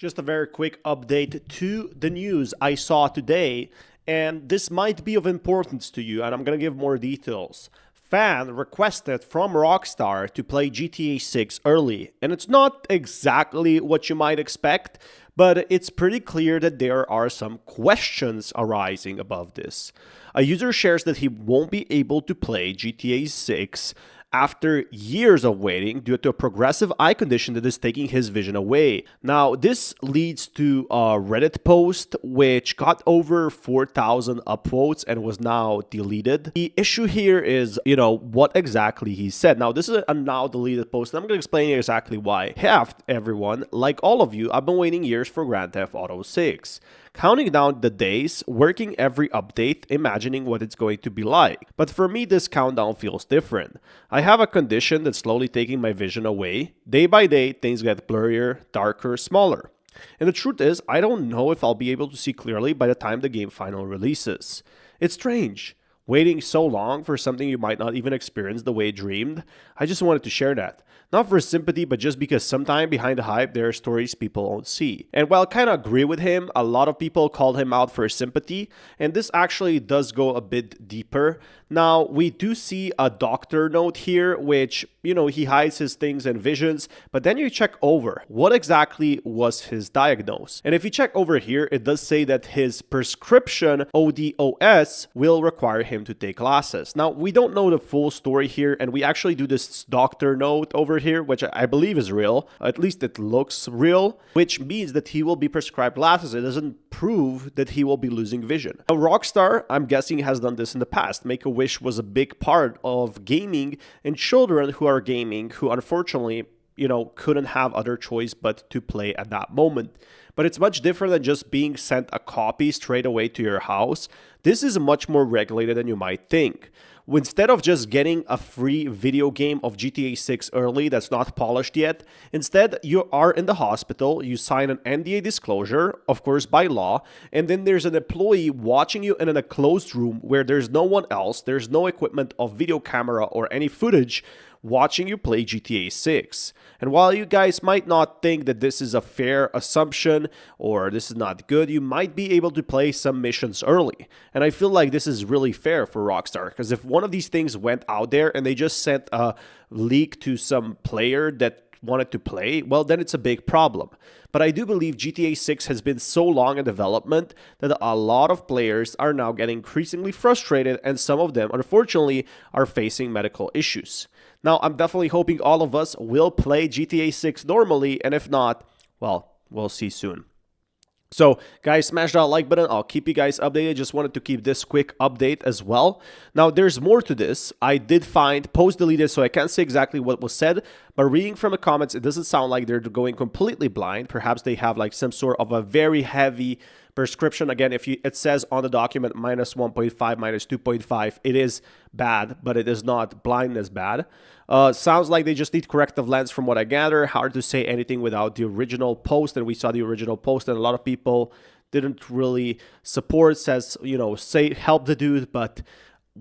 Just a very quick update to the news I saw today, and this might be of importance to you, and I'm gonna give more details. Fan requested from Rockstar to play GTA 6 early, and it's not exactly what you might expect, but it's pretty clear that there are some questions arising above this. A user shares that he won't be able to play GTA 6 after years of waiting due to a progressive eye condition that is taking his vision away. Now, this leads to a Reddit post which got over 4,000 upvotes and was now deleted. The issue here is, what exactly he said. Now, this is a now deleted post, and I'm going to explain exactly why. Heft, everyone, like all of you, I've been waiting years for Grand Theft Auto 6. Counting down the days, working every update, imagining what it's going to be like. But for me, this countdown feels different. I have a condition that's slowly taking my vision away. Day by day, things get blurrier, darker, smaller. And the truth is, I don't know if I'll be able to see clearly by the time the game finally releases. It's strange. Waiting so long for something you might not even experience the way it dreamed. I just wanted to share that. Not for sympathy, but just because sometimes behind the hype, there are stories people don't see. And while I kind of agree with him, a lot of people called him out for sympathy, and this actually does go a bit deeper. Now, we do see a doctor note here, which, he hides his things and visions, but then you check over what exactly was his diagnosis. And if you check over here, it does say that his prescription ODOS will require him to take classes. Now, we don't know the full story here, and we actually do this doctor note over here, which I believe is real. At least it looks real, which means that he will be prescribed glasses. It doesn't prove that he will be losing vision. Now, Rockstar, I'm guessing, has done this in the past. Make-A-Wish was a big part of gaming, and children who are gaming, who unfortunately, couldn't have other choice but to play at that moment. But it's much different than just being sent a copy straight away to your house. This is much more regulated than you might think. Instead of just getting a free video game of GTA 6 early that's not polished yet, instead you are in the hospital, you sign an NDA disclosure, of course by law, and then there's an employee watching you in a closed room where there's no one else, there's no equipment of video camera or any footage watching you play GTA 6. And while you guys might not think that this is a fair assumption or this is not good, you might be able to play some missions early. And I feel like this is really fair for Rockstar, because if one of these things went out there and they just sent a leak to some player that wanted to play, well, then it's a big problem. But I do believe GTA 6 has been so long in development that a lot of players are now getting increasingly frustrated, and some of them, unfortunately, are facing medical issues. Now, I'm definitely hoping all of us will play GTA 6 normally, and if not, well, we'll see soon. So, guys, smash that like button. I'll keep you guys updated. Just wanted to keep this quick update as well. Now, there's more to this. I did find post deleted, so I can't say exactly what was said, but reading from the comments, it doesn't sound like they're going completely blind. Perhaps they have like some sort of a very heavy prescription. Again, if it says on the document minus 1.5, minus 2.5, it is bad, but it is not blindness bad. Sounds like they just need corrective lens from what I gather. Hard to say anything without the original post, and we saw the original post, and a lot of people didn't really support, says, say help the dude, but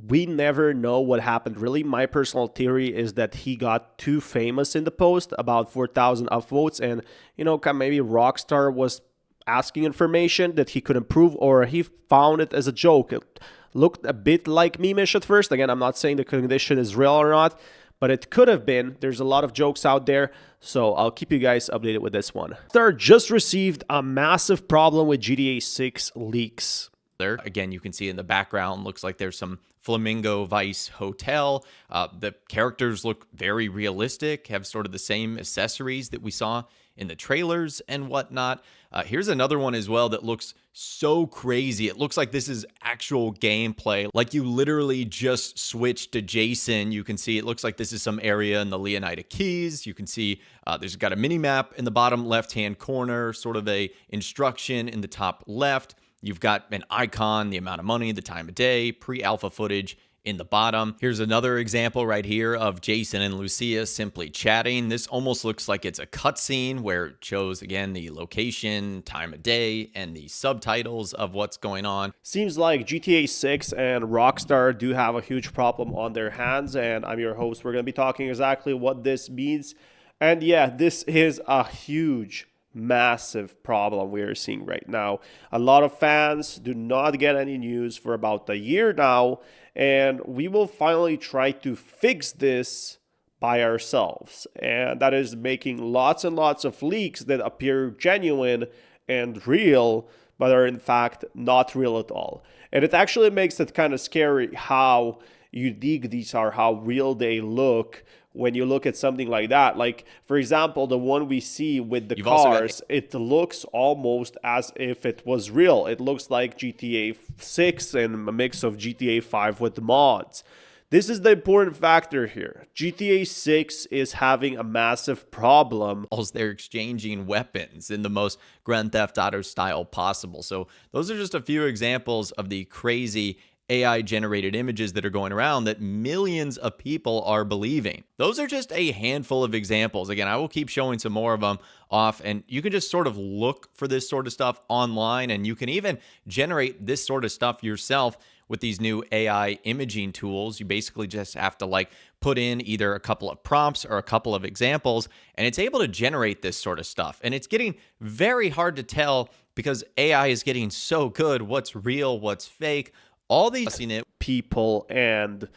we never know what happened. Really, my personal theory is that he got too famous in the post, about 4,000 upvotes, and, maybe Rockstar was asking information that he could improve, or he found it as a joke. It looked a bit like memeish at first. Again, I'm not saying the condition is real or not, but it could have been. There's a lot of jokes out there, so I'll keep you guys updated with this one. Rockstar just received a massive problem with GTA 6 leaks. There again, you can see in the background, looks like there's some Flamingo Vice Hotel. The characters look very realistic, have sort of the same accessories that we saw in the trailers and whatnot. Here's another one as well that looks so crazy. It looks like this is actual gameplay. Like you literally just switched to Jason. You can see it looks like this is some area in the Leonida Keys. You can see there's got a mini map in the bottom left-hand corner, sort of a instruction in the top left. You've got an icon, the amount of money, the time of day, pre-alpha footage in the bottom. Here's another example right here of Jason and Lucia simply chatting. This almost looks like it's a cutscene where it shows, again, the location, time of day, and the subtitles of what's going on. Seems like GTA 6 and Rockstar do have a huge problem on their hands, and I'm your host. We're going to be talking exactly what this means. And yeah, this is a huge massive problem we are seeing right now. A lot of fans do not get any news for about a year now, and we will finally try to fix this by ourselves. And that is making lots and lots of leaks that appear genuine and real, but are in fact not real at all. And it actually makes it kind of scary how unique these are, how real they look when you look at something like that. Like, for example, the one we see with the cars, it looks almost as if it was real. It looks like GTA 6 and a mix of GTA 5 with mods. This is the important factor here. GTA 6 is having a massive problem. They're exchanging weapons in the most Grand Theft Auto style possible. So those are just a few examples of the crazy AI-generated images that are going around that millions of people are believing. Those are just a handful of examples. Again, I will keep showing some more of them off, and you can just sort of look for this sort of stuff online, and you can even generate this sort of stuff yourself with these new AI imaging tools. You basically just have to like put in either a couple of prompts or a couple of examples, and it's able to generate this sort of stuff. And it's getting very hard to tell because AI is getting so good. What's real, what's fake, all these people, and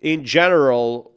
in general,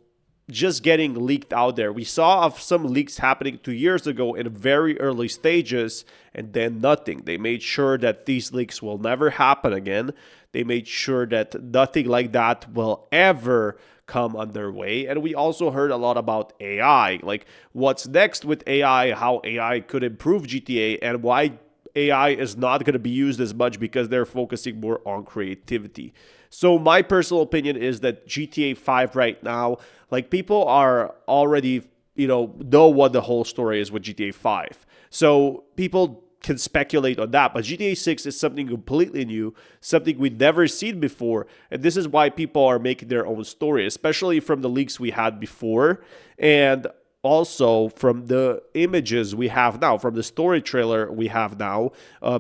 just getting leaked out there. We saw of some leaks happening 2 years ago in very early stages, and then nothing. They made sure that these leaks will never happen again. They made sure that nothing like that will ever come on their way. And we also heard a lot about AI, like what's next with AI, how AI could improve GTA, and why AI is not going to be used as much because they're focusing more on creativity. So my personal opinion is that GTA 5 right now, like people are already, know what the whole story is with GTA 5. So people can speculate on that, but GTA 6 is something completely new, something we've never seen before, and this is why people are making their own story, especially from the leaks we had before, and also from the images we have now, from the story trailer we have now.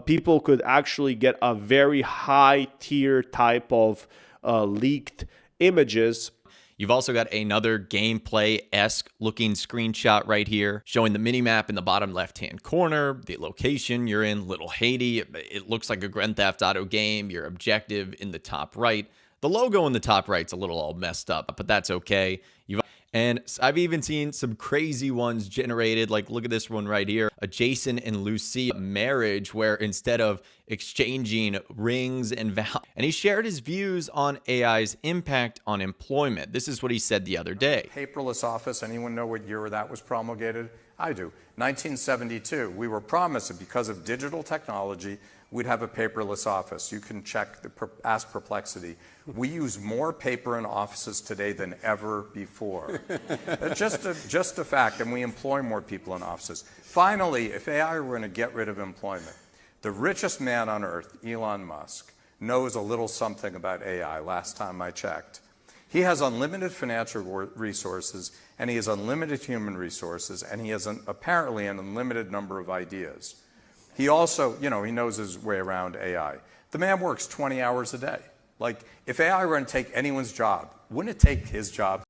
People could actually get a very high tier type of leaked images. You've also got another gameplay-esque looking screenshot right here showing the minimap in the bottom left-hand corner, the location you're in, Little Haiti. It looks like a Grand Theft Auto game, your objective in the top right. The logo in the top right's a little all messed up, but that's okay. And I've even seen some crazy ones generated, like look at this one right here, a Jason and Lucia marriage where instead of exchanging rings and vows, and he shared his views on AI's impact on employment. This is what he said the other day. Paperless office, anyone know what year that was promulgated? I do. 1972. We were promised that because of digital technology, we'd have a paperless office. You can check, ask Perplexity. We use more paper in offices today than ever before. just a fact, and we employ more people in offices. Finally, if AI were going to get rid of employment, the richest man on earth, Elon Musk, knows a little something about AI, last time I checked. He has unlimited financial resources, and he has unlimited human resources, and he has apparently an unlimited number of ideas. He also, he knows his way around AI. The man works 20 hours a day. Like, if AI were going to take anyone's job, wouldn't it take his job?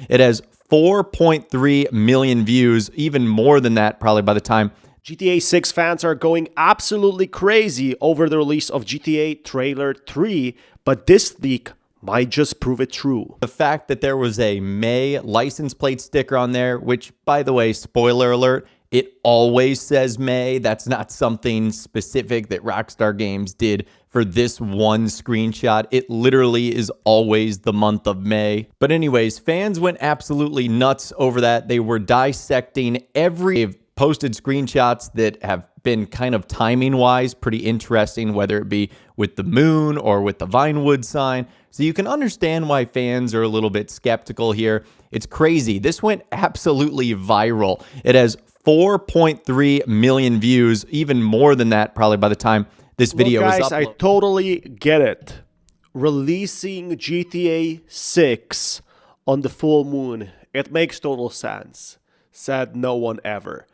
It has 4.3 million views, even more than that probably by the time. GTA 6 fans are going absolutely crazy over the release of GTA Trailer 3, but this leak might just prove it true. The fact that there was a May license plate sticker on there, which, by the way, spoiler alert, it always says May. That's not something specific that Rockstar Games did for this one screenshot. It literally is always the month of May. But anyways, fans went absolutely nuts over that. They were dissecting every posted screenshots that have been kind of timing-wise pretty interesting, whether it be with the moon or with the Vinewood sign. So you can understand why fans are a little bit skeptical here. It's crazy. This went absolutely viral. It has 4.3 million views, even more than that probably by the time this video is uploaded. I totally get it. Releasing GTA 6 on the full moon, it makes total sense. Said no one ever.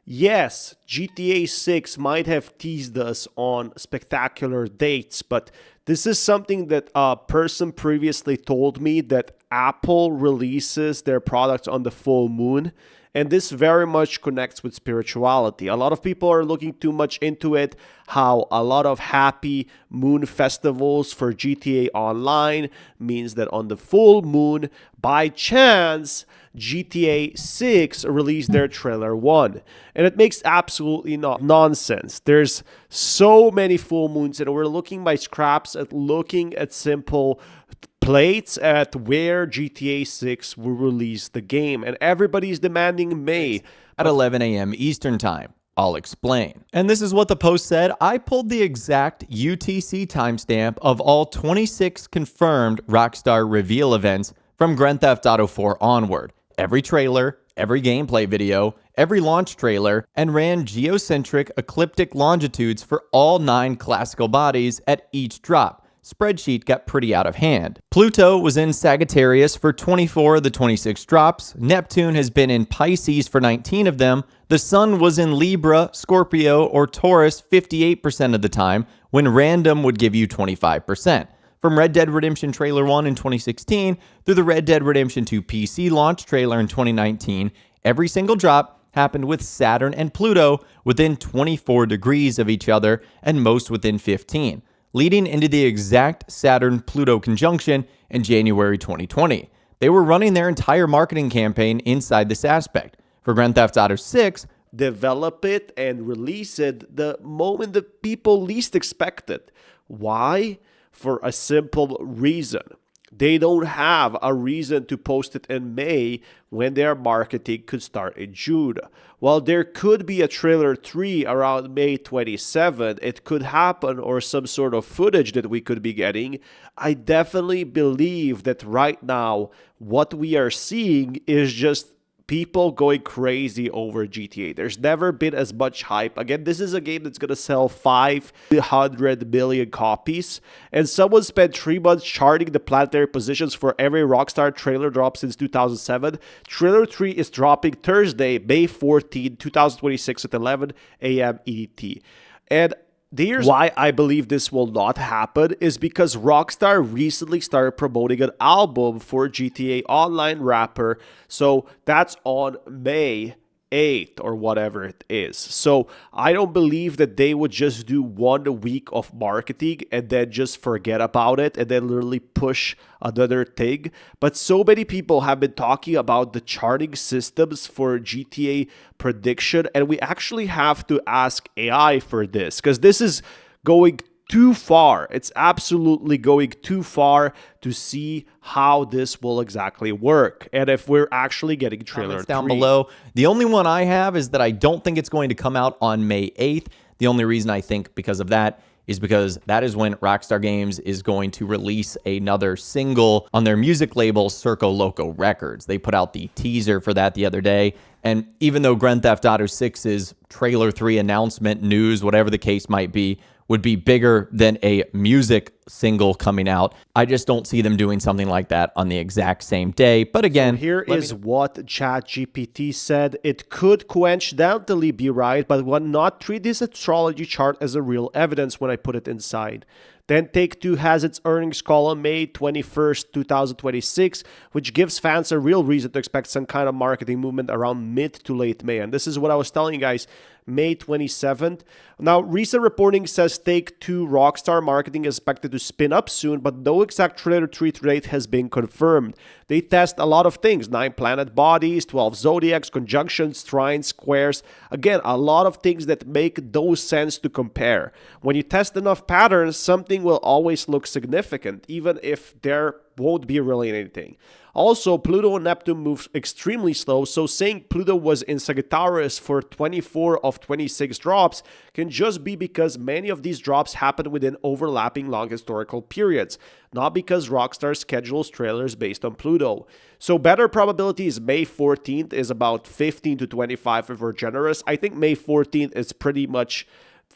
Yes, GTA 6 might have teased us on spectacular dates, but this is something that a person previously told me that Apple releases their products on the full moon. And this very much connects with spirituality. A lot of people are looking too much into it, how a lot of happy moon festivals for GTA Online means that on the full moon, by chance, GTA 6 released their trailer 1. And it makes absolutely nonsense. There's so many full moons, and we're looking by scraps at looking at simple plates at where GTA 6 will release the game, and everybody's demanding May at 11 a.m. Eastern Time. I'll explain. And this is what the post said. I pulled the exact UTC timestamp of all 26 confirmed Rockstar reveal events from Grand Theft Auto 4 onward. Every trailer, every gameplay video, every launch trailer, and ran geocentric ecliptic longitudes for all 9 classical bodies at each drop. Spreadsheet got pretty out of hand. Pluto was in Sagittarius for 24 of the 26 drops. Neptune has been in Pisces for 19 of them. The Sun was in Libra, Scorpio, or Taurus 58% of the time, when random would give you 25%. From Red Dead Redemption Trailer 1 in 2016 through the Red Dead Redemption 2 PC launch trailer in 2019, every single drop happened with Saturn and Pluto within 24 degrees of each other, and most within 15. Leading into the exact Saturn-Pluto conjunction in January 2020. They were running their entire marketing campaign inside this aspect. For Grand Theft Auto 6, develop it and release it the moment that people least expect it. Why? For a simple reason. They don't have a reason to post it in May when their marketing could start in June. While there could be a trailer 3 around May 27, it could happen, or some sort of footage that we could be getting. I definitely believe that right now what we are seeing is just people going crazy over GTA. There's never been as much hype. Again, this is a game that's going to sell 500 million copies. And someone spent 3 months charting the planetary positions for every Rockstar trailer drop since 2007. Trailer 3 is dropping Thursday, May 14, 2026 at 11 a.m. EDT. And here's why I believe this will not happen is because Rockstar recently started promoting an album for GTA Online rapper. So that's on May 8th or whatever it is. So I don't believe that they would just do 1 week of marketing and then just forget about it and then literally push another thing. But so many people have been talking about the charting systems for GTA prediction, and we actually have to ask AI for this because this is going too far. It's absolutely going too far to see how this will exactly work and if we're actually getting trailer down 3. below. The only one I have is that I don't think it's going to come out on May 8th. The only reason I think because of that is because that is when Rockstar Games is going to release another single on their music label, Circo Loco Records. They put out the teaser for that the other day. And even though Grand Theft Auto 6's trailer 3 announcement, news, whatever the case might be, would be bigger than a music single coming out, I just don't see them doing something like that on the exact same day. But again, so here is what ChatGPT said. It could coincidentally be right, but would not treat this astrology chart as a real evidence when I put it inside. Then Take-Two has its earnings call on May 21st, 2026, which gives fans a real reason to expect some kind of marketing movement around mid to late May. And this is what I was telling you guys, May 27th. Now, recent reporting says Take-Two Rockstar marketing is expected to spin up soon, but no exact trailer 3 date has been confirmed. They test a lot of things, 9 planet bodies, 12 zodiacs, conjunctions, trines, squares. Again, a lot of things that make no sense to compare. When you test enough patterns, something will always look significant, even if there won't be really anything. Also, Pluto and Neptune move extremely slow, so saying Pluto was in Sagittarius for 24 of 26 drops can just be because many of these drops happen within overlapping long historical periods, not because Rockstar schedules trailers based on Pluto. So better probability is May 14th is about 15 to 25 if we're generous. I think May 14th is pretty much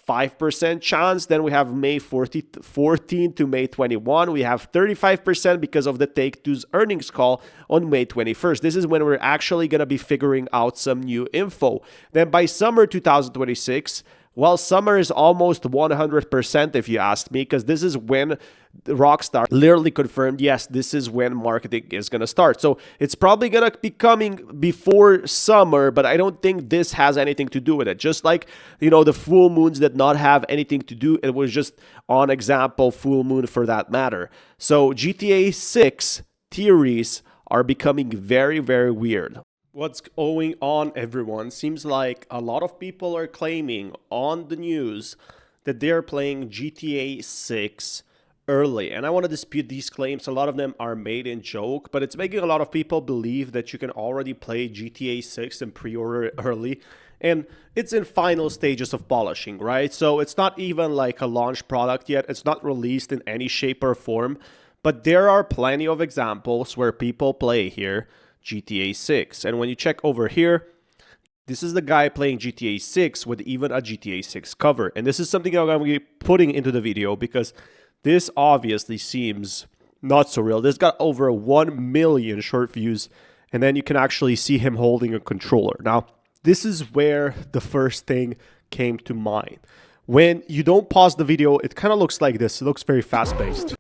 5% chance. Then we have May 14 to May 21. We have 35% because of the Take-Two's earnings call on May 21st. This is when we're actually going to be figuring out some new info. Then by summer 2026, Well, summer is almost 100% if you ask me, because this is when Rockstar literally confirmed, yes, this is when marketing is going to start. So it's probably going to be coming before summer, but I don't think this has anything to do with it. Just like, the full moons did not have anything to do. It was just on example full moon for that matter. So GTA 6 theories are becoming very, very weird. What's going on, everyone? Seems like a lot of people are claiming on the news that they're playing GTA 6 early. And I want to dispute these claims. A lot of them are made in joke, but it's making a lot of people believe that you can already play GTA 6 and pre-order it early. And it's in final stages of polishing, right? So it's not even like a launch product yet. It's not released in any shape or form. But there are plenty of examples where people play here GTA 6. And when you check over here, this is the guy playing GTA 6 with even a GTA 6 cover. And this is something I'm going to be putting into the video because this obviously seems not so real. This got over 1 million short views. And then you can actually see him holding a controller. Now, this is where the first thing came to mind. When you don't pause the video, it kind of looks like this. It looks very fast-paced.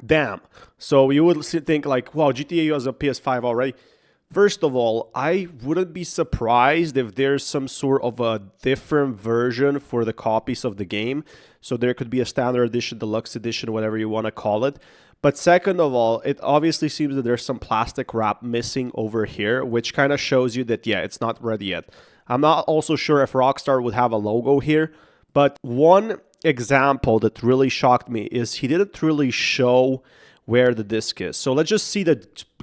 Damn. So you would think like, wow, GTA has a PS5 already. First of all, I wouldn't be surprised if there's some sort of a different version for the copies of the game. So there could be a standard edition, deluxe edition, whatever you want to call it. But second of all, it obviously seems that there's some plastic wrap missing over here, which kind of shows you that, yeah, it's not ready yet. I'm not also sure if Rockstar would have a logo here, but one example that really shocked me is he didn't really show where the disc is. So let's just see the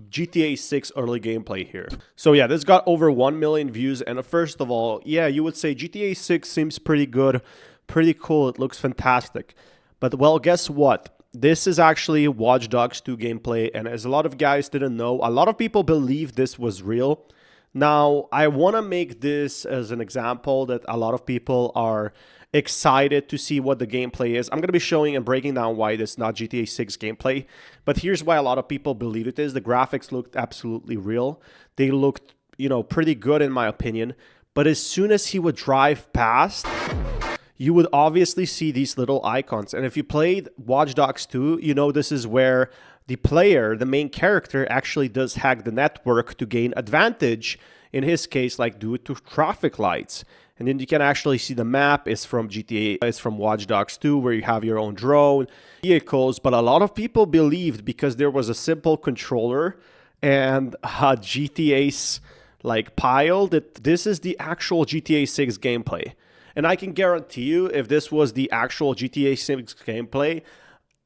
GTA 6 early gameplay here. So yeah, this got over 1 million views. And first of all, yeah, you would say GTA 6 seems pretty good, pretty cool. It looks fantastic. But well, guess what? This is actually Watch Dogs 2 gameplay. And as a lot of guys didn't know, a lot of people believe this was real. Now, I want to make this as an example that a lot of people are excited to see what the gameplay is. I'm going to be showing and breaking down why this is not GTA 6 gameplay. But here's why a lot of people believe it is. The graphics looked absolutely real. They looked, pretty good in my opinion. But as soon as he would drive past, you would obviously see these little icons. And if you played Watch Dogs 2, this is where the player, the main character, actually does hack the network to gain advantage. In his case, like do it to traffic lights. And then you can actually see the map is from GTA, it's from Watch Dogs 2, where you have your own drone, vehicles. But a lot of people believed because there was a simple controller and a GTA's pile that this is the actual GTA 6 gameplay. And I can guarantee you, if this was the actual GTA 6 gameplay,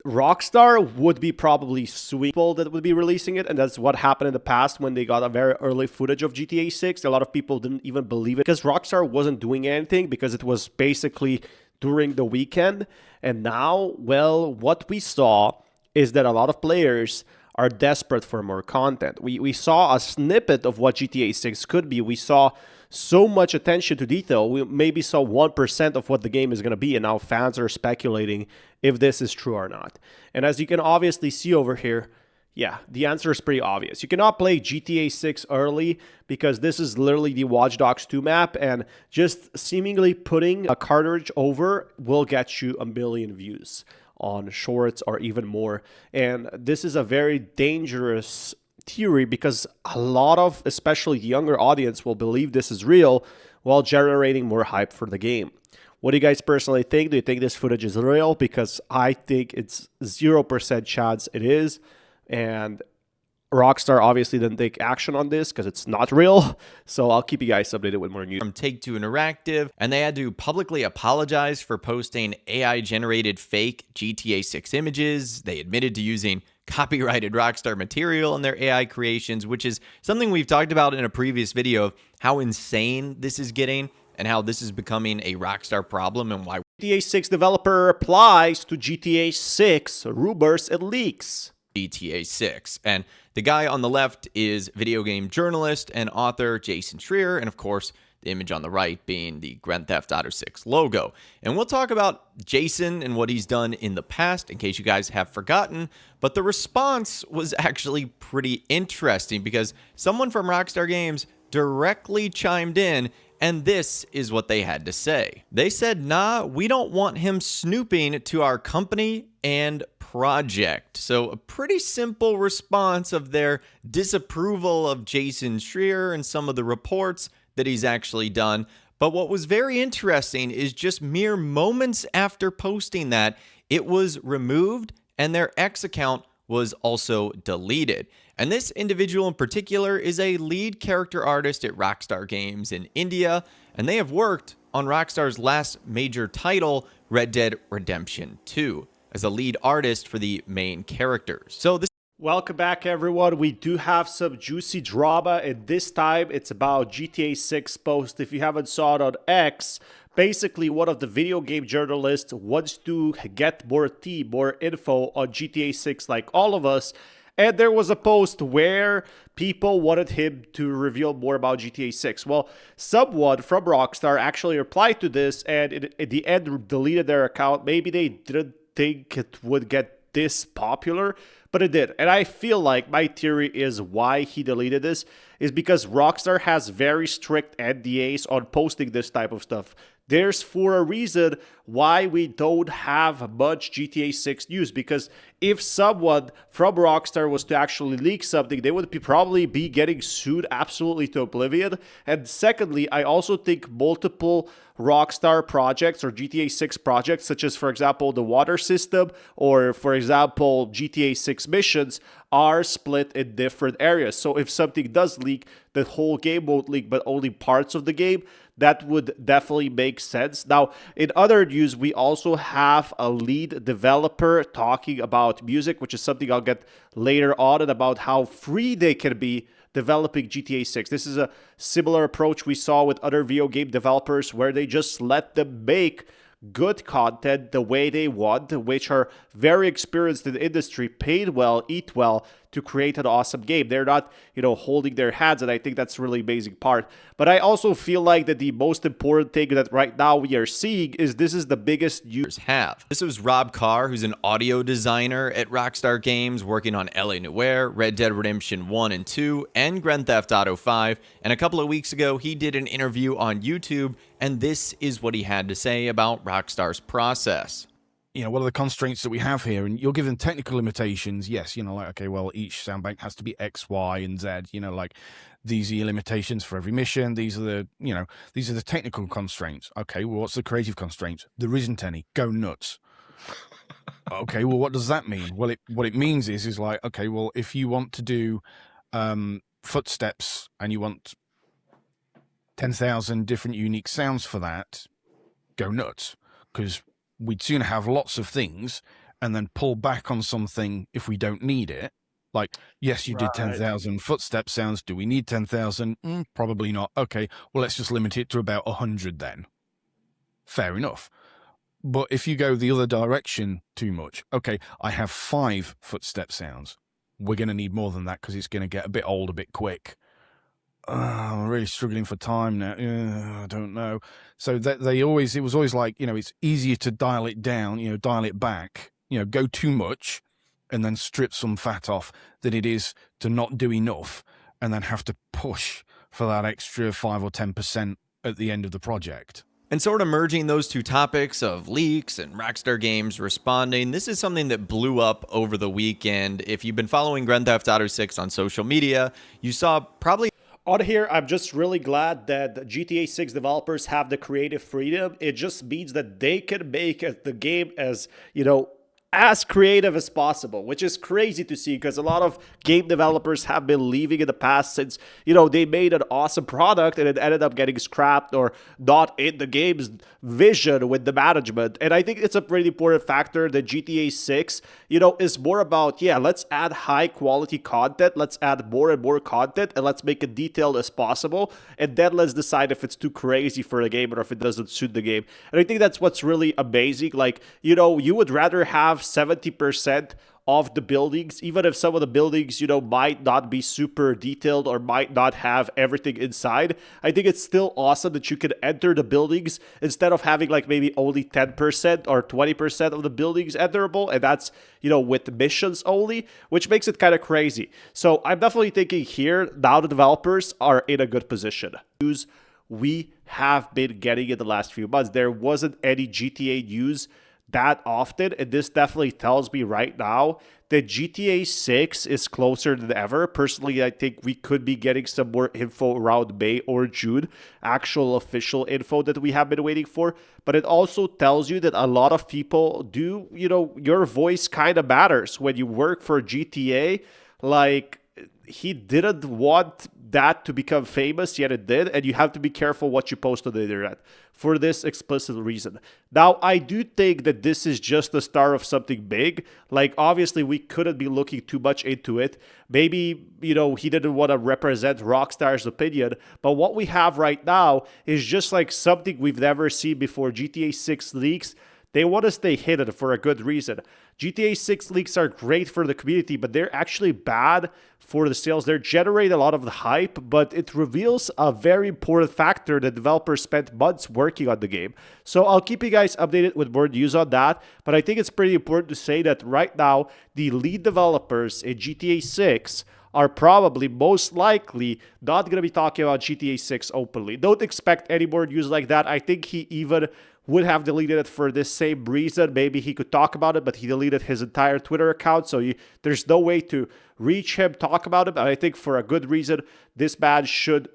Rockstar would be probably suing people that would be releasing it, and that's what happened in the past when they got a very early footage of GTA 6. A lot of people didn't even believe it because Rockstar wasn't doing anything because it was basically during the weekend. And now, well, what we saw is that a lot of players are desperate for more content. We saw a snippet of what GTA 6 could be. We saw so much attention to detail. We maybe saw 1% of what the game is going to be, and now fans are speculating if this is true or not. And as you can obviously see over here, yeah, the answer is pretty obvious. You cannot play GTA 6 early because this is literally the Watch Dogs 2 map, and just seemingly putting a cartridge over will get you 1 million views on shorts or even more. And this is a very dangerous theory because a lot of, especially the younger audience, will believe this is real while generating more hype for the game. What do you guys personally think? Do you think this footage is real? Because I think it's 0% chance it is. And Rockstar obviously didn't take action on this because it's not real. So I'll keep you guys updated with more news. From Take-Two Interactive, and they had to publicly apologize for posting AI-generated fake GTA 6 images. They admitted to using copyrighted Rockstar material in their AI creations, which is something we've talked about in a previous video of how insane this is getting and how this is becoming a Rockstar problem and why GTA 6 developer replies to GTA 6 rumors and leaks. GTA 6. And the guy on the left is video game journalist and author Jason Schreier, and of course, the image on the right being the Grand Theft Auto 6 logo. And we'll talk about Jason and what he's done in the past, in case you guys have forgotten. But the response was actually pretty interesting because someone from Rockstar Games directly chimed in And this is what they had to say. They said, nah, we don't want him snooping to our company and project. So a pretty simple response of their disapproval of Jason Schreier and some of the reports that he's actually done. But what was very interesting is just mere moments after posting that, it was removed and their X account was also deleted. And this individual in particular is a lead character artist at Rockstar Games in India, and they have worked on Rockstar's last major title, Red Dead Redemption 2, as a lead artist for the main characters. So this Welcome back, everyone. We do have some juicy drama, and this time it's about GTA 6 post. If you haven't saw it on X, basically one of the video game journalists wants to get more info on GTA 6 like all of us. And there was a post where people wanted him to reveal more about GTA 6. Well, someone from Rockstar actually replied to this and in the end deleted their account. Maybe they didn't think it would get this popular, but it did. And I feel like my theory is why he deleted this is because Rockstar has very strict NDAs on posting this type of stuff. There's for a reason why we don't have much GTA 6 news, because if someone from Rockstar was to actually leak something, they would probably be getting sued absolutely to oblivion. And secondly, I also think multiple Rockstar projects or GTA 6 projects, such as, for example, the water system or, for example, GTA 6 missions, are split in different areas. So if something does leak, the whole game won't leak, but only parts of the game. That would definitely make sense. Now, in other news, we also have a lead developer talking about music, which is something I'll get later on, and about how free they can be developing GTA 6. This is a similar approach we saw with other video game developers where they just let them make good content the way they want, which are very experienced in the industry, paid well, eat well, to create an awesome game. They're not, holding their hands, and I think that's a really amazing part. But I also feel like that the most important thing that right now we are seeing is this is the biggest use have. This was Rob Carr, who's an audio designer at Rockstar Games, working on LA Noire, Red Dead Redemption 1 and 2, and Grand Theft Auto 5. And a couple of weeks ago, he did an interview on YouTube, and this is what he had to say about Rockstar's process. What are the constraints that we have here? And you're given technical limitations. Yes, okay, well, each sound bank has to be X, Y, and Z. These are your limitations for every mission. These are the technical constraints. Okay, well, what's the creative constraints? There isn't any. Go nuts. Okay, well, what does that mean? Well, what it means is like, okay, well, if you want to do footsteps and you want 10,000 different unique sounds for that, go nuts, because we'd sooner have lots of things and then pull back on something if we don't need it. Like, yes, you did 10,000 footstep sounds. Do we need 10,000? Probably not. Okay, well, let's just limit it to about 100 then. Fair enough. But if you go the other direction too much, okay, I have 5 footstep sounds. We're going to need more than that because it's going to get a bit old a bit quick. I'm really struggling for time now. I don't know. So that it was always like, it's easier to dial it down, dial it back, go too much and then strip some fat off than it is to not do enough and then have to push for that extra 5 or 10% at the end of the project. And sort of merging those two topics of leaks and Rockstar Games responding, this is something that blew up over the weekend. If you've been following Grand Theft Auto 6 on social media, you saw probably on here. I'm just really glad that GTA 6 developers have the creative freedom. It just means that they can make the game as creative as possible, which is crazy to see because a lot of game developers have been leaving in the past since, they made an awesome product and it ended up getting scrapped or not in the game's vision with the management. And I think it's a pretty important factor that GTA 6, is more about, let's add high quality content. Let's add more and more content and let's make it detailed as possible. And then let's decide if it's too crazy for the game or if it doesn't suit the game. And I think that's what's really amazing. Like, you would rather have 70% of the buildings, even if some of the buildings, might not be super detailed or might not have everything inside. I think it's still awesome that you can enter the buildings instead of having like maybe only 10% or 20% of the buildings enterable. And that's, with missions only, which makes it kind of crazy. So I'm definitely thinking here now the developers are in a good position. we have been getting in the last few months. There wasn't any GTA news that often, and this definitely tells me right now that GTA 6 is closer than ever. Personally, I think we could be getting some more info around May or June, actual official info that we have been waiting for. But it also tells you that a lot of people do, your voice kind of matters when you work for GTA. Like, he didn't want that to become famous, yet it did, and you have to be careful what you post on the internet for this explicit reason. Now, I do think that this is just the start of something big. Like, obviously, we couldn't be looking too much into it. Maybe, he didn't want to represent Rockstar's opinion, but what we have right now is just like something we've never seen before. GTA 6 leaks, they want to stay hidden for a good reason. GTA 6 leaks are great for the community, but they're actually bad for the sales. They generate a lot of the hype, but it reveals a very important factor that developers spent months working on the game. So I'll keep you guys updated with more news on that, but I think it's pretty important to say that right now, the lead developers in GTA 6 are probably most likely not going to be talking about GTA 6 openly. Don't expect any more news like that. I think he even would have deleted it for this same reason. Maybe he could talk about it, but he deleted his entire Twitter account, so there's no way to reach him, talk about it. But I think for a good reason, this man should,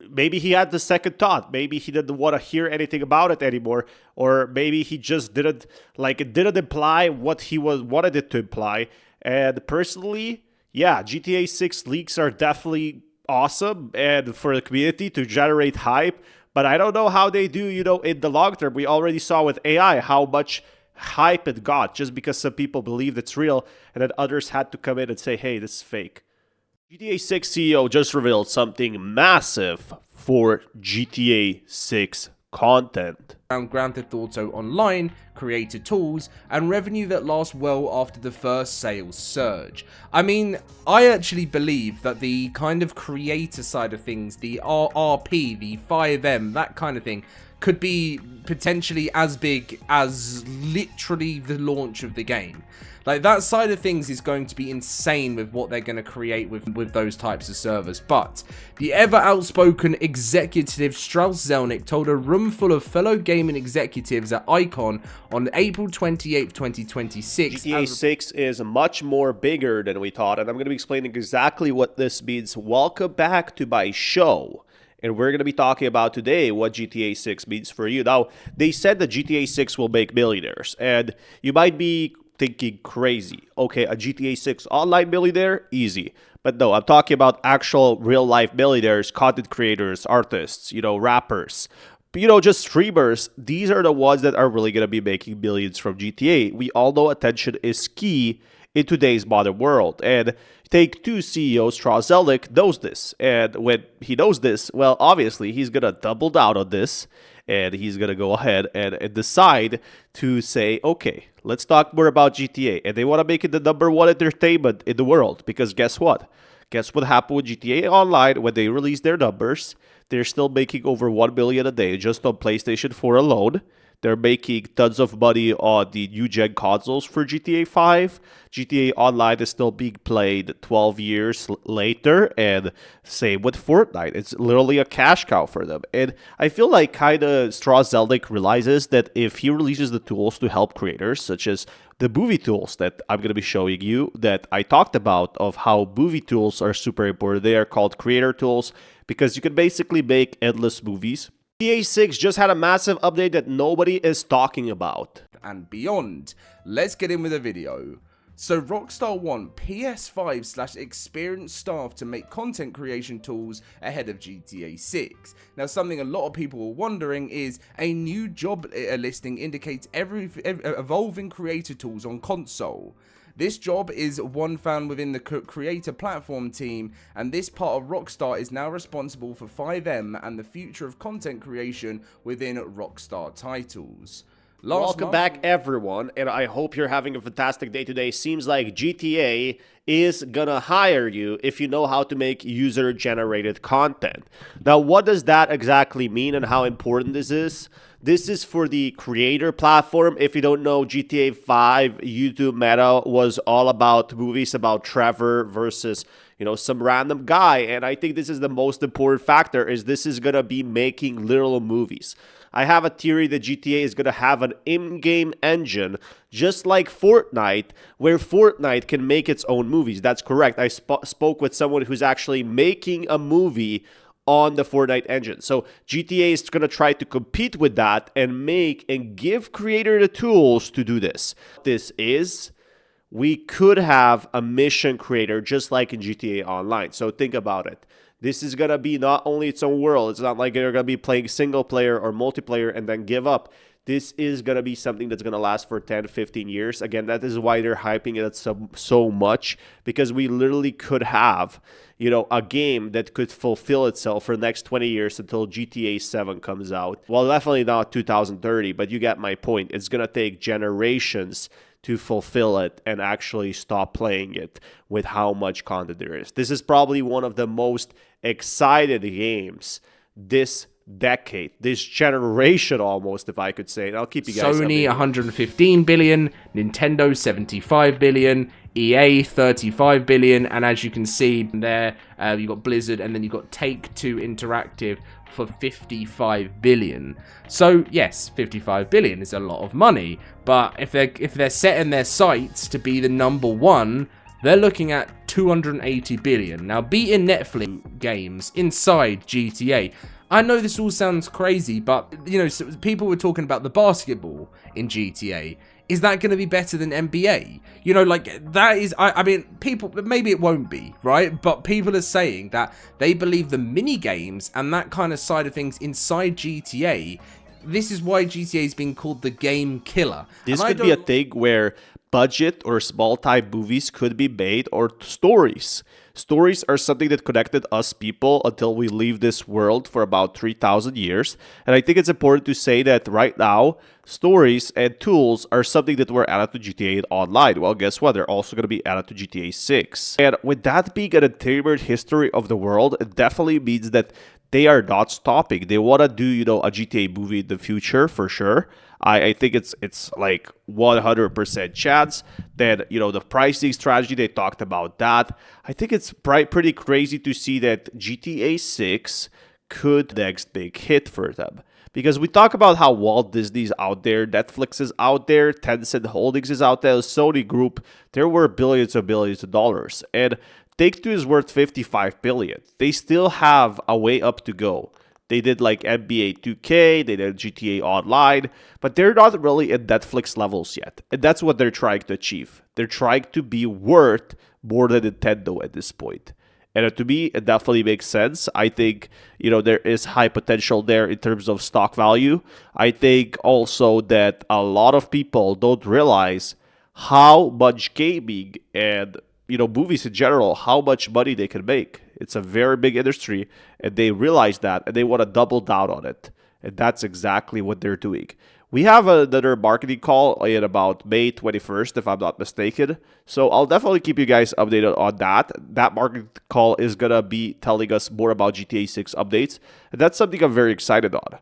maybe he had the second thought. Maybe he didn't want to hear anything about it anymore, or maybe he just didn't, it didn't imply what he wanted it to imply. And personally, yeah, GTA 6 leaks are definitely awesome and for the community to generate hype. But I don't know how they do, in the long term. We already saw with AI how much hype it got just because some people believed it's real and then others had to come in and say, hey, this is fake. GTA 6 CEO just revealed something massive for GTA 6 content. Grand Theft Auto Online, creator tools, and revenue that lasts well after the first sales surge. I mean, I actually believe that the kind of creator side of things, the RRP, the 5M, that kind of thing, could be potentially as big as literally the launch of the game. Like, that side of things is going to be insane with what they're going to create with those types of servers. But the ever outspoken executive Strauss Zelnick told a room full of fellow gaming executives at Icon on April 28, 2026. GTA 6 is much more bigger than we thought, and I'm going to be explaining exactly what this means. Welcome back to my show. And we're going to be talking about today what GTA 6 means for you. Now, they said that GTA 6 will make millionaires, and you might be thinking crazy. Okay, a GTA 6 online millionaire? Easy. But no, I'm talking about actual real-life millionaires, content creators, artists, rappers, just streamers. These are the ones that are really going to be making millions from GTA. We all know attention is key in today's modern world. And Take-Two CEO Strauss Zelnick knows this. And when he knows this, well, obviously, he's going to double down on this. And he's going to go ahead and decide to say, okay, let's talk more about GTA. And they want to make it the #1 entertainment in the world. Because guess what? Guess what happened with GTA Online when they released their numbers? They're still making over $1 million a day just on PlayStation 4 alone. They're making tons of money on the new-gen consoles for GTA 5. GTA Online is still being played 12 years later, and same with Fortnite. It's literally a cash cow for them. And I feel like kind of Strauss Zelnick realizes that if he releases the tools to help creators, such as the movie tools that I'm going to be showing you, that I talked about, of how movie tools are super important. They are called creator tools because you can basically make endless movies. GTA 6 just had a massive update that nobody is talking about. And beyond. Let's get in with the video. So Rockstar want PS5/experienced staff to make content creation tools ahead of GTA 6. Now, something a lot of people were wondering is a new job listing indicates evolving creator tools on console. This job is one found within the creator platform team, and this part of Rockstar is now responsible for 5M and the future of content creation within Rockstar titles. Welcome back, everyone, and I hope you're having a fantastic day today. Seems like GTA is gonna hire you if you know how to make user-generated content. Now, what does that exactly mean and how important this is? This is for the creator platform. If you don't know, GTA 5 YouTube meta was all about movies about Trevor versus, some random guy. And I think this is the most important factor, is this is going to be making literal movies. I have a theory that GTA is going to have an in-game engine, just like Fortnite, where Fortnite can make its own movies. That's correct. I spoke with someone who's actually making a movie on the Fortnite engine. So GTA is going to try to compete with that and make and give creator the tools to do this. We could have a mission creator just like in GTA Online. So think about it. This is going to be not only its own world. It's not like you're going to be playing single player or multiplayer and then give up. This is going to be something that's going to last for 10, 15 years. Again, that is why they're hyping it so much, because we literally could have, a game that could fulfill itself for the next 20 years until GTA 7 comes out. Well, definitely not 2030, but you get my point. It's going to take generations to fulfill it and actually stop playing it with how much content there is. This is probably one of the most excited games this decade, this generation almost, if I could say. And I'll keep you guys Sony updated. 115 billion, Nintendo 75 billion, EA 35 billion, and as you can see there, you've got Blizzard, and then you've got Take-Two Interactive for 55 billion. So yes, 55 billion is a lot of money, but if they're setting their sights to be the number one, they're looking at 280 billion. Now, beating Netflix games inside GTA, I know this all sounds crazy, but people were talking about the basketball in GTA. Is that going to be better than NBA? That is, I mean, people, maybe it won't be, right? But people are saying that they believe the mini games and that kind of side of things inside GTA, this is why GTA is being called the game killer. This could be a thing where budget or small type movies could be made, or stories. Stories are something that connected us people until we leave this world for about 3,000 years. And I think it's important to say that right now, stories and tools are something that were added to GTA Online. Well, guess what? They're also going to be added to GTA 6. And with that being an integral history of the world, it definitely means that they are not stopping. They want to do, a GTA movie in the future for sure. I think it's like 100% chance that, the pricing strategy, they talked about that. I think it's pretty crazy to see that GTA 6 could be the next big hit for them. Because we talk about how Walt Disney's out there, Netflix is out there, Tencent Holdings is out there, Sony Group, there were billions and billions of dollars. And Take-Two is worth $55 billion. They still have a way up to go. They did like NBA 2K, they did GTA Online, but they're not really at Netflix levels yet. And that's what they're trying to achieve. They're trying to be worth more than Nintendo at this point. And to me, it definitely makes sense. I think, there is high potential there in terms of stock value. I think also that a lot of people don't realize how much gaming and movies in general, how much money they can make. It's a very big industry, and they realize that, and they want to double down on it. And that's exactly what they're doing. We have another marketing call in about May 21st, if I'm not mistaken. So I'll definitely keep you guys updated on that. That marketing call is going to be telling us more about GTA 6 updates. And that's something I'm very excited on.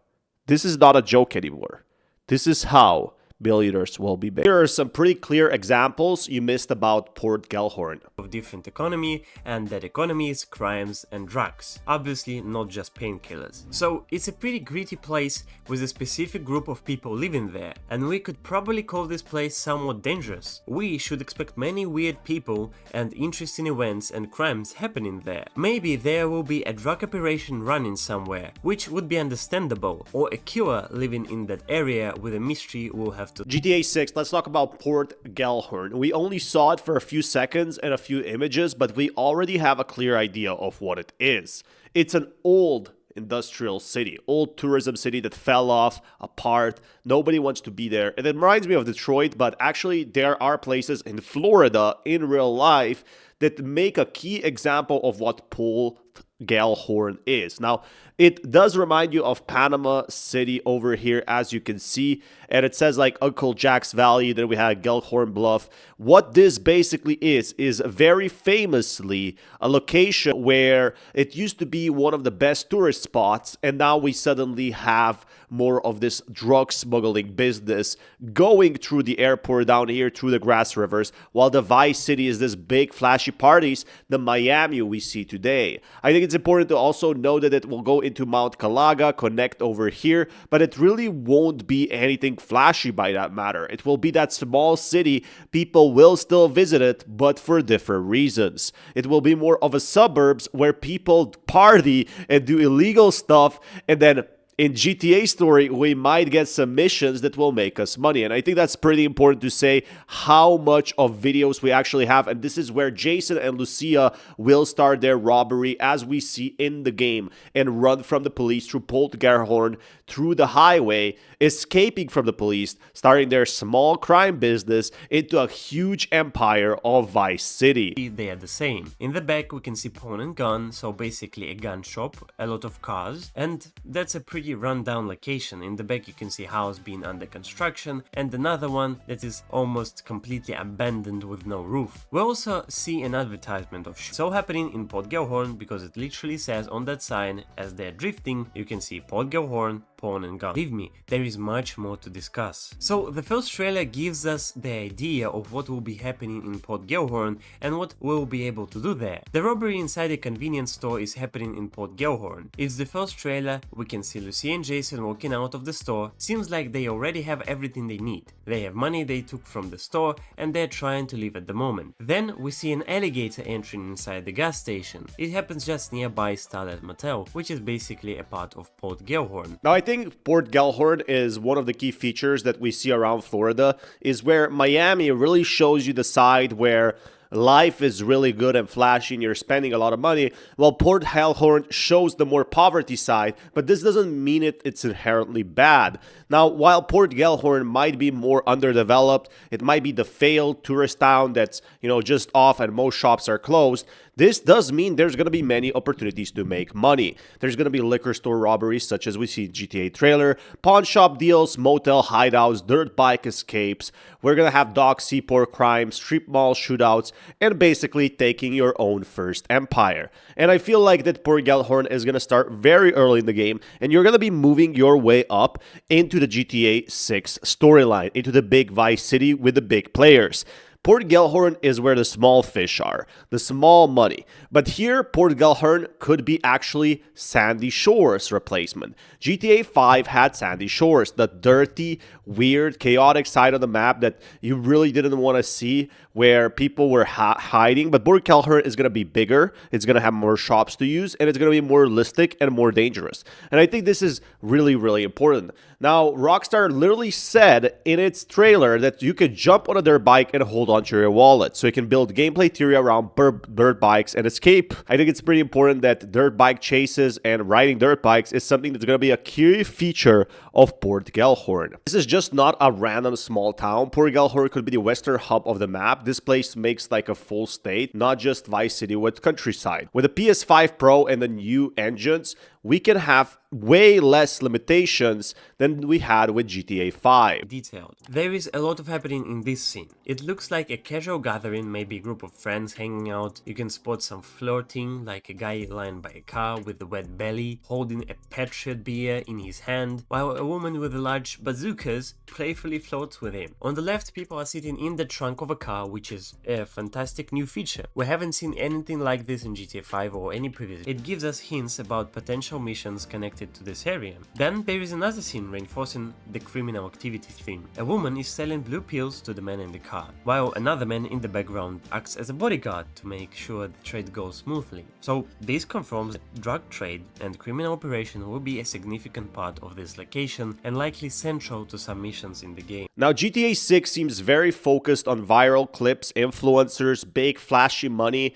This is not a joke anymore. This is how billionaires will be made. Here are some pretty clear examples you missed about Port Gellhorn. Of different economy, and that economy is crimes and drugs. Obviously not just painkillers. So it's a pretty gritty place with a specific group of people living there, and we could probably call this place somewhat dangerous. We should expect many weird people and interesting events and crimes happening there. Maybe there will be a drug operation running somewhere, which would be understandable, or a killer living in that area with a mystery will have to. GTA 6, let's talk about Port Gellhorn. We only saw it for a few seconds and a few images, but we already have a clear idea of what it is. It's an old industrial city, old tourism city that fell off, apart. Nobody wants to be there. And it reminds me of Detroit, but actually there are places in Florida in real life that make a key example of what Port Gellhorn is. Now, it does remind you of Panama City over here, as you can see, and it says like Uncle Jack's Valley. Then we have Gellhorn Bluff. What this basically is very famously a location where it used to be one of the best tourist spots, and now we suddenly have more of this drug smuggling business going through the airport down here through the Grass Rivers, while the Vice City is this big flashy parties, the Miami we see today. I think it's important to also know that it will go into Mount Calaga, connect over here, but it really won't be anything flashy by that matter. It will be that small city. People will still visit it, but for different reasons. It will be more of a suburbs where people party and do illegal stuff, and then in GTA story, we might get some missions that will make us money. And I think that's pretty important to say how much of videos we actually have. And this is where Jason and Lucia will start their robbery, as we see in the game, and run from the police through Port Gellhorn through the highway, escaping from the police, starting their small crime business into a huge empire of Vice City. They are the same. In the back we can see pawn and gun, so basically a gun shop, a lot of cars, and that's a pretty rundown location. In the back you can see a house being under construction and another one that is almost completely abandoned with no roof. We also see an advertisement of so happening in Port Gellhorn, because it literally says on that sign, as they're drifting, you can see Port Gellhorn, pawn and gun. Believe me, there is much more to discuss. So the first trailer gives us the idea of what will be happening in Port Gellhorn and what we'll be able to do there. The robbery inside a convenience store is happening in Port Gellhorn. It's the first trailer. We can see Lucy and Jason walking out of the store. Seems like they already have everything they need. They have money they took from the store and they're trying to leave at the moment. Then we see an alligator entering inside the gas station. It happens just nearby Starlight Motel, which is basically a part of Port Gellhorn. Now, I think Port Gellhorn is one of the key features that we see around Florida, is where Miami really shows you the side where life is really good and flashy and you're spending a lot of money, while Port Gellhorn shows the more poverty side, but this doesn't mean it's inherently bad. Now, while Port Gellhorn might be more underdeveloped, it might be the failed tourist town that's, just off and most shops are closed, this does mean there's going to be many opportunities to make money. There's going to be liquor store robberies, such as we see in GTA trailer, pawn shop deals, motel hideouts, dirt bike escapes. We're going to have dock seaport crimes, strip mall shootouts, and basically taking your own first empire. And I feel like that Port Gellhorn is going to start very early in the game, and you're going to be moving your way up into the GTA 6 storyline, into the big Vice City with the big players. Port Gellhorn is where the small fish are, the small money. But here, Port Gellhorn could be actually Sandy Shores replacement. GTA 5 had Sandy Shores, the dirty, weird, chaotic side of the map that you really didn't want to see, where people were hiding. But Port Gellhorn is going to be bigger, it's going to have more shops to use, and it's going to be more realistic and more dangerous. And I think this is really, really important. Now, Rockstar literally said in its trailer that you could jump on a dirt bike and hold onto your wallet, so you can build gameplay theory around dirt bikes and escape. I think it's pretty important that dirt bike chases and riding dirt bikes is something that's going to be a key feature of Port Gellhorn. This is just not a random small town. Port Gellhorn could be the western hub of the map. This place makes like a full state, not just Vice City with countryside. With the PS5 Pro and the new engines, we can have way less limitations than we had with GTA 5. Detailed. There is a lot of happening in this scene. It looks like a casual gathering, maybe a group of friends hanging out. You can spot some flirting, like a guy lying by a car with a wet belly, holding a Patriot beer in his hand, while a woman with a large bazookas playfully floats with him. On the left, people are sitting in the trunk of a car, which is a fantastic new feature. We haven't seen anything like this in GTA 5 or any previous. It gives us hints about potential missions connected to this area. Then there is another scene reinforcing the criminal activity theme. A woman is selling blue pills to the man in the car, while another man in the background acts as a bodyguard to make sure the trade goes smoothly. So this confirms that drug trade and criminal operation will be a significant part of this location and likely central to some missions in the game. Now, GTA 6 seems very focused on viral clips, influencers, big flashy money,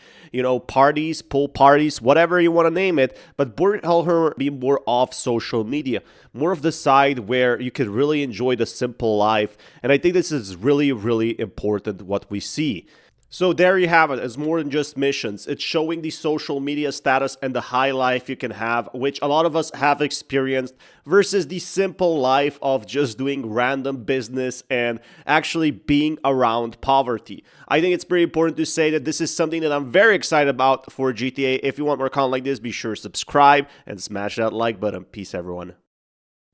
parties, pool parties, whatever you want to name it, but Port Gellhorn be more off social media, more of the side where you can really enjoy the simple life, and I think this is really, really important what we see. So there you have it. It's more than just missions. It's showing the social media status and the high life you can have, which a lot of us have experienced, versus the simple life of just doing random business and actually being around poverty. I think it's pretty important to say that this is something that I'm very excited about for GTA. If you want more content like this, be sure to subscribe and smash that like button. Peace, everyone.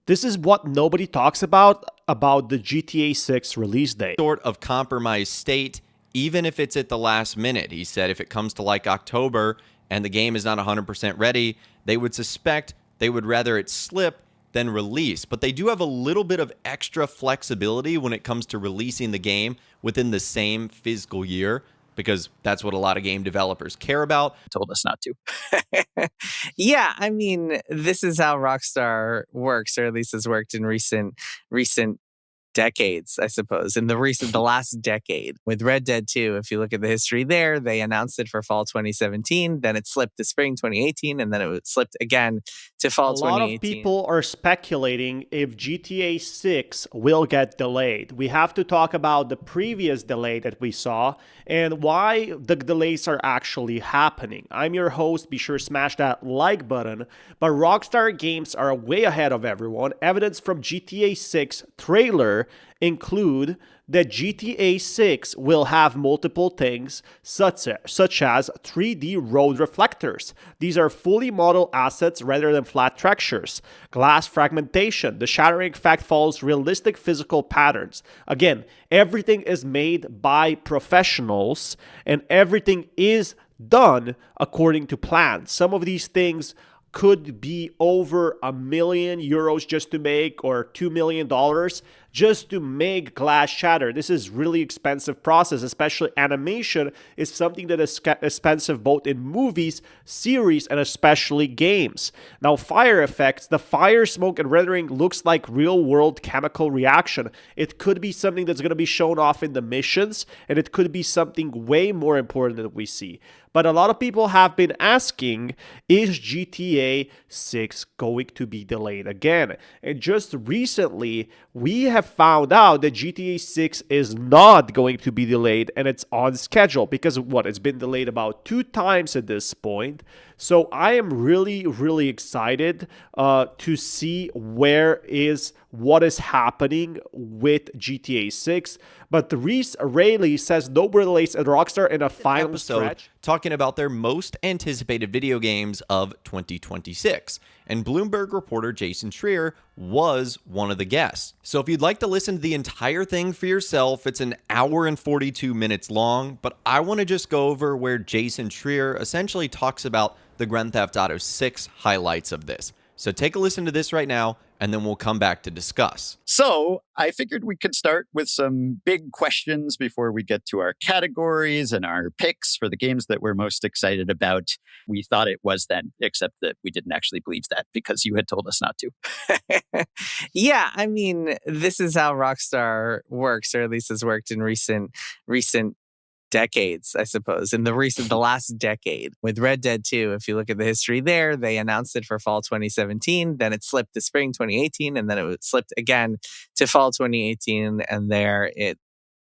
This is what nobody talks about the GTA 6 release date. Sort of compromised state, even if it's at the last minute. He said if it comes to like October and the game is not 100% ready, they would suspect they would rather it slip than release. But they do have a little bit of extra flexibility when it comes to releasing the game within the same fiscal year, because that's what a lot of game developers care about. Told us not to. Yeah, I mean, this is how Rockstar works, or at least has worked in recent decades, I suppose. In the last decade with Red Dead 2, if you look at the history there, they announced it for fall 2017, then it slipped to spring 2018, and then it slipped again to fall 2018. A lot of people are speculating if GTA 6 will get delayed. We have to talk about the previous delay that we saw and why the delays are actually happening. I'm your host. Be sure to smash that like button. But Rockstar Games are way ahead of everyone. Evidence from GTA 6 trailer include that GTA 6 will have multiple things such as 3D road reflectors. These are fully model assets rather than flat textures. Glass fragmentation. The shattering effect follows realistic physical patterns. Again, everything is made by professionals and everything is done according to plan. Some of these things could be over €1 million just to make, or $2 million just to make glass shatter. This is really expensive process, especially animation is something that is expensive both in movies, series, and especially games. Now, fire effects, the fire, smoke, and rendering looks like real-world chemical reaction. It could be something that's going to be shown off in the missions, and it could be something way more important that we see. But a lot of people have been asking, is GTA 6 going to be delayed again? And just recently, we have found out that GTA 6 is not going to be delayed and it's on schedule because it's been delayed about 2 times at this point. So I am really, really excited to see what is happening with GTA 6. But Reese Rayleigh says no more delays at Rockstar in a final episode stretch, talking about their most anticipated video games of 2026. And Bloomberg reporter Jason Schreier was one of the guests. So if you'd like to listen to the entire thing for yourself, it's an hour and 42 minutes long, but I want to just go over where Jason Schreier essentially talks about the Grand Theft Auto 6 highlights of this. So take a listen to this right now, and then we'll come back to discuss. So I figured we could start with some big questions before we get to our categories and our picks for the games that we're most excited about. We thought it was then, except that we didn't actually believe that because you had told us not to. Yeah, I mean, this is how Rockstar works, or at least has worked in recent decades, I suppose. In the last decade with Red Dead 2, if you look at the history there, they announced it for fall 2017, then it slipped to spring 2018, and then it slipped again to fall 2018, and there it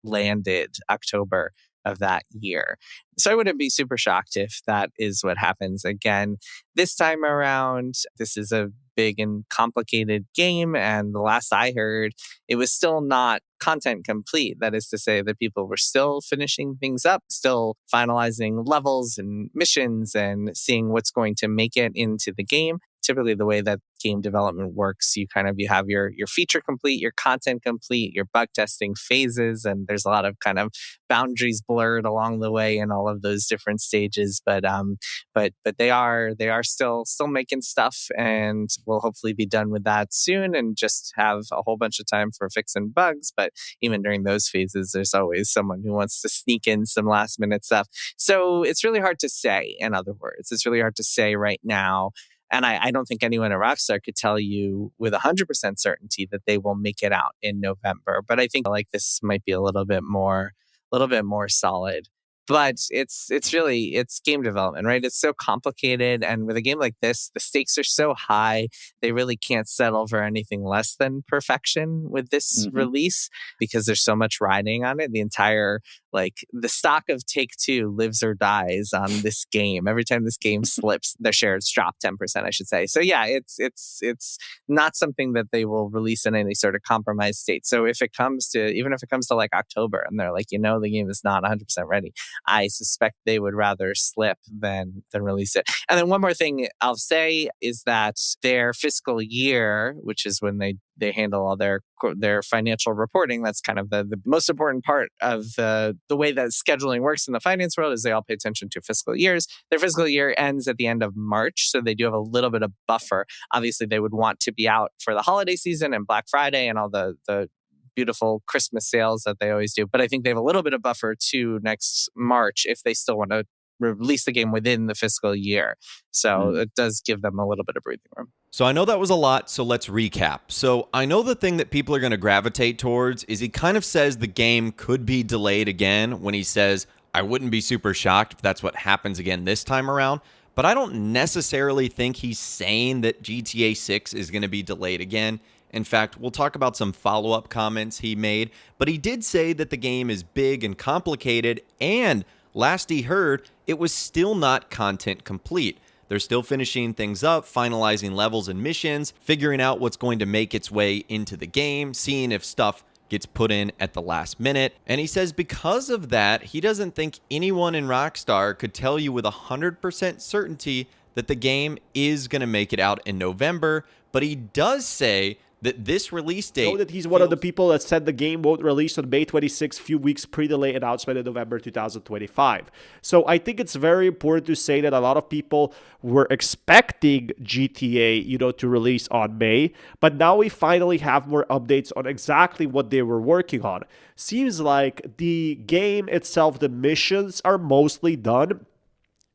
landed October of that year. So I wouldn't be super shocked if that is what happens again this time around. This is a big and complicated game, and the last I heard, it was still not content complete. That is to say that people were still finishing things up, still finalizing levels and missions and seeing what's going to make it into the game. Typically, the way that game development works, you have your feature complete, your content complete, your bug testing phases, and there's a lot of kind of boundaries blurred along the way in all of those different stages. But they are still making stuff, and we'll hopefully be done with that soon and just have a whole bunch of time for fixing bugs. But even during those phases, there's always someone who wants to sneak in some last minute stuff. So it's really hard to say. In other words, it's really hard to say right now. And I don't think anyone at Rockstar could tell you with 100% certainty that they will make it out in November. But I think like this might be a little bit more solid But it's game development, right? It's so complicated, and with a game like this, the stakes are so high. They really can't settle for anything less than perfection with this release because there's so much riding on it. The entire the stock of Take-Two lives or dies on this game. Every time this game slips, their shares drop 10%, I should say. So yeah, it's not something that they will release in any sort of compromised state. So even if it comes to like October and they're like, the game is not 100% ready, I suspect they would rather slip than release it. And then one more thing I'll say is that their fiscal year, which is when they handle all their financial reporting, that's kind of the most important part of the way that scheduling works in the finance world, is they all pay attention to fiscal years. Their fiscal year ends at the end of March, so they do have a little bit of buffer. Obviously, they would want to be out for the holiday season and Black Friday and all the beautiful Christmas sales that they always do. But I think they have a little bit of buffer to next March if they still want to release the game within the fiscal year. So it does give them a little bit of breathing room. So I know that was a lot, so let's recap. So I know the thing that people are going to gravitate towards is he kind of says the game could be delayed again when he says, I wouldn't be super shocked if that's what happens again this time around. But I don't necessarily think he's saying that GTA 6 is going to be delayed again. In fact, we'll talk about some follow-up comments he made, but he did say that the game is big and complicated, and last he heard, it was still not content complete. They're still finishing things up, finalizing levels and missions, figuring out what's going to make its way into the game, seeing if stuff gets put in at the last minute. And he says because of that, he doesn't think anyone in Rockstar could tell you with 100% certainty that the game is going to make it out in November, but he does say that this release date... know that he's one of the people that said the game won't release on May 26, few weeks pre-delay announcement in November 2025. So I think it's very important to say that a lot of people were expecting GTA, to release on May, but now we finally have more updates on exactly what they were working on. Seems like the game itself, the missions are mostly done.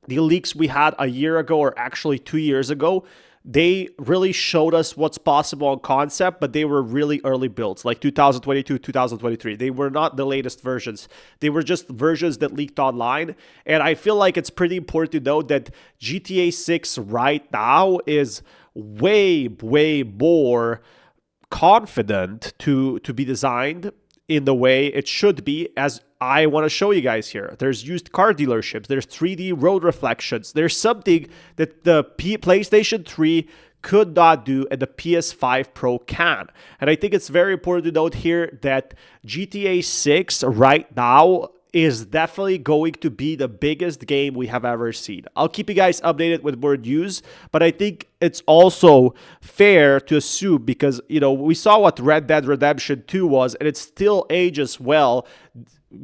The leaks we had a year ago, or actually 2 years ago, they really showed us what's possible on concept, but they were really early builds, like 2022, 2023. They were not the latest versions. They were just versions that leaked online. And I feel like it's pretty important to note that GTA 6 right now is way, way more confident to be designed in the way it should be, as I want to show you guys here. There's used car dealerships, there's 3D road reflections, there's something that the PlayStation 3 could not do and the PS5 Pro can. And I think it's very important to note here that GTA 6 right now is definitely going to be the biggest game we have ever seen. I'll keep you guys updated with more news, but I think it's also fair to assume, because, we saw what Red Dead Redemption 2 was, and it still ages well.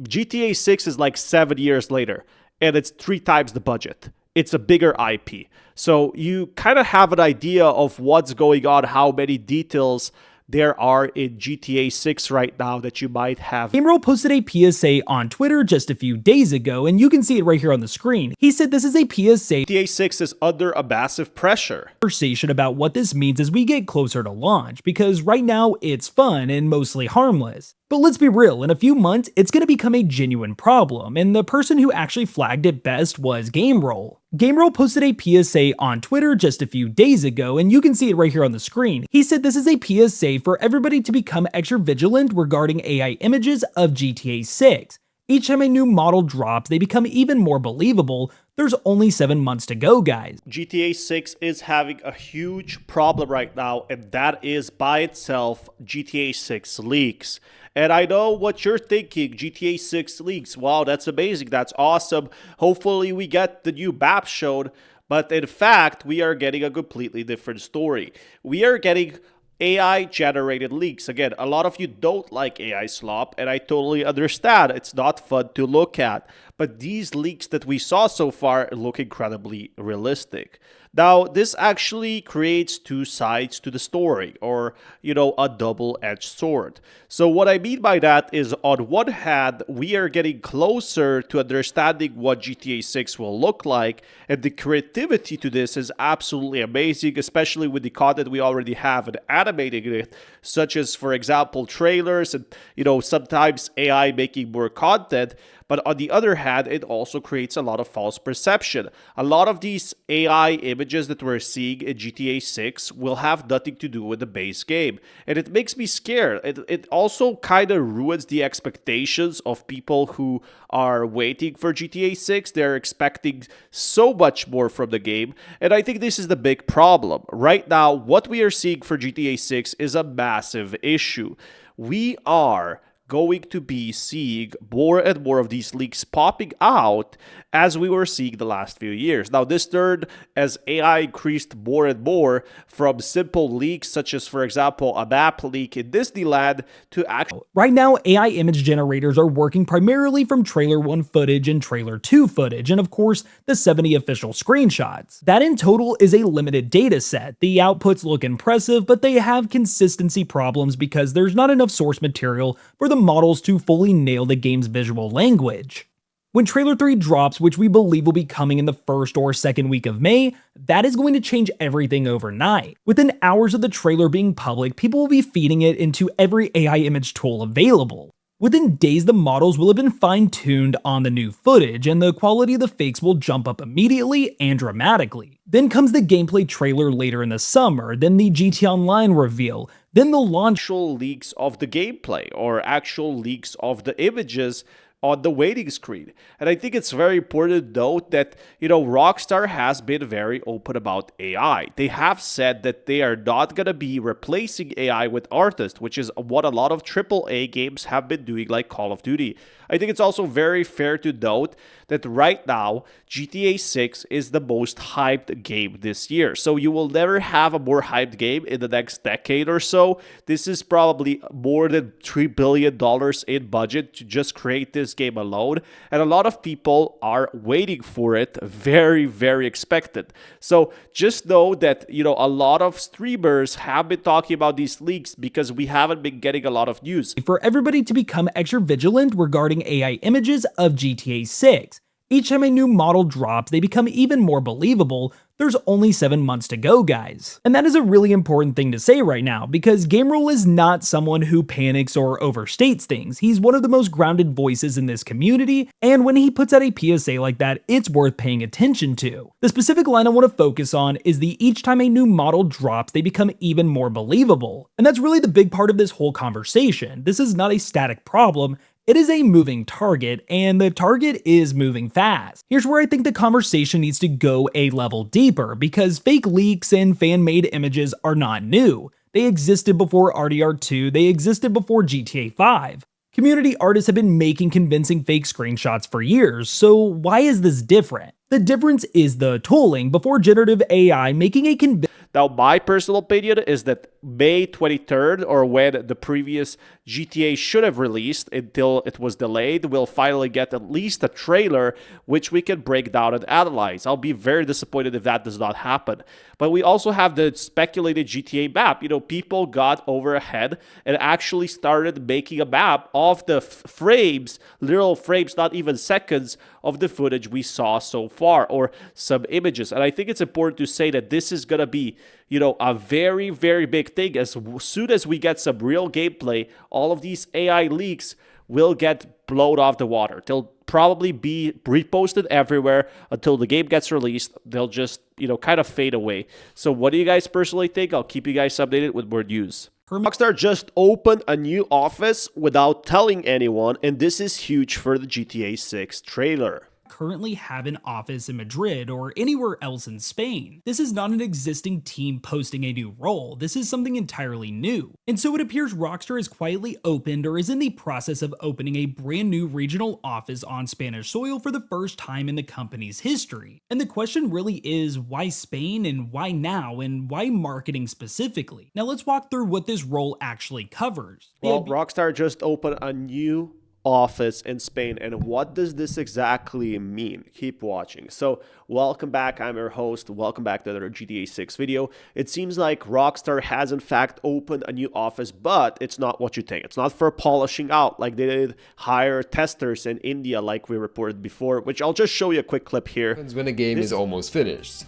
GTA 6 is like 7 years later, and it's 3 times the budget. It's a bigger IP. So you kind of have an idea of what's going on, how many details there are in GTA 6 right now that you might have. GameRoll posted a PSA on Twitter just a few days ago, and you can see it right here on the screen. He said this is a PSA GTA 6 is under a massive pressure. Conversation about what this means as we get closer to launch, because right now it's fun and mostly harmless. But let's be real, in a few months, it's going to become a genuine problem, and the person who actually flagged it best was GameRoll. GameRoll posted a PSA on Twitter just a few days ago, and you can see it right here on the screen. He said this is a PSA for everybody to become extra vigilant regarding AI images of GTA 6. Each time a new model drops, they become even more believable. There's only 7 months to go, guys. GTA 6 is having a huge problem right now, and that is by itself GTA 6 leaks. And I know what you're thinking, GTA 6 leaks. Wow, that's amazing. That's awesome. Hopefully we get the new map shown. But in fact, we are getting a completely different story. We are getting AI-generated leaks. Again, a lot of you don't like AI slop, and I totally understand. It's not fun to look at. But these leaks that we saw so far look incredibly realistic. Now, this actually creates two sides to the story, or, a double-edged sword. So what I mean by that is, on one hand, we are getting closer to understanding what GTA 6 will look like, and the creativity to this is absolutely amazing, especially with the content we already have and animating it, such as, for example, trailers and, sometimes AI making more content. But on the other hand, it also creates a lot of false perception. A lot of these AI images that we're seeing in GTA 6 will have nothing to do with the base game. And it makes me scared. It also kind of ruins the expectations of people who are waiting for GTA 6. They're expecting so much more from the game. And I think this is the big problem. Right now, what we are seeing for GTA 6 is a massive issue. We are going to be seeing more and more of these leaks popping out as we were seeing the last few years. Now, this turned as AI increased more and more from simple leaks, such as, for example, a map leak in Disneyland, to actual. Right now, AI image generators are working primarily from Trailer 1 footage and Trailer 2 footage, and of course, the 70 official screenshots. That in total is a limited data set. The outputs look impressive, but they have consistency problems because there's not enough source material for the models to fully nail the game's visual language. When Trailer 3 drops, which we believe will be coming in the first or second week of May, that is going to change everything overnight. Within hours of the trailer being public, people will be feeding it into every AI image tool available. Within days, the models will have been fine-tuned on the new footage, and the quality of the fakes will jump up immediately and dramatically. Then comes the gameplay trailer later in the summer, then the GTA Online reveal, then the launch Actual leaks of the gameplay or actual leaks of the images on the waiting screen. And I think it's very important to note that, Rockstar has been very open about AI. They have said that they are not going to be replacing AI with artists, which is what a lot of AAA games have been doing, like Call of Duty. I think it's also very fair to note that right now, GTA 6 is the most hyped game this year. So you will never have a more hyped game in the next decade or so. This is probably more than $3 billion in budget to just create this game alone. And a lot of people are waiting for it, very, very expected. So just know that, a lot of streamers have been talking about these leaks because we haven't been getting a lot of news. for everybody to become extra vigilant regarding AI images of GTA 6. Each time a new model drops, they become even more believable. There's only 7 months to go, guys. And that is a really important thing to say right now, because GameRule is not someone who panics or overstates things. He's one of the most grounded voices in this community, and when he puts out a PSA like that, it's worth paying attention to. The specific line I want to focus on is the each time a new model drops, they become even more believable. And that's really the big part of this whole conversation. This is not a static problem. It is a moving target, and the target is moving fast. Here's where I think the conversation needs to go a level deeper, because fake leaks and fan-made images are not new. They existed before RDR2, they existed before GTA 5. Community artists have been making convincing fake screenshots for years, so why is this different? The difference is the tooling. Before generative AI making a Now, my personal opinion is that May 23rd, or when the previous GTA should have released until it was delayed, we'll finally get at least a trailer which we can break down and analyze. I'll be very disappointed if that does not happen. But we also have the speculated GTA map. People got over ahead and actually started making a map of the frames, literal frames, not even seconds, of the footage we saw so far, or some images. And I think it's important to say that this is going to be, a very, very big thing. As soon as we get some real gameplay, all of these AI leaks will get blown off the water. They'll probably be reposted everywhere until the game gets released. They'll just, kind of fade away. So what do you guys personally think? I'll keep you guys updated with more news. Rockstar just opened a new office without telling anyone, and this is huge for the GTA 6 trailer. currently have an office in Madrid or anywhere else in Spain. This is not an existing team posting a new role, this is something entirely new. And so it appears Rockstar has quietly opened or is in the process of opening a brand new regional office on Spanish soil for the first time in the company's history. And the question really is, why Spain and why now and why marketing specifically? Now let's walk through what this role actually covers. Well, Rockstar just opened a new office in Spain, and what does this exactly mean? Keep watching. So welcome back, I'm your host, welcome back to another GTA 6 video. It seems like Rockstar has in fact opened a new office, but it's not what you think. It's not for polishing out like they did hire testers in India like we reported before, which I'll just show you a quick clip here. When a game is almost finished.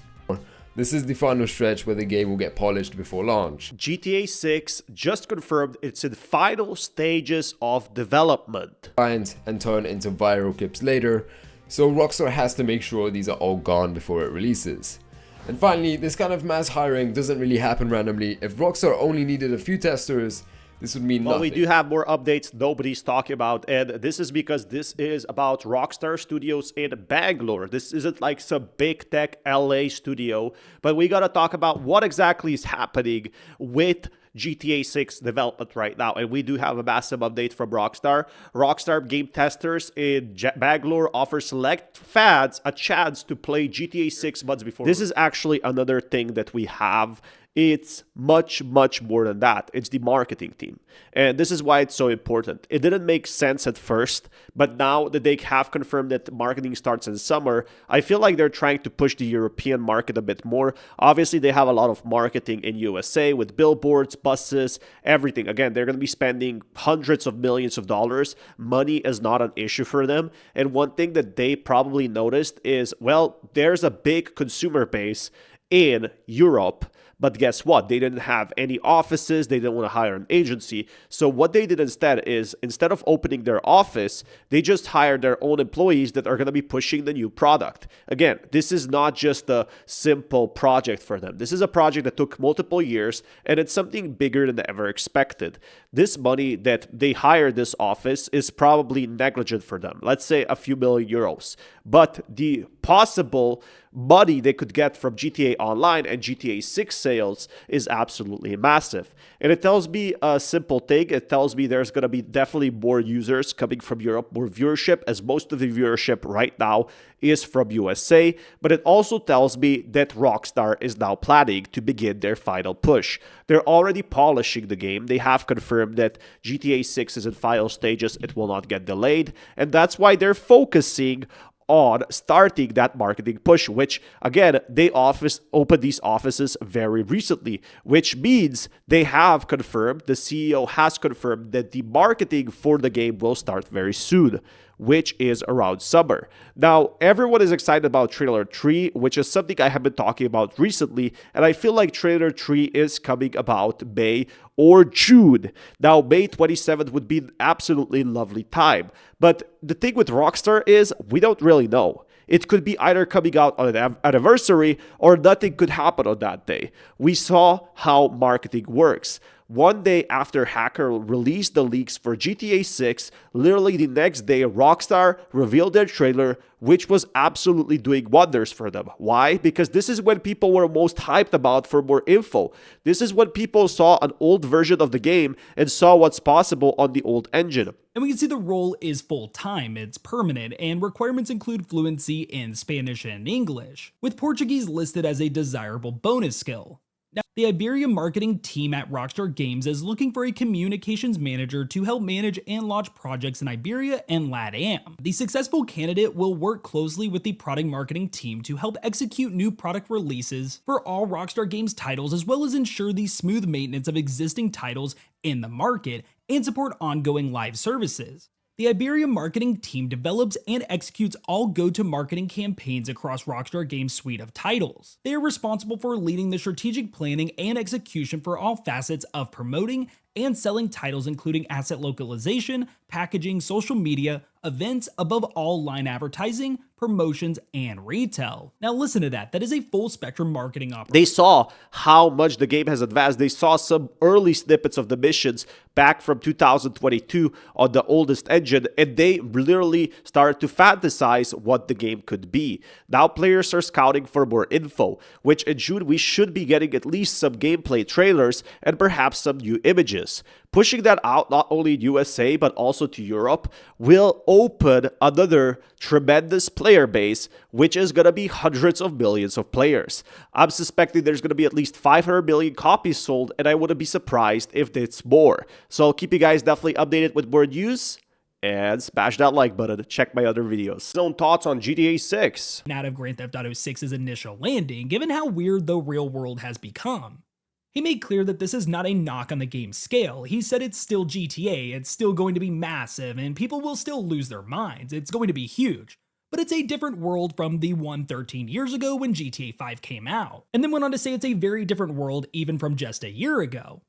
This is the final stretch where the game will get polished before launch. GTA 6 just confirmed it's in final stages of development. And turn into viral clips later, so Rockstar has to make sure these are all gone before it releases. And finally, this kind of mass hiring doesn't really happen randomly. If Rockstar only needed a few testers, this would mean nothing. Well, we do have more updates nobody's talking about, and this is because this is about Rockstar Studios in Bangalore. This isn't like some big tech LA studio, but we gotta talk about what exactly is happening with GTA 6 development right now, and we do have a massive update from Rockstar. Rockstar game testers in Bangalore offer select fans a chance to play GTA 6 months before. This is actually another thing that we have. It's much more than that. It's the marketing team. And this is why it's so important. It didn't make sense at first, but now that they have confirmed that marketing starts in summer, I feel like they're trying to push the European market a bit more. Obviously, they have a lot of marketing in USA with billboards, buses, everything. Again, they're going to be spending hundreds of millions of dollars. Money is not an issue for them. And one thing that they probably noticed is, well, there's a big consumer base in Europe. But guess what? They didn't have any offices. They didn't want to hire an agency. So what they did instead is, instead of opening their office, they just hired their own employees that are going to be pushing the new product. Again, this is not just a simple project for them. This is a project that took multiple years, and it's something bigger than ever expected. This money that they hired this office is probably negligent for them. Let's say a few million euros. But the possible money they could get from GTA Online and GTA 6 sales is absolutely massive. And it tells me a simple thing. It tells me there's going to be definitely more users coming from Europe, more viewership, as most of the viewership right now is from USA. But it also tells me that Rockstar is now planning to begin their final push. They're already polishing the game. They have confirmed that GTA 6 is in final stages. It will not get delayed. And that's why they're focusing on starting that marketing push, which again, they opened these offices very recently, which means they have confirmed, the CEO has confirmed that the marketing for the game will start very soon, which is around summer. Now, everyone is excited about Trailer 3, which is something I have been talking about recently, and I feel like Trailer 3 is coming about May or June. Now, May 27th would be an absolutely lovely time. But the thing with Rockstar is we don't really know. It could be either coming out on an anniversary or nothing could happen on that day. We saw how marketing works. One day after Hacker released the leaks for GTA 6, literally the next day, Rockstar revealed their trailer, which was absolutely doing wonders for them. Why? Because this is when people were most hyped about for more info. This is when people saw an old version of the game and saw what's possible on the old engine. And we can see the role is full-time, it's permanent, and requirements include fluency in Spanish and English, with Portuguese listed as a desirable bonus skill. Now, the Iberia marketing team at Rockstar Games is looking for a communications manager to help manage and launch projects in Iberia and LATAM. The successful candidate will work closely with the product marketing team to help execute new product releases for all Rockstar Games titles, as well as ensure the smooth maintenance of existing titles in the market and support ongoing live services. The Iberia marketing team develops and executes all go-to-marketing campaigns across Rockstar Games' suite of titles. They are responsible for leading the strategic planning and execution for all facets of promoting and selling titles, including asset localization, packaging, social media, events, above all line advertising, promotions, and retail. Now listen to that. That is a full spectrum marketing operation. They saw how much the game has advanced. They saw some early snippets of the missions back from 2022 on the oldest engine, and they literally started to fantasize what the game could be. Now players are scouting for more info, which in June we should be getting at least some gameplay trailers and perhaps some new images. Pushing that out not only in USA but also to Europe will open another tremendous player base, which is going to be hundreds of millions of players. I'm suspecting there's going to be at least 500 million copies sold, and I wouldn't be surprised if it's more. So I'll keep you guys definitely updated with more news, and smash that like button. Check my other videos. Some thoughts on GTA 6. Out of Grand Theft Auto 6's initial landing, given how weird the real world has become. He made clear that this is not a knock on the game's scale. He said it's still GTA, it's still going to be massive, and people will still lose their minds. It's going to be huge. but it's a different world from the one 13 years ago when GTA 5 came out. And then went on to say it's a very different world even from just a year ago.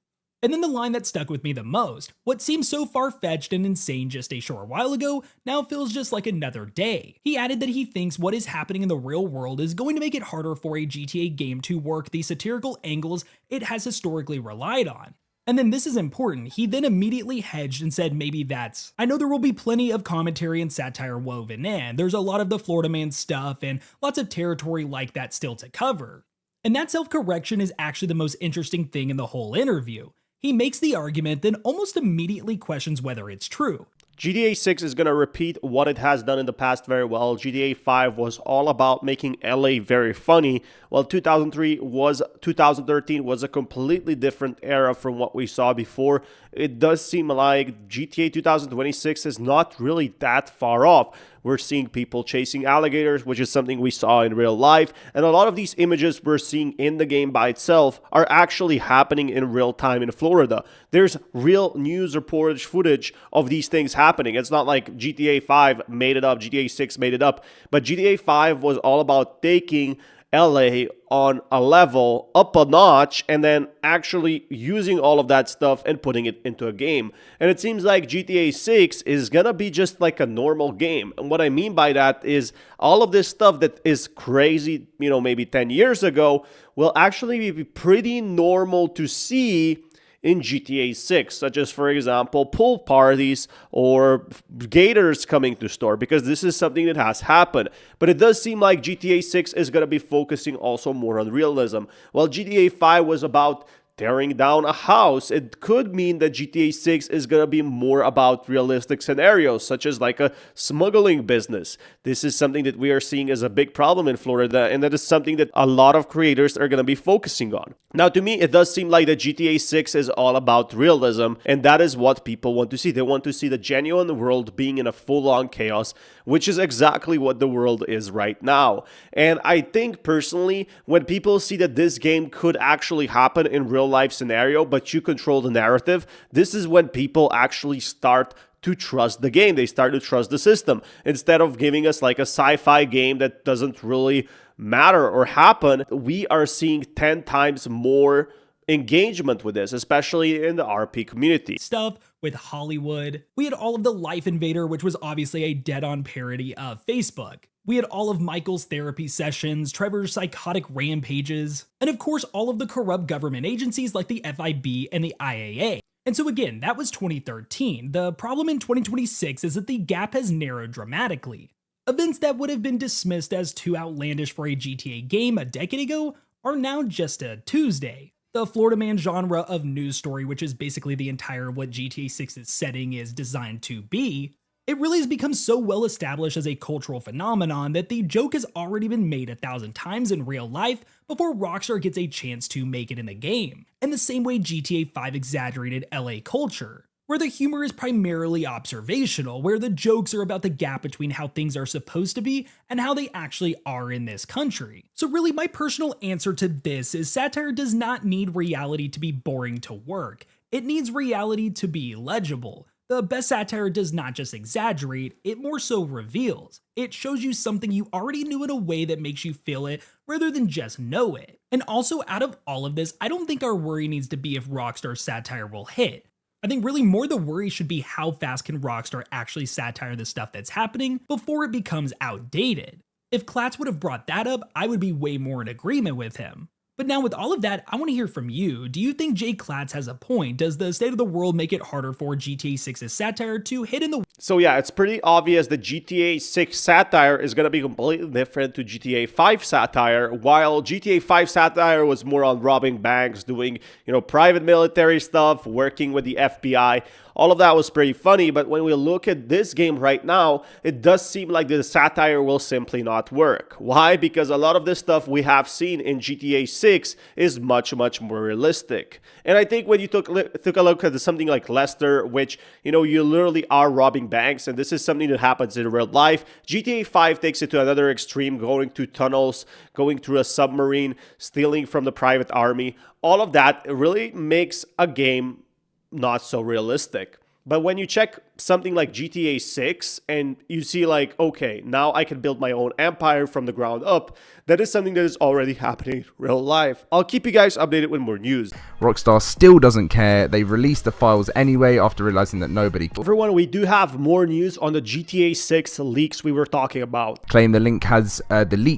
And then the line that stuck with me the most, what seemed so far-fetched and insane just a short while ago now feels just like another day. He added that he thinks what is happening in the real world is going to make it harder for a GTA game to work the satirical angles it has historically relied on. And then this is important, he then immediately hedged and said maybe that's, I know there will be plenty of commentary and satire woven in, there's a lot of the Florida Man stuff and lots of territory like that still to cover. And that self-correction is actually the most interesting thing in the whole interview. He makes the argument, then almost immediately questions whether it's true. GTA 6 is going to repeat what it has done in the past very well. GTA 5 was all about making LA very funny, while 2013 was a completely different era from what we saw before. It does seem like GTA 2026 is not really that far off. We're seeing people chasing alligators, which is something we saw in real life, and a lot of these images we're seeing in the game by itself are actually happening in real time in Florida. There's real news reportage footage of these things happening. It's not like GTA 5 made it up, GTA 6 made it up, but GTA 5 was all about taking LA on a level up a notch and then actually using all of that stuff and putting it into a game. And it seems like GTA 6 is gonna be just like a normal game. And what I mean by that is all of this stuff that is crazy, maybe 10 years ago will actually be pretty normal to see in GTA 6, such as, for example, pool parties or gators coming to store, because this is something that has happened. But it does seem like GTA 6 is going to be focusing also more on realism. While GTA 5 was about tearing down a house, it could mean that GTA 6 is going to be more about realistic scenarios, such as like a smuggling business. This is something that we are seeing as a big problem in Florida, and that is something that a lot of creators are going to be focusing on. Now, to me, it does seem like that GTA 6 is all about realism, and that is what people want to see. They want to see the genuine world being in a full-on chaos, which is exactly what the world is right now. And I think, personally, when people see that this game could actually happen in real life scenario, but you control the narrative, this is when people actually start to trust the game. They start to trust the system. Instead of giving us like a sci-fi game that doesn't really matter or happen, we are seeing 10 times more engagement with this, especially in the RP community. Stuff with Hollywood. We had all of the Life Invader, which was obviously a dead-on parody of Facebook. We had all of Michael's therapy sessions, Trevor's psychotic rampages, and of course all of the corrupt government agencies like the FIB and the IAA. And so again, that was 2013. The problem in 2026 is that the gap has narrowed dramatically. Events that would have been dismissed as too outlandish for a GTA game a decade ago are now just a Tuesday. The Florida Man genre of news story, which is basically the entire what GTA 6's setting is designed to be, it really has become so well established as a cultural phenomenon that the joke has already been made 1,000 times in real life before Rockstar gets a chance to make it in the game, in the same way GTA 5 exaggerated LA culture, where the humor is primarily observational, where the jokes are about the gap between how things are supposed to be and how they actually are in this country. So really, my personal answer to this is satire does not need reality to be boring to work. It needs reality to be legible. The best satire does not just exaggerate, it more so reveals. It shows you something you already knew in a way that makes you feel it rather than just know it. And also, out of all of this, I don't think our worry needs to be if Rockstar's satire will hit. I think really more the worry should be how fast can Rockstar actually satire the stuff that's happening before it becomes outdated. If Klatz would have brought that up, I would be way more in agreement with him. But now with all of that, I want to hear from you. Do you think Jay Klatz has a point? Does the state of the world make it harder for GTA 6's satire to hit in the... So yeah, it's pretty obvious that GTA 6 satire is going to be completely different to GTA 5 satire. While GTA 5 satire was more on robbing banks, doing, private military stuff, working with the FBI, all of that was pretty funny. But when we look at this game right now, it does seem like the satire will simply not work. Why? Because a lot of this stuff we have seen in GTA 6 is much, much more realistic. And I think when you took a look at something like Leicester, which, you literally are robbing banks, and this is something that happens in real life, GTA 5 takes it to another extreme, going through tunnels, going through a submarine, stealing from the private army. All of that really makes a game not so realistic. But when you check something like GTA 6 and you see like, okay, now I can build my own empire from the ground up, that is something that is already happening in real life. I'll keep you guys updated with more news. Rockstar still doesn't care. They released the files anyway after realizing that nobody Everyone, we do have more news on the GTA 6 leaks we were talking about. claim the leak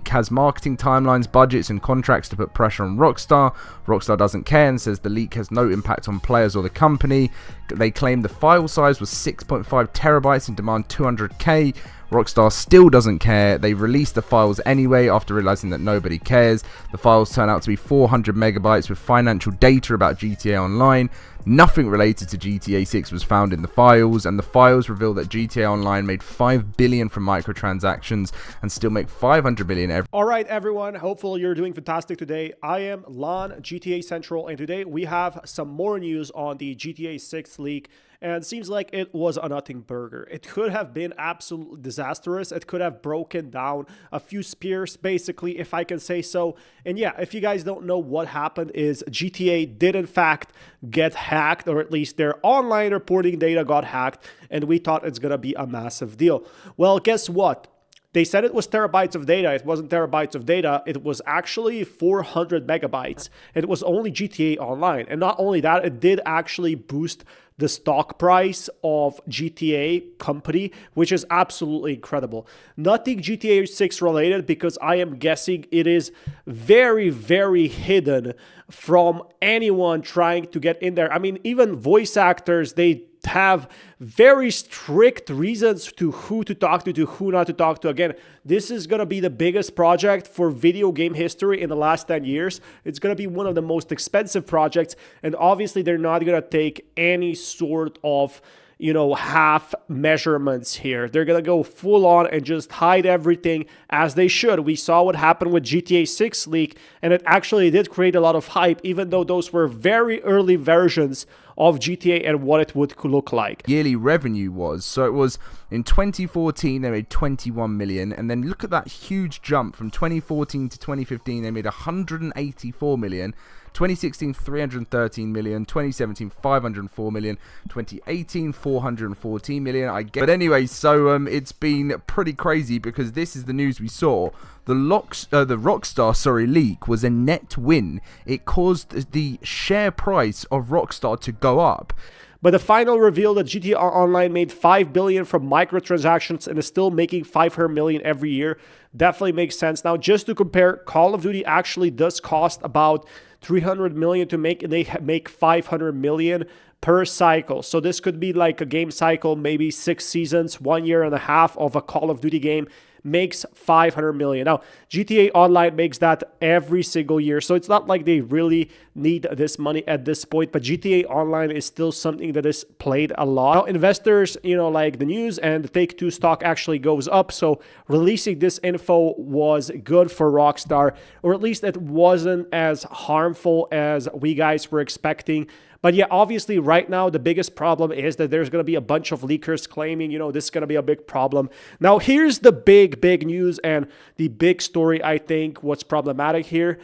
has marketing timelines, budgets, and contracts to put pressure on Rockstar. Rockstar doesn't care and says the leak has no impact on players or the company. They claim the file size was 6.5 terabytes and demand 200k. Rockstar still doesn't care. They released the files anyway after realizing that nobody cares. The files turn out to be 400 megabytes with financial data about GTA Online. Nothing related to GTA 6 was found in the files, and the files reveal that GTA Online made 5 billion from microtransactions and still make 500 million every. All right, everyone. Hopefully you're doing fantastic today. I am Lon, GTA Central, and today we have some more news on the GTA 6 leak. And it seems like it was a nothing burger. It could have been absolutely disastrous. It could have broken down a few spears, basically, if I can say so. And yeah, if you guys don't know what happened is GTA did in fact get hacked, or at least their online reporting data got hacked, and we thought it's gonna be a massive deal. Well, guess what? They said it was terabytes of data. It wasn't terabytes of data. It was actually 400 megabytes. It was only GTA Online. And not only that, it did actually boost the stock price of GTA company, which is absolutely incredible. Nothing GTA 6 related, because I am guessing it is very, very hidden from anyone trying to get in there. I mean, even voice actors, they have very strict reasons to who to talk to who not to talk to. Again, this is going to be the biggest project for video game history in the last 10 years. It's going to be one of the most expensive projects, and obviously they're not going to take any sort of, you know, half measurements here. They're going to go full on and just hide everything as they should. We saw what happened with GTA 6 leak, and it actually did create a lot of hype, even though those were very early versions of GTA and what it would look like. Yearly revenue was, so it was in 2014 they made 21 million, and then look at that huge jump from 2014 to 2015. They made 184 million. 2016 313 million, 2017 504 million, 2018 414 million. But anyway, so it's been pretty crazy, because this is the news we saw. The Rockstar leak was a net win. It caused the share price of Rockstar to go up. But the final reveal that GTA Online made 5 billion from microtransactions and is still making 500 million every year definitely makes sense. Now, just to compare, Call of Duty actually does cost about 300 million to make, and they make 500 million per cycle. So this could be like a game cycle, maybe 6 seasons, 1 year and a half of a Call of Duty game makes 500 million. Now, GTA Online makes that every single year, so it's not like they really need this money at this point, but GTA Online is still something that is played a lot. Now, investors, you know, like the news and the Take-Two stock actually goes up, so releasing this info was good for Rockstar, or at least it wasn't as harmful as we guys were expecting. But yeah, obviously right now, the biggest problem is that there's going to be a bunch of leakers claiming, you know, this is going to be a big problem. Now, here's the big news and the big story, I think, what's problematic here.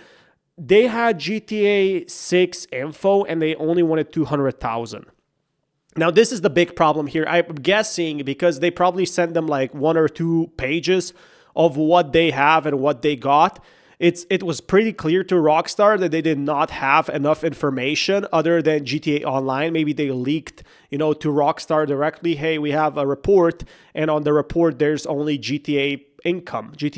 They had GTA 6 info and they only wanted 200,000. Now, this is the big problem here. I'm guessing because they probably sent them like 1 or 2 pages of what they have and what they got. It was pretty clear to Rockstar that they did not have enough information other than GTA Online. Maybe they leaked, you know, to Rockstar directly, hey, we have a report, and on the report there's only GTA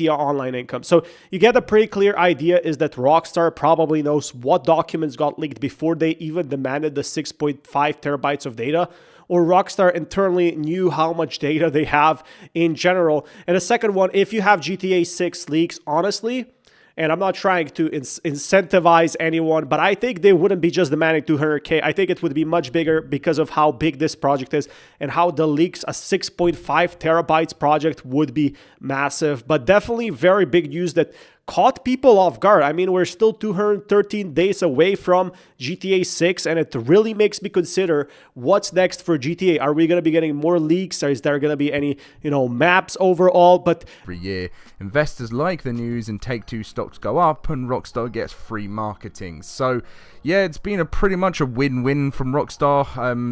Online income. So you get a pretty clear idea is that Rockstar probably knows what documents got leaked before they even demanded the 6.5 terabytes of data, or Rockstar internally knew how much data they have in general. And the second one, if you have GTA 6 leaks, honestly, and I'm not trying to incentivize anyone, but I think they wouldn't be just demanding 200K. I think it would be much bigger because of how big this project is and how the leaks, a 6.5 terabytes project would be massive. But definitely very big news that caught people off guard. I mean, we're still 213 days away from GTA 6, and it really makes me consider what's next for GTA. Are we going to be getting more leaks? Or is there going to be any, you know, maps overall? But every year, investors like the news and Take-Two stocks go up and Rockstar gets free marketing. So yeah, it's been a pretty much a win-win from Rockstar,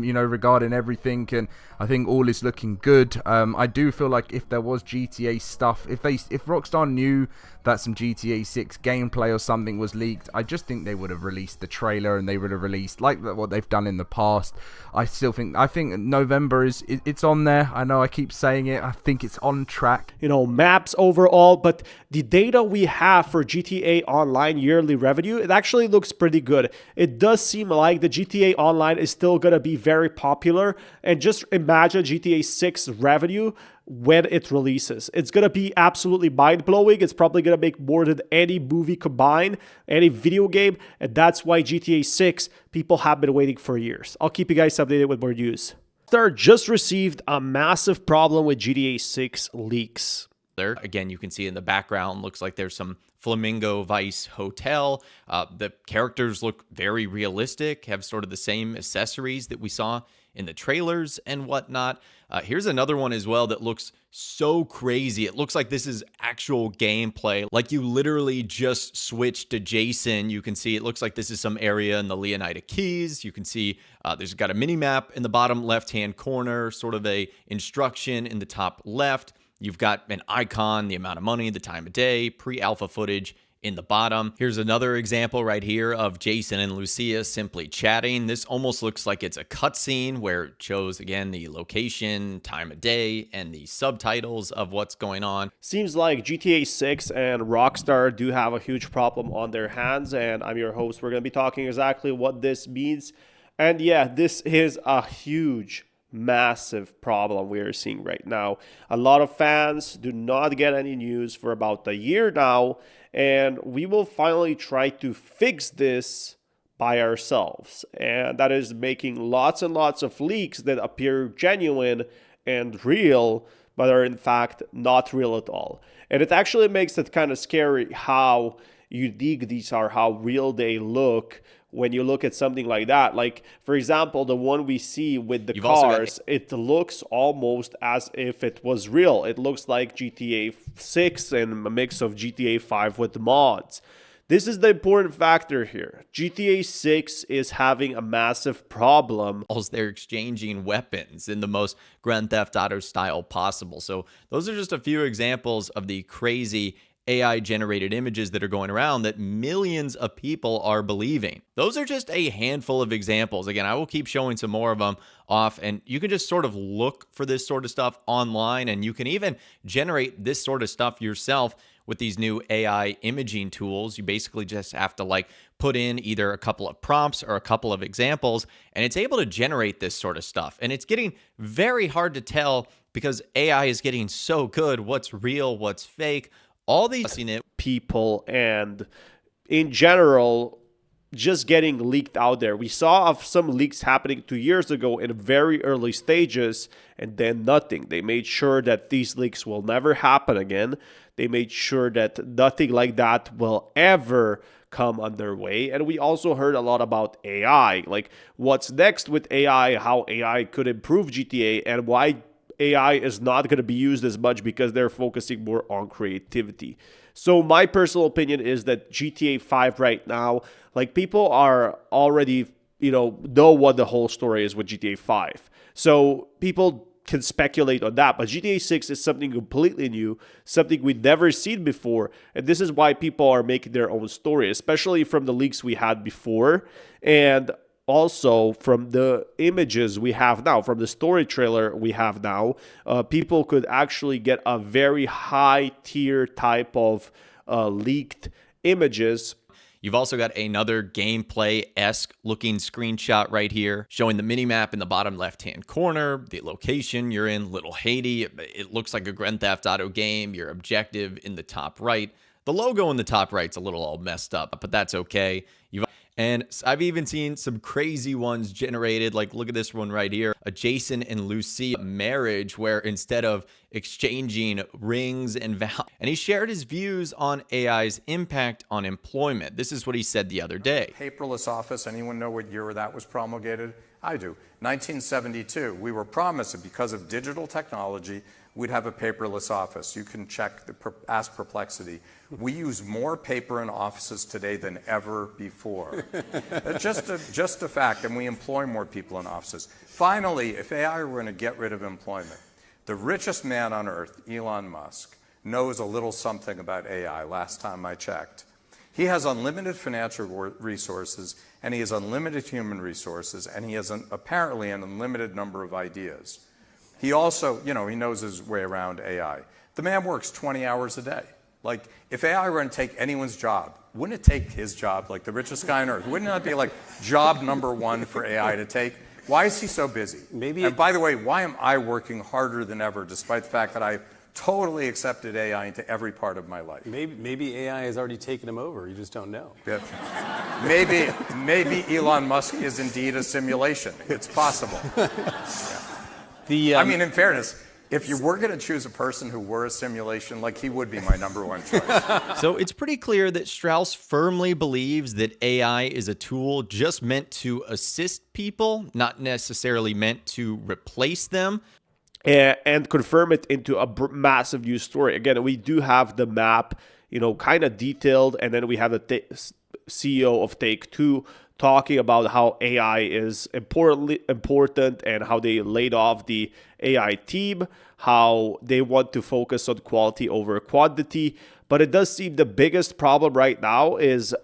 you know, regarding everything, and I think all is looking good. I do feel like if there was GTA stuff, if Rockstar knew that some GTA 6 gameplay or something was leaked, I just think they would have released the trailer, and they would have released like what they've done in the past. I think November it's on there. I know I keep saying it. I think it's on track. You know, maps overall, but the data we have for GTA Online yearly revenue, it actually looks pretty good. It does seem like the GTA Online is still going to be very popular, and just imagine GTA 6 revenue when it releases. It's going to be absolutely mind-blowing. It's probably going to make more than any movie combined, any video game, and that's why GTA 6 people have been waiting for years. I'll keep you guys updated with more news. Rockstar just received a massive problem with GTA 6 leaks. There, again, you can see in the background, looks like there's some Flamingo Vice Hotel. The characters look very realistic, have sort of the same accessories that we saw in the trailers and whatnot. Here's another one as well that looks so crazy. It looks like this is actual gameplay. Like you literally just switched to Jason. You can see it looks like this is some area in the Leonida Keys. You can see there's got a mini map in the bottom left-hand corner, sort of a instruction in the top left. You've got an icon, the amount of money, the time of day, pre-alpha footage in the bottom. Here's another example right here of Jason and Lucia simply chatting. This almost looks like it's a cutscene where it shows, again, the location, time of day, and the subtitles of what's going on. Seems like GTA 6 and Rockstar do have a huge problem on their hands, and I'm your host. We're going to be talking exactly what this means. And yeah, this is a huge massive problem we are seeing right now. A lot of fans do not get any news for about a year now, and we will finally try to fix this by ourselves. And that is making lots and lots of leaks that appear genuine and real, but are in fact not real at all. And it actually makes it kind of scary how unique these are, how real they look when you look at something like that. Like, for example, the one we see with the cars, it looks almost as if it was real. It looks like GTA 6 and a mix of GTA 5 with mods. This is the important factor here. GTA 6 is having a massive problem. They're exchanging weapons in the most Grand Theft Auto style possible. So those are just a few examples of the crazy AI-generated images that are going around that millions of people are believing. Those are just a handful of examples. Again, I will keep showing some more of them off, and you can just sort of look for this sort of stuff online, and you can even generate this sort of stuff yourself with these new AI imaging tools. You basically just have to like put in either a couple of prompts or a couple of examples, and it's able to generate this sort of stuff. And it's getting very hard to tell because AI is getting so good what's real, what's fake. All these people and in general just getting leaked out there. We saw of some leaks happening 2 years ago in very early stages, and then nothing. They made sure that these leaks will never happen again. They made sure that nothing like that will ever come on their way. And we also heard a lot about AI, like what's next with AI, how AI could improve GTA, and why AI is not going to be used as much because they're focusing more on creativity. So my personal opinion is that GTA 5 right now, like people are already, know what the whole story is with GTA 5. So people can speculate on that, but GTA 6 is something completely new, something we've never seen before, and this is why people are making their own story, especially from the leaks we had before, and also from the images we have now, from the story trailer we have now. People could actually get a very high tier type of leaked images. You've also got another gameplay-esque looking screenshot right here showing the minimap in the bottom left-hand corner, the location you're in, Little Haiti. It looks like a Grand Theft Auto game, your objective in the top right. The logo in the top right's a little all messed up, but that's okay. And I've even seen some crazy ones generated, like look at this one right here, a Jason and Lucia marriage where instead of exchanging rings and vows, and he shared his views on AI's impact on employment. This is what he said the other day. Paperless office, anyone know what year that was promulgated? I do. 1972, we were promised that because of digital technology, we'd have a paperless office. You can check, ask Perplexity. We use more paper in offices today than ever before. just a fact, and we employ more people in offices. Finally, if AI were going to get rid of employment, the richest man on earth, Elon Musk, knows a little something about AI, last time I checked. He has unlimited financial resources, and he has unlimited human resources, and he has apparently an unlimited number of ideas. He also, he knows his way around AI. The man works 20 hours a day. Like, if AI were going to take anyone's job, wouldn't it take his job, like the richest guy on earth? Wouldn't that be like job number one for AI to take? Why is he so busy? And by the way, why am I working harder than ever, despite the fact that I've totally accepted AI into every part of my life? Maybe AI has already taken him over. You just don't know. Yeah. Maybe Elon Musk is indeed a simulation. It's possible. Yeah. I mean, in fairness, if you were going to choose a person who were a simulation, like, he would be my number one choice. So it's pretty clear that Strauss firmly believes that AI is a tool just meant to assist people, not necessarily meant to replace them. And confirm it into a massive news story. Again, we do have the map, kind of detailed, and then we have the CEO of Take-Two talking about how AI is important and how they laid off the AI team, how they want to focus on quality over quantity. But it does seem the biggest problem right now is,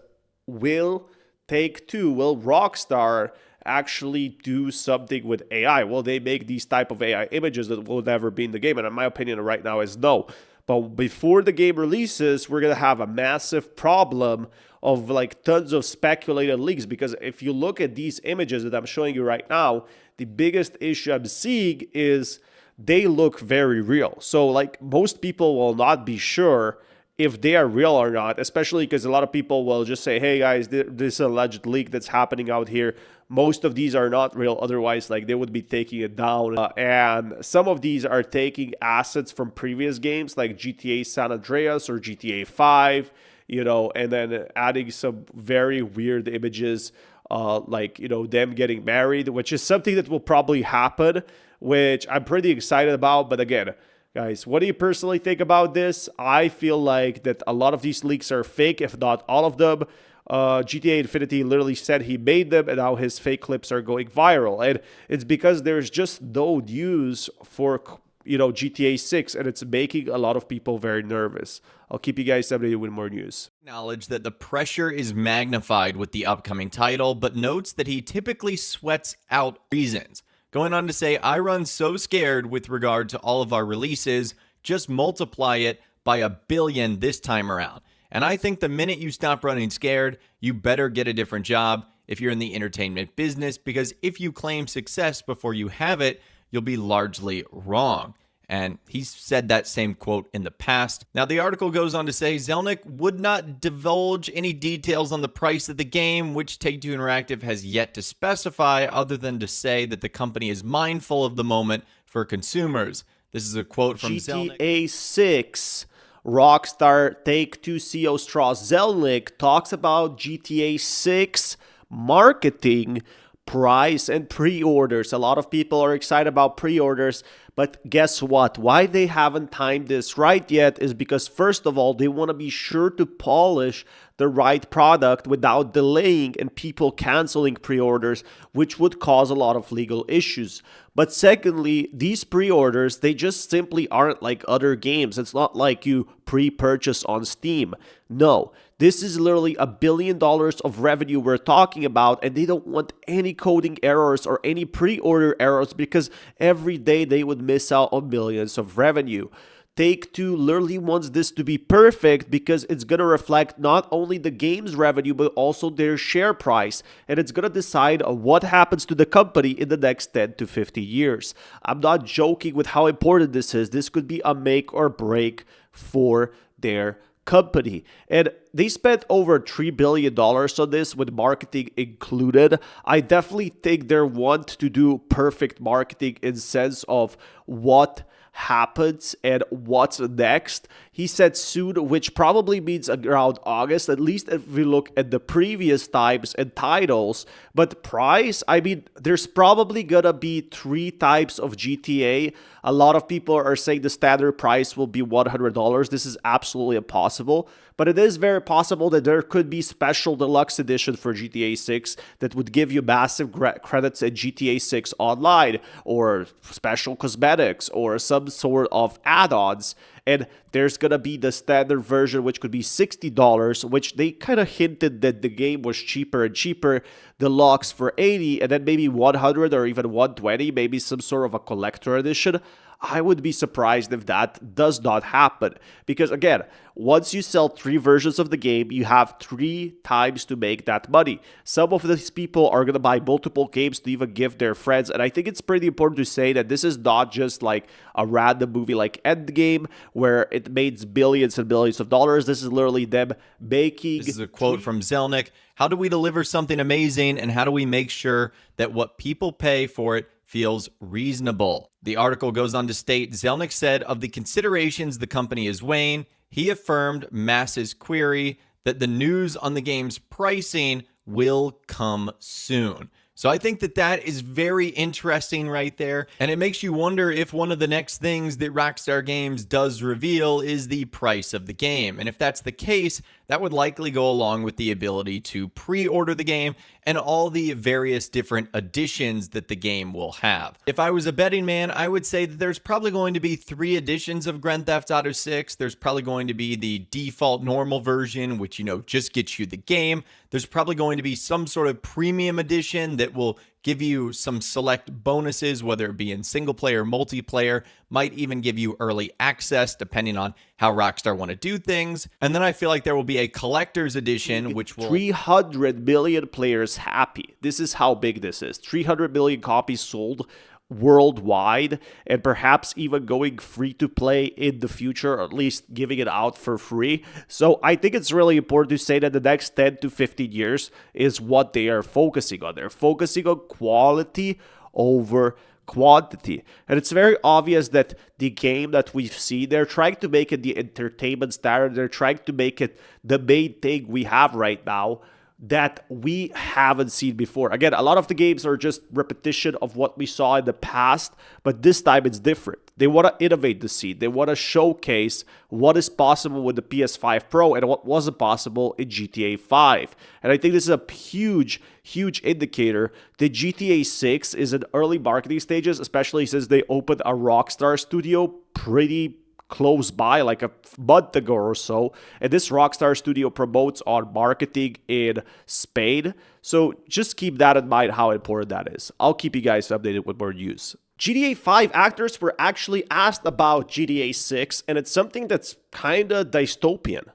will Rockstar actually do something with AI? Will they make these type of AI images that will never be in the game? And in my opinion right now is no. But before the game releases, we're going to have a massive problem of like tons of speculated leaks, because if you look at these images that I'm showing you right now, the biggest issue I'm seeing is they look very real. So like most people will not be sure if they are real or not, especially because a lot of people will just say, hey guys, this is an alleged leak that's happening out here. Most of these are not real. Otherwise, like, they would be taking it down. And some of these are taking assets from previous games like GTA San Andreas or GTA 5, and then adding some very weird images, like, them getting married, which is something that will probably happen, which I'm pretty excited about. But again, guys, what do you personally think about this? I feel like that a lot of these leaks are fake, if not all of them. GTA Infinity literally said he made them, and now his fake clips are going viral. And it's because there's just no news for, GTA 6, and it's making a lot of people very nervous. I'll keep you guys updated with more news. Acknowledge that the pressure is magnified with the upcoming title, but notes that he typically sweats out reasons. Going on to say, I run so scared with regard to all of our releases, just multiply it by 1 billion this time around. And I think the minute you stop running scared, you better get a different job if you're in the entertainment business, because if you claim success before you have it, you'll be largely wrong. And he's said that same quote in the past. Now, the article goes on to say Zelnick would not divulge any details on the price of the game, which Take-Two Interactive has yet to specify, other than to say that the company is mindful of the moment for consumers. This is a quote from Zelnick. GTA 6, Rockstar Take-Two CEO Strauss Zelnick talks about GTA 6 marketing, price, and pre-orders. A lot of people are excited about pre-orders, but guess what? Why they haven't timed this right yet is because, first of all, they want to be sure to polish the right product without delaying and people canceling pre-orders, which would cause a lot of legal issues. But secondly, these pre-orders, they just simply aren't like other games. It's not like you pre-purchase on Steam. No, this is literally $1 billion of revenue we're talking about, and they don't want any coding errors or any pre-order errors, because every day they would miss out on millions of revenue. Take-Two literally wants this to be perfect because it's going to reflect not only the game's revenue but also their share price, and it's going to decide on what happens to the company in the next 10 to 50 years. I'm not joking with how important this is. This could be a make or break for their company. And they spent over $3 billion on this, with marketing included. I definitely think they want to do perfect marketing in sense of what happens and what's next. He said soon, which probably means around August, at least if we look at the previous types and titles. But price, I mean, there's probably gonna be 3 types of GTA. A lot of people are saying the standard price will be $100. This is absolutely impossible. But it is very possible that there could be special deluxe edition for GTA 6 that would give you massive credits at GTA 6 Online, or special cosmetics, or some sort of add-ons. And there's gonna be the standard version, which could be $60, which they kind of hinted that the game was cheaper and cheaper. Deluxe for $80, and then maybe $100 or even $120, maybe some sort of a collector edition. I would be surprised if that does not happen. Because again, once you sell 3 versions of the game, you have 3 times to make that money. Some of these people are going to buy multiple games to even give their friends. And I think it's pretty important to say that this is not just like a random movie like Endgame, where it made billions and billions of dollars. This is literally them making... This is a quote from Zelnick. How do we deliver something amazing, and how do we make sure that what people pay for it feels reasonable? The article goes on to state, Zelnick said of the considerations the company is weighing, he affirmed Mass's query that the news on the game's pricing will come soon. So I think that that is very interesting right there. And it makes you wonder if one of the next things that Rockstar Games does reveal is the price of the game. And if that's the case, that would likely go along with the ability to pre-order the game and all the various different editions that the game will have. If I was a betting man, I would say that there's probably going to be 3 editions of Grand Theft Auto 6. There's probably going to be the default normal version, which, you know, just gets you the game. There's probably going to be some sort of premium edition that will give you some select bonuses, whether it be in single player, multiplayer, might even give you early access depending on how Rockstar want to do things. And then I feel like there will be a collector's edition, which will... 300 million players happy. This is how big this is. 300 million copies sold worldwide, and perhaps even going free to play in the future, or at least giving it out for free. So I think it's really important to say that the next 10 to 15 years is what they are focusing on. They're focusing on quality over quantity. And it's very obvious that the game that we've seen, they're trying to make it the entertainment standard. They're trying to make it the main thing we have right now that we haven't seen before. Again, a lot of the games are just repetition of what we saw in the past, but this time it's different. They want to innovate the scene. They want to showcase what is possible with the PS5 Pro and what wasn't possible in GTA 5. And I think this is a huge, huge indicator that GTA 6 is in early marketing stages, especially since they opened a Rockstar studio pretty close by, like a month ago or so, and this Rockstar studio promotes on marketing in Spain. So just keep that in mind, how important that is. I'll keep you guys updated with more news. GTA 5 actors were actually asked about GTA 6, and it's something that's kind of dystopian.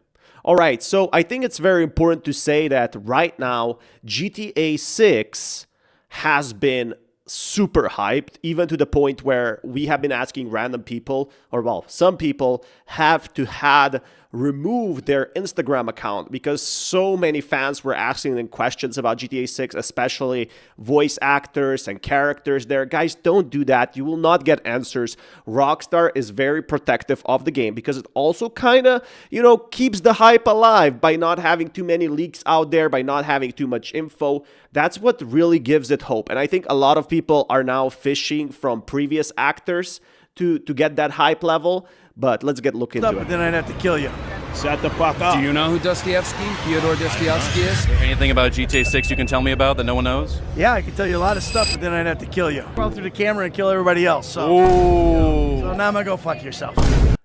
Alright, so I think it's very important to say that right now, GTA 6 has been super hyped, even to the point where we have been asking random people, or well, some people have to had remove their Instagram account because so many fans were asking them questions about GTA 6, especially voice actors and characters there. Guys, don't do that. You will not get answers. Rockstar is very protective of the game because it also kind of, you know, keeps the hype alive by not having too many leaks out there, by not having too much info. That's what really gives it hope. And I think a lot of people are now fishing from previous actors to get that hype level. But let's look into it. Then I'd have to kill you. Shut the fuck up. Do you know who Dostoevsky, Fyodor Dostoevsky is? Anything about GTA 6 you can tell me about that no one knows? Yeah, I can tell you a lot of stuff, but then I'd have to kill you. Run through the camera and kill everybody else. So, so now I'm gonna go fuck yourself.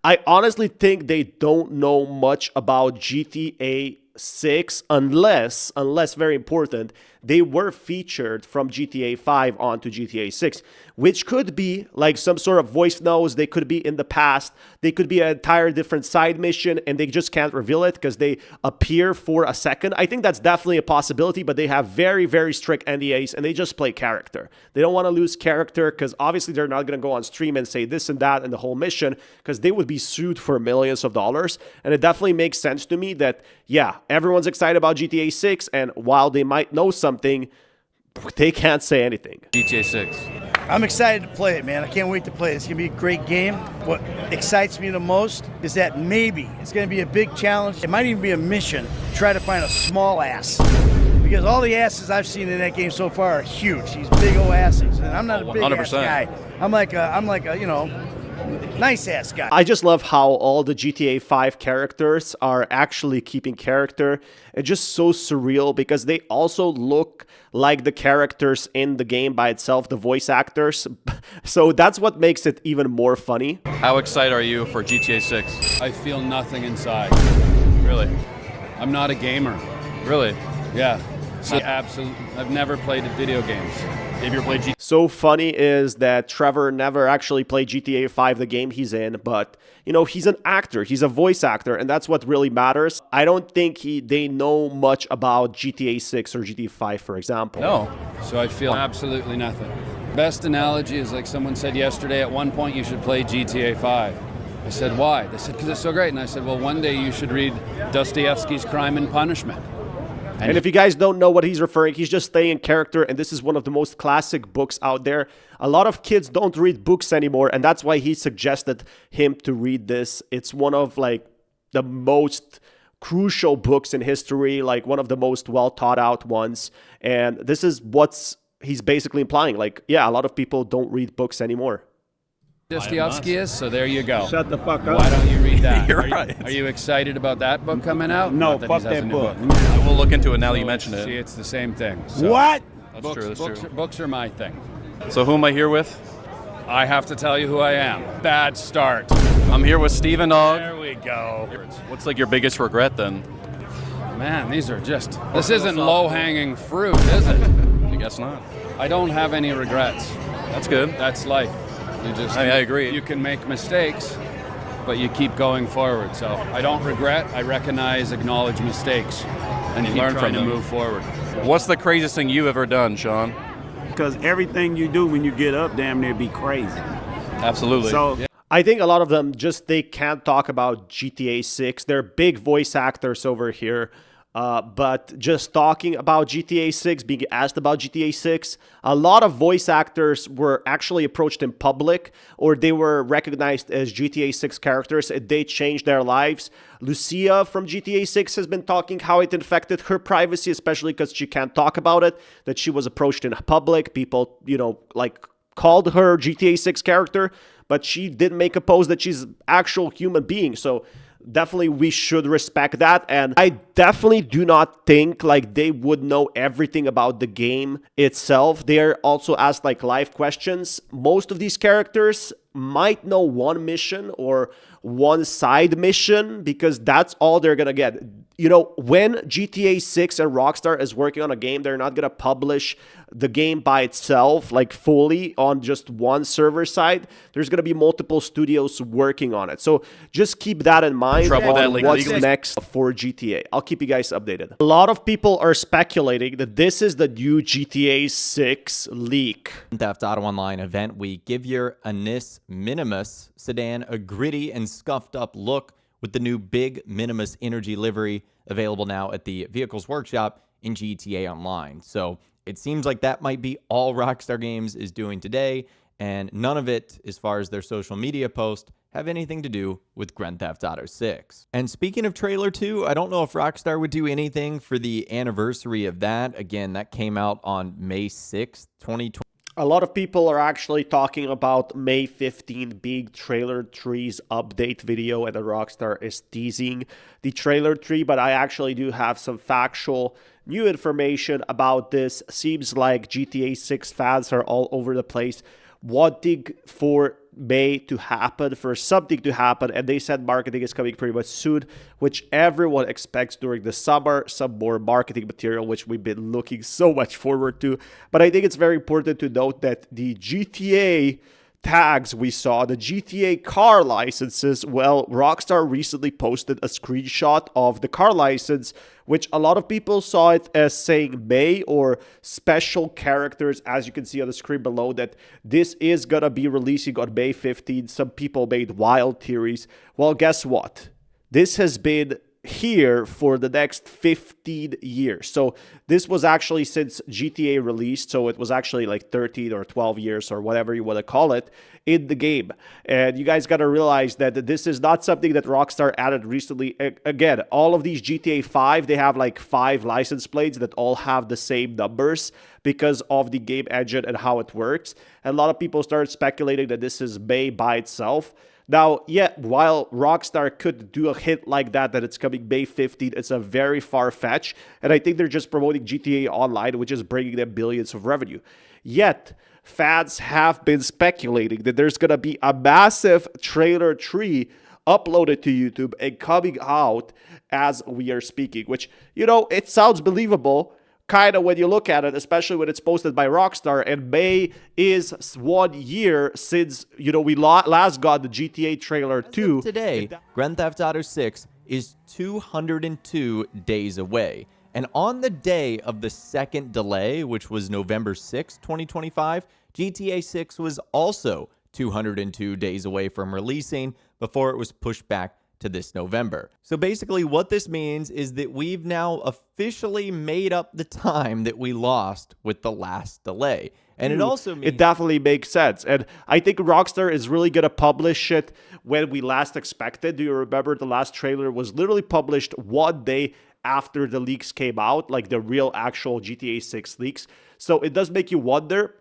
I honestly think they don't know much about GTA 6 unless very important, they were featured from GTA 5 onto GTA 6, which could be like some sort of voice notes. They could be in the past. They could be an entire different side mission and they just can't reveal it because they appear for a second. I think that's definitely a possibility, but they have very, very strict NDAs and they just play character. They don't want to lose character because obviously they're not going to go on stream and say this and that in the whole mission because they would be sued for millions of dollars. And it definitely makes sense to me that, yeah, everyone's excited about GTA 6 and while they might know something, they can't say anything. GTA 6. I'm excited to play it, man. I can't wait to play it. It's going to be a great game. What excites me the most is that maybe it's going to be a big challenge. It might even be a mission to try to find a small ass. Because all the asses I've seen in that game so far are huge. These big old asses. And I'm not a big ass guy. I'm like a, you know, nice ass guy. I just love how all the GTA 5 characters are actually keeping character. It's just so surreal because they also look like the characters in the game by itself, the voice actors. So that's what makes it even more funny. How excited are you for GTA 6? I feel nothing inside. Really? I'm not a gamer. Really? Yeah. So I've never played video games. Have you ever played GTA? So funny is that Trevor never actually played GTA 5, the game he's in, but, you know, he's an actor, he's a voice actor, and that's what really matters. I don't think they know much about GTA 6 or GTA 5, for example. No. So I feel absolutely nothing. Best analogy is like someone said yesterday, at one point you should play GTA 5. I said, why? They said, because it's so great. And I said, well, one day you should read Dostoevsky's Crime and Punishment. And if you guys don't know what he's referring, he's just staying in character, and this is one of the most classic books out there. A lot of kids don't read books anymore, and that's why he suggested him to read this. It's one of like the most crucial books in history, like one of the most well thought out ones. And this is what's he's basically implying. Like, yeah, a lot of people don't read books anymore. Dostoevsky is, so there you go. Shut the fuck up. Why don't you read that? You're right. Are you excited about that book coming out? No, Not fuck he has a that new book. I will look into it now that you mentioned See, it. it's the same thing. So What? That's true, that's true. Books are my thing. So who am I here with? I have to tell you who I am. Bad start. I'm here with Steven Dog. There we go. What's like your biggest regret then? Man, these are just... This isn't low-hanging fruit, is it? I guess not. I don't have any regrets. That's good. That's life. You just... I agree. You can make mistakes, but you keep going forward. So I don't regret. I recognize, acknowledge mistakes, and You keep learn trying from to them. move forward. What's the craziest thing you've ever done, Sean? Because everything you do when you get up, damn near be crazy. Absolutely. So I think a lot of them just, they can't talk about GTA 6. They're big voice actors over here. But just talking about GTA 6, being asked about GTA 6, a lot of voice actors were actually approached in public, or they were recognized as GTA 6 characters. They changed their lives. Lucia from GTA 6 has been talking how it infected her privacy, especially because she can't talk about it, that she was approached in public. People, you know, like called her GTA 6 character, but she did make a post that she's an actual human being. So definitely we should respect that, and I definitely do not think like they would know everything about the game itself. They are also asked like live questions. Most of these characters might know one mission or one side mission because that's all they're gonna get. You know, when GTA 6 and Rockstar is working on a game, they're not gonna publish the game by itself, like fully on just one server side. There's gonna be multiple studios working on it. So just keep that in mind. Trouble that, like, what's legally. next for GTA. I'll keep you guys updated. A lot of people are speculating that this is the new GTA 6 leak. Theft Auto Online event, we give your Anis Minimus sedan a gritty and scuffed up look with the new big Minimus Energy livery available now at the Vehicles Workshop in GTA Online. So it seems like that might be all Rockstar Games is doing today, and none of it, as far as their social media post, have anything to do with Grand Theft Auto 6. And speaking of Trailer 2, I don't know if Rockstar would do anything for the anniversary of that. Again, that came out on May 6th, 2020. A lot of people are actually talking about May 15th being Trailer 3's update video, and the Rockstar is teasing the Trailer 3, but I actually do have some factual new information about this. Seems like GTA 6 fans are all over the place wanting for May to happen, for something to happen, and they said marketing is coming pretty much soon, which everyone expects during the summer, some more marketing material, which we've been looking so much forward to. But I think it's very important to note that the GTA tags we saw, the GTA car licenses, well, Rockstar recently posted a screenshot of the car license, which a lot of people saw it as saying May or special characters, as you can see on the screen below, that this is gonna be releasing on May 15th. Some people made wild theories. Well, guess what? This has been here for the next 15 years. So this was actually since GTA released, so it was actually like 13 or 12 years or whatever you want to call it in the game. And you guys got to realize that this is not something that Rockstar added recently. Again, all of these GTA 5, they have like 5 license plates that all have the same numbers because of the game engine and how it works. And a lot of people started speculating that this is May by itself. Now, yeah, while Rockstar could do a hint like that it's coming May 15th, it's a very far-fetched, and I think they're just promoting GTA Online, which is bringing them billions of revenue. Yet, fans have been speculating that there's going to be a massive trailer tree uploaded to YouTube and coming out as we are speaking, which, you know, it sounds believable, kind of when you look at it, especially when it's posted by Rockstar, and May is 1 year since, you know, we last got the GTA trailer 2. Today, Grand Theft Auto 6 is 202 days away. And on the day of the second delay, which was November 6, 2025, GTA 6 was also 202 days away from releasing before it was pushed back to this November. So basically what this means is that we've now officially made up the time that we lost with the last delay. And it also means... It definitely makes sense. And I think Rockstar is really going to publish it when we last expected. Do you remember the last trailer was literally published 1 day after the leaks came out, like the real actual GTA 6 leaks. So it does make you wonder,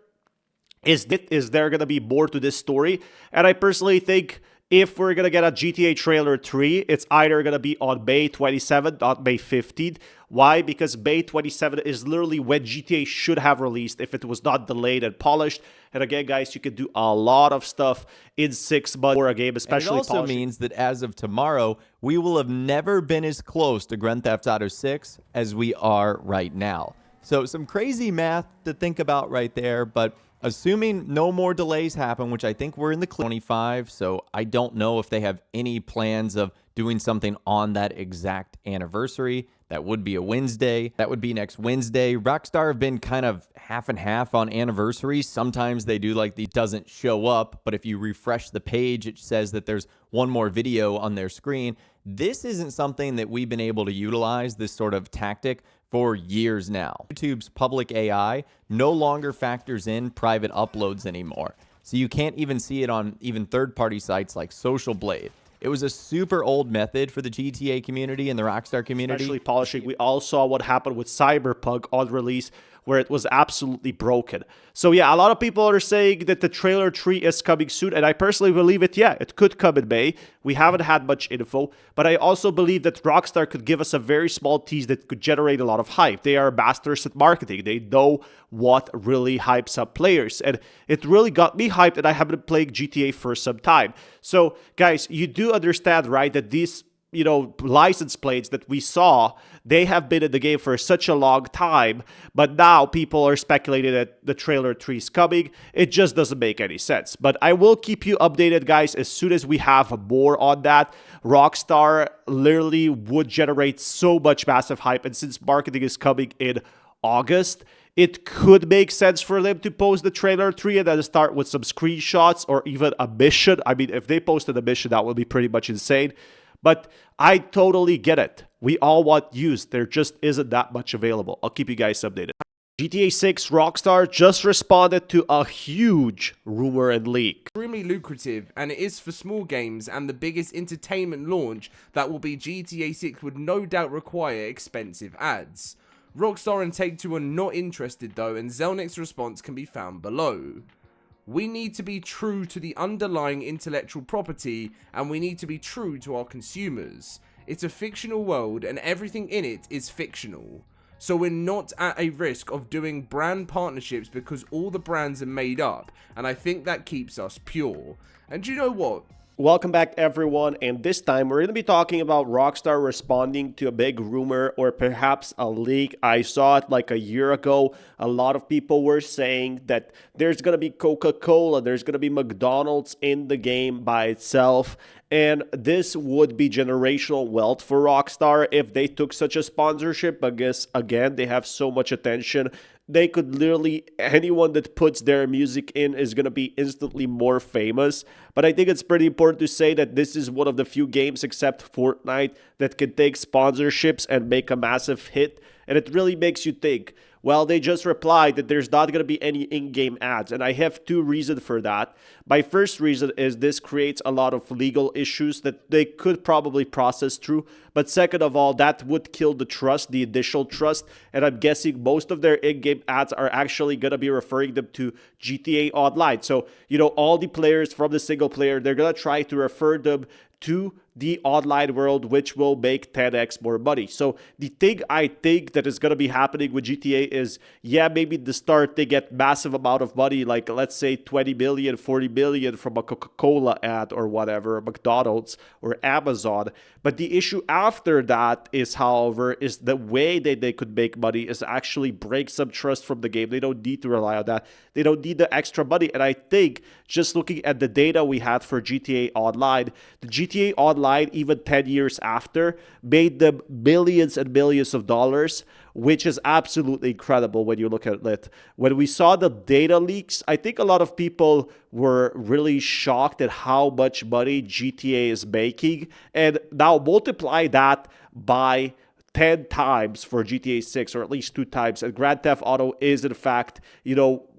is there going to be more to this story? And I personally think if we're going to get a GTA trailer 3, it's either going to be on May 27th, not May 15th. Why? Because May 27th is literally when GTA should have released if it was not delayed and polished. And again, guys, you can do a lot of stuff in 6 months for a game, especially and it also polishing. means that as of tomorrow, we will have never been as close to Grand Theft Auto 6 as we are right now. So some crazy math to think about right there, but assuming no more delays happen, which I think we're in the 25, so I don't know if they have any plans of doing something on that exact anniversary. That would be a Wednesday. That would be next Wednesday. Rockstar have been kind of half and half on anniversaries. Sometimes they do like the doesn't show up, but if you refresh the page, it says that there's one more video on their screen. This isn't something that we've been able to utilize, this sort of tactic, for years now. YouTube's public AI no longer factors in private uploads anymore. So you can't even see it on even third-party sites like Social Blade. It was a super old method for the GTA community and the Rockstar community. Especially polishing. We all saw what happened with Cyberpunk on release, where it was absolutely broken. So yeah, a lot of people are saying that the trailer 3 is coming soon, and I personally believe it. Yeah, it could come in May. We haven't had much info, but I also believe that Rockstar could give us a very small tease that could generate a lot of hype. They are masters at marketing. They know what really hypes up players, and it really got me hyped, and I have been playing GTA for some time. So guys, you do understand, right, that these, you know, license plates that we saw, they have been in the game for such a long time, but now people are speculating that the trailer 3 is coming. It just doesn't make any sense. But I will keep you updated, guys, as soon as we have more on that. Rockstar literally would generate so much massive hype, and since marketing is coming in August, it could make sense for them to post the trailer 3 and then start with some screenshots or even a mission. I mean, if they posted a mission, that would be pretty much insane. But I totally get it. We all want use. There just isn't that much available. I'll keep you guys updated. GTA 6 Rockstar just responded to a huge rumor and leak. Extremely lucrative, and it is for small games, and the biggest entertainment launch that will be GTA 6 would no doubt require expensive ads. Rockstar and Take-Two are not interested though, and Zelnick's response can be found below. We need to be true to the underlying intellectual property, and we need to be true to our consumers. It's a fictional world, and everything in it is fictional. So we're not at a risk of doing brand partnerships because all the brands are made up, and I think that keeps us pure. And do you know what? Welcome back, everyone, and this time we're going to be talking about Rockstar responding to a big rumor or perhaps a leak. I saw it like a year ago. A lot of people were saying that there's going to be Coca-Cola, there's going to be McDonald's in the game by itself, and this would be generational wealth for Rockstar if they took such a sponsorship. I guess, again, they have so much attention they could literally, anyone that puts their music in is going to be instantly more famous. But I think it's pretty important to say that this is one of the few games except Fortnite that can take sponsorships and make a massive hit. And it really makes you think. Well, they just replied that there's not going to be any in-game ads, and I have two reasons for that. My first reason is this creates a lot of legal issues that they could probably process through, but second of all, that would kill the trust, the initial trust, and I'm guessing most of their in-game ads are actually going to be referring them to GTA Online. So, all the players from the single player, they're going to try to refer them to the online world, which will make 10x more money. So the thing I think that is going to be happening with GTA is, yeah, maybe at the start they get massive amount of money, like let's say 20 million, 40 million from a Coca-Cola ad or whatever, McDonald's or Amazon. But the issue after that is, however, is the way that they could make money is actually break some trust from the game. They don't need to rely on that. They don't need the extra money. And I think just looking at the data we had for GTA Online, the GTA Online, even 10 years after, made them millions and millions of dollars, which is absolutely incredible when you look at it. When we saw the data leaks, I think a lot of people were really shocked at how much money GTA is making. And now multiply that by 10 times for GTA 6, or at least 2 times. And Grand Theft Auto is, in fact,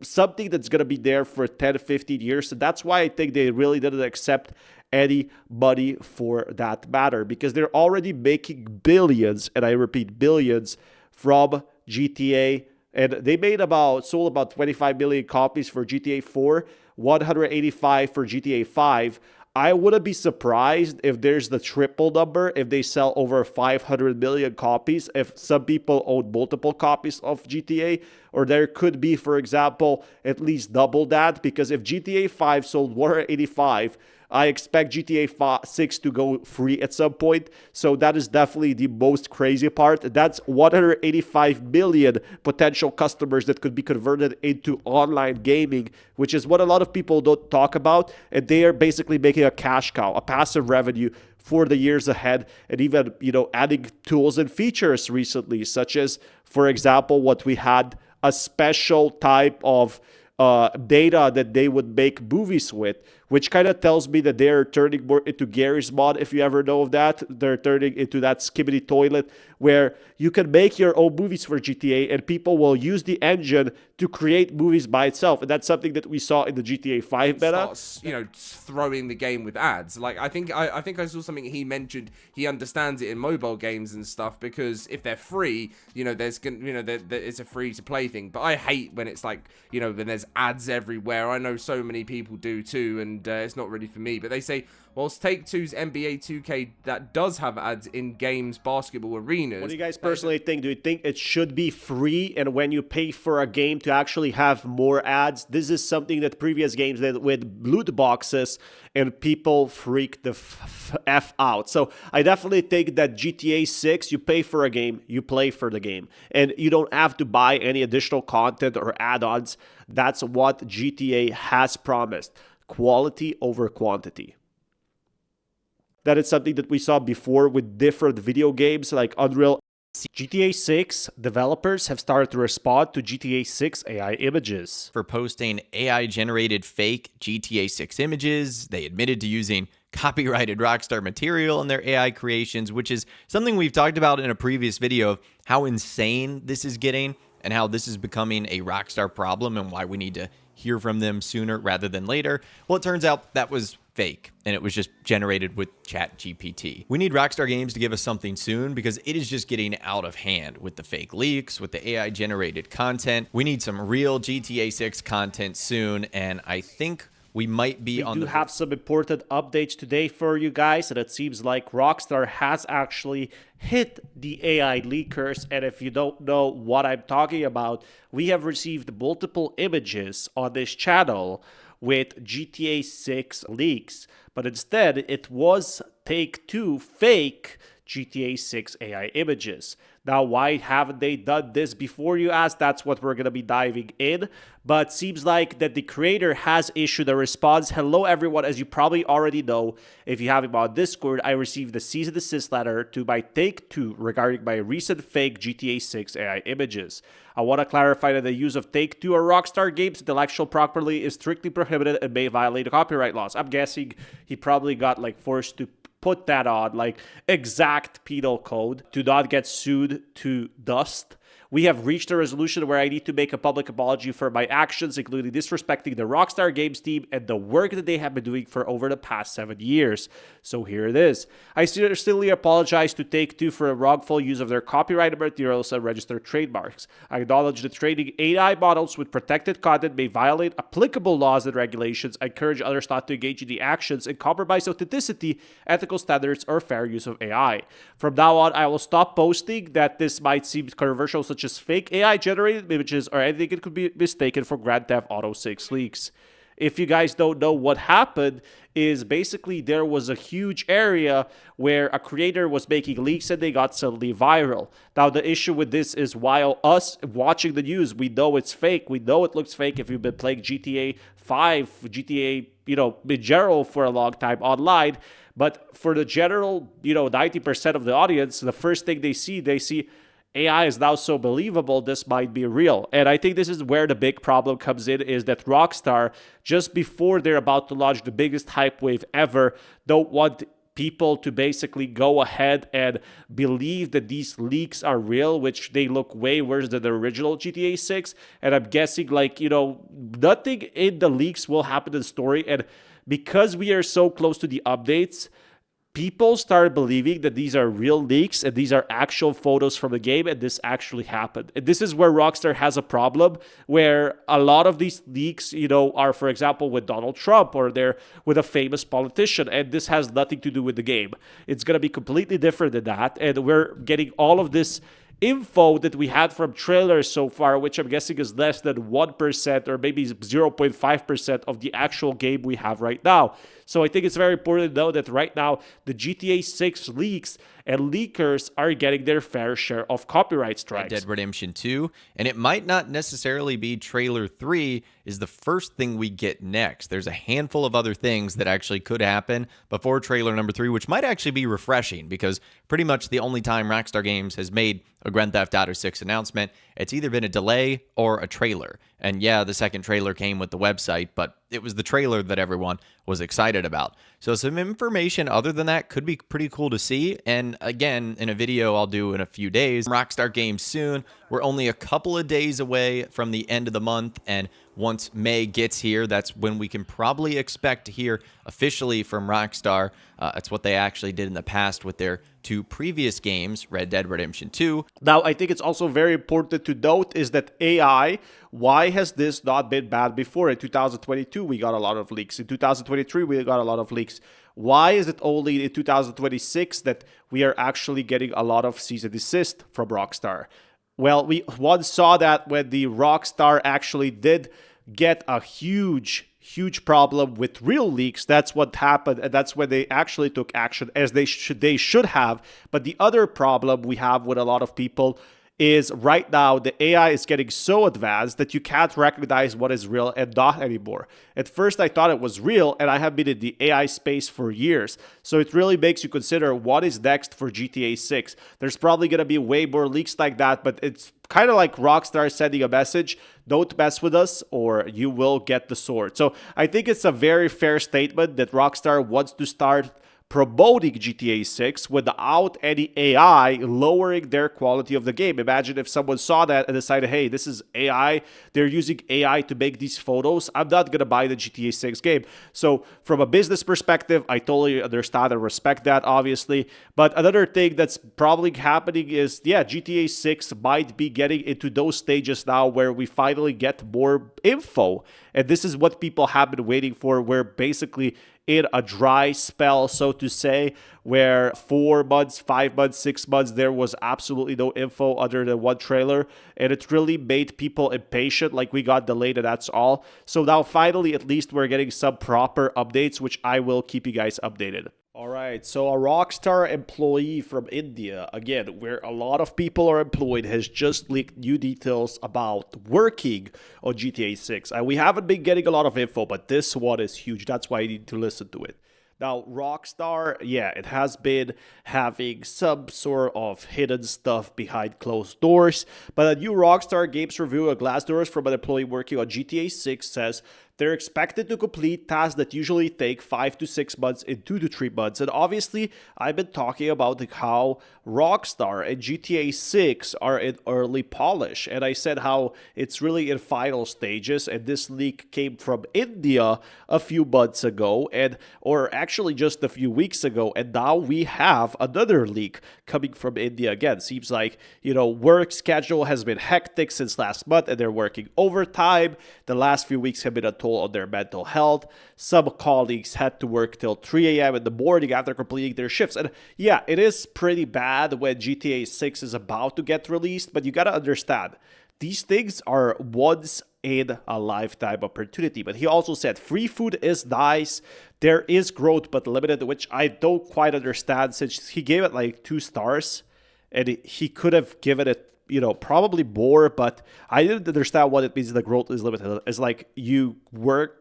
something that's going to be there for 10, 15 years. And that's why I think they really didn't accept any money for that matter, because they're already making billions, and I repeat, billions from GTA. And they sold about 25 million copies for GTA 4, 185 for GTA 5. I wouldn't be surprised if there's the triple number, if they sell over 500 million copies, if some people own multiple copies of GTA, or there could be, for example, at least double that, because if GTA 5 sold 185, I expect GTA 6 to go free at some point. So that is definitely the most crazy part. That's 185 million potential customers that could be converted into online gaming, which is what a lot of people don't talk about. And they are basically making a cash cow, a passive revenue for the years ahead, and even, adding tools and features recently, such as, for example, what we had, a special type of data that they would make movies with, which kind of tells me that they're turning more into Gary's Mod, if you ever know of that. They're turning into that skibbity toilet where you can make your own movies for GTA and people will use the engine to create movies by itself. And that's something that we saw in the GTA 5 beta. Starts, throwing the game with ads. Like, I think I saw something he mentioned. He understands it in mobile games and stuff, because if they're free, it's a free to play thing. But I hate when it's like, when there's ads everywhere. I know so many people do too, and it's not really for me. But they say, whilst Take-Two's NBA 2K that does have ads in games, basketball arenas. What do you guys personally think? Do you think it should be free, and when you pay for a game to actually have more ads? This is something that previous games did with loot boxes, and people freak the F out. So I definitely think that GTA 6, you pay for a game, you play for the game, and you don't have to buy any additional content or add-ons. That's what GTA has promised. Quality over quantity. That is something that we saw before with different video games like Unreal. GTA 6 developers have started to respond to GTA 6 AI images. For posting AI-generated fake GTA 6 images, they admitted to using copyrighted Rockstar material in their AI creations, which is something we've talked about in a previous video of how insane this is getting and how this is becoming a Rockstar problem and why we need to hear from them sooner rather than later. Well, it turns out that was fake, and it was just generated with ChatGPT. We need Rockstar Games to give us something soon, because it is just getting out of hand with the fake leaks, with the AI generated content. We need some real GTA 6 content soon, and I think we might be on the... We do have some important updates today for you guys, and it seems like Rockstar has actually hit the AI leakers. And if you don't know what I'm talking about, we have received multiple images on this channel with GTA 6 leaks, but instead it was Take-Two fake GTA 6 AI images. Now, why haven't they done this before, you ask? That's what we're going to be diving in. But seems like that the creator has issued a response. Hello, everyone. As you probably already know, if you have him on Discord, I received the cease and desist letter to my Take-Two regarding my recent fake GTA 6 AI images. I want to clarify that the use of Take-Two or Rockstar Games intellectual property is strictly prohibited and may violate copyright laws. I'm guessing he probably got forced to put that on, exact penal code to not get sued to dust. We have reached a resolution where I need to make a public apology for my actions, including disrespecting the Rockstar Games team and the work that they have been doing for over the past 7 years. So here it is. I sincerely apologize to Take-Two for a wrongful use of their copyrighted materials and registered trademarks. I acknowledge that training AI models with protected content may violate applicable laws and regulations. I encourage others not to engage in the actions and compromise authenticity, ethical standards, or fair use of AI. From now on, I will stop posting that this might seem controversial, such as fake AI-generated images or anything that could be mistaken for Grand Theft Auto 6 leaks. If you guys don't know, what happened is basically there was a huge area where a creator was making leaks and they got suddenly viral. Now, the issue with this is while us watching the news, we know it's fake. We know it looks fake if you've been playing GTA 5, GTA, in general for a long time online. But for the general, 90% of the audience, the first thing they see AI is now so believable, this might be real. And I think this is where the big problem comes in, is that Rockstar, just before they're about to launch the biggest hype wave ever, don't want people to basically go ahead and believe that these leaks are real, which they look way worse than the original GTA 6. And I'm guessing, nothing in the leaks will happen in the story. And because we are so close to the updates, people started believing that these are real leaks and these are actual photos from the game, and this actually happened. And this is where Rockstar has a problem, where a lot of these leaks, are, for example, with Donald Trump, or they're with a famous politician, and this has nothing to do with the game. It's going to be completely different than that, and we're getting all of this info that we had from trailers so far, which I'm guessing is less than 1% or maybe 0.5% of the actual game we have right now. So I think it's very important to know that right now the GTA 6 leaks and leakers are getting their fair share of copyright strikes. Red Dead Redemption 2, and it might not necessarily be trailer 3 is the first thing we get next. There's a handful of other things that actually could happen before trailer number 3, which might actually be refreshing, because pretty much the only time Rockstar Games has made a Grand Theft Auto 6 announcement, it's either been a delay or a trailer. And yeah, the second trailer came with the website, but it was the trailer that everyone was excited about. So some information other than that could be pretty cool to see. And again, in a video I'll do in a few days, Rockstar Games soon. We're only a couple of days away from the end of the month, and once May gets here, that's when we can probably expect to hear officially from Rockstar. That's what they actually did in the past with their 2 previous games, Red Dead Redemption 2. Now, I think it's also very important to note is that AI, why has this not been bad before? In 2022, we got a lot of leaks. In 2023, we got a lot of leaks. Why is it only in 2026 that we are actually getting a lot of cease and desist from Rockstar? Well, we once saw that when the Rockstar actually did get a huge problem with real leaks. That's what happened, and that's when they actually took action, as they should have. But the other problem we have with a lot of people is right now the AI is getting so advanced that you can't recognize what is real and not anymore. At first I thought it was real, and I have been in the AI space for years. So it really makes you consider what is next for GTA 6. There's probably going to be way more leaks like that, but it's kind of like Rockstar sending a message, don't mess with us or you will get the sword. So I think it's a very fair statement that Rockstar wants to start promoting GTA 6 without any AI lowering their quality of the game. Imagine if someone saw that and decided, hey, this is AI, they're using AI to make these photos, I'm not going to buy the GTA 6 game. So from a business perspective, I totally understand and respect that, obviously. But another thing that's probably happening is, yeah, GTA 6 might be getting into those stages now where we finally get more info. And this is what people have been waiting for, where basically in a dry spell, so to say, where 4 months, 5 months, 6 months, there was absolutely no info other than one trailer, and it really made people impatient, like we got delayed and that's all. So now finally, at least we're getting some proper updates, which I will keep you guys updated. All right, so a Rockstar employee from India, again, where a lot of people are employed, has just leaked new details about working on GTA 6. And we haven't been getting a lot of info, but this one is huge. That's why you need to listen to it. Now, Rockstar, yeah, it has been having some sort of hidden stuff behind closed doors, but a new Rockstar Games review of Glassdoors from an employee working on GTA 6 says they're expected to complete tasks that usually take 5 to 6 months in 2 to 3 months. And obviously, I've been talking about how Rockstar and GTA 6 are in early polish. And I said how it's really in final stages. And this leak came from India a few months ago, or actually just a few weeks ago. And now we have another leak coming from India again. Seems like, work schedule has been hectic since last month, and they're working overtime. The last few weeks have been a toll on their mental health. Some colleagues had to work till 3 a.m. in the morning after completing their shifts. And yeah, it is pretty bad when GTA 6 is about to get released, but you gotta understand, these things are once in a lifetime opportunity. But he also said free food is nice. There is growth, but limited, which I don't quite understand, since he gave it like 2 stars and he could have given it probably more, but I didn't understand what it means the growth is limited. It's like you work,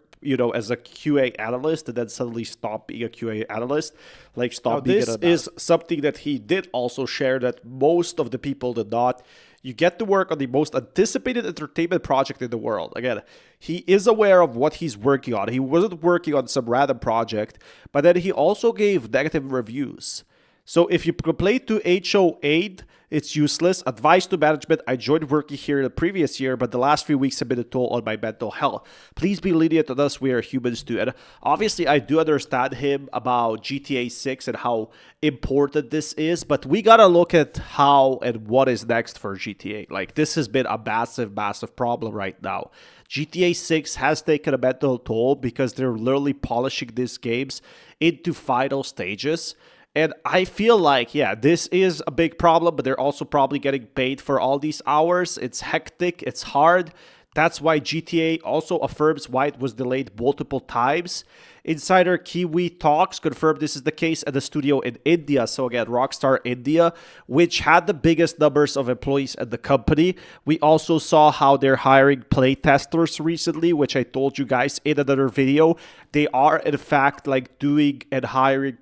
as a QA analyst and then suddenly stop being a QA analyst, like stop being this is something that he did also share that most of the people did not. You get to work on the most anticipated entertainment project in the world. Again, he is aware of what he's working on. He wasn't working on some random project, but then he also gave negative reviews. So if you complain to HO8, it's useless. Advice to management: I joined working here the previous year, but the last few weeks have been a toll on my mental health. Please be lenient on us. We are humans too. And obviously, I do understand him about GTA 6 and how important this is, but we gotta look at how and what is next for GTA. Like, this has been a massive, massive problem right now. GTA 6 has taken a mental toll because they're literally polishing these games into final stages. And I feel like, yeah, this is a big problem, but they're also probably getting paid for all these hours. It's hectic, it's hard. That's why GTA also affirms why it was delayed multiple times. Insider Kiwi Talks confirmed this is the case at the studio in India. So again, Rockstar India, which had the biggest numbers of employees at the company. We also saw how they're hiring playtesters recently, which I told you guys in another video. They are in fact like doing and hiring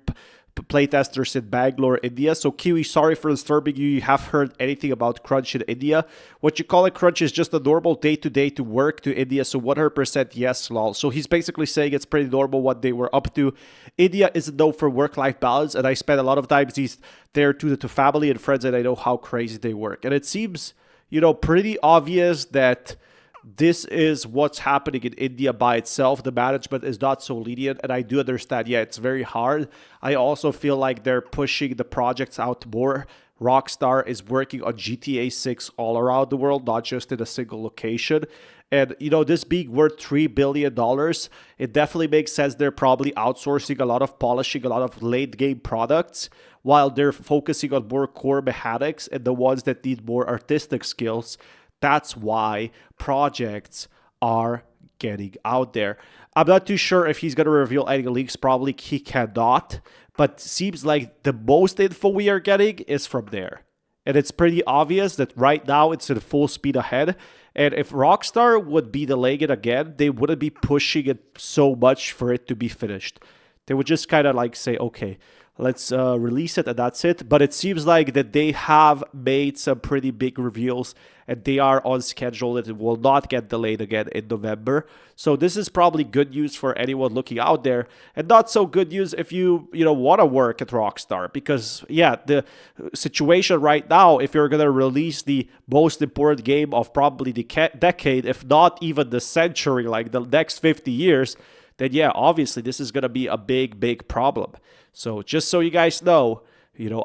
playtesters in Bangalore, India. So Kiwi, sorry for disturbing you. You have heard anything about crunch in India? What you call a crunch is just a normal day-to-day to work to India. So 100% yes, lol. So he's basically saying it's pretty normal what they were up to. India isn't known for work-life balance, and I spend a lot of time there to family and friends, and I know how crazy they work. And it seems, pretty obvious that this is what's happening in India by itself. The management is not so lenient, and I do understand, yeah, it's very hard. I also feel like they're pushing the projects out more. Rockstar is working on GTA 6 all around the world, not just in a single location. And, this being worth $3 billion, it definitely makes sense they're probably outsourcing a lot of polishing, a lot of late-game products, while they're focusing on more core mechanics and the ones that need more artistic skills. That's why projects are getting out there. I'm not too sure if he's going to reveal any leaks. Probably he cannot. But seems like the most info we are getting is from there. And it's pretty obvious that right now it's in full speed ahead. And if Rockstar would be delaying it again, they wouldn't be pushing it so much for it to be finished. They would just kind of like say, okay, let's release it and that's it. But it seems like that they have made some pretty big reveals and they are on schedule. It will not get delayed again in November. So this is probably good news for anyone looking out there, and not so good news if you want to work at Rockstar, because yeah, the situation right now, if you're going to release the most important game of probably the decade, if not even the century, like the next 50 years, then yeah, obviously this is going to be a big, big problem. So just so you guys know,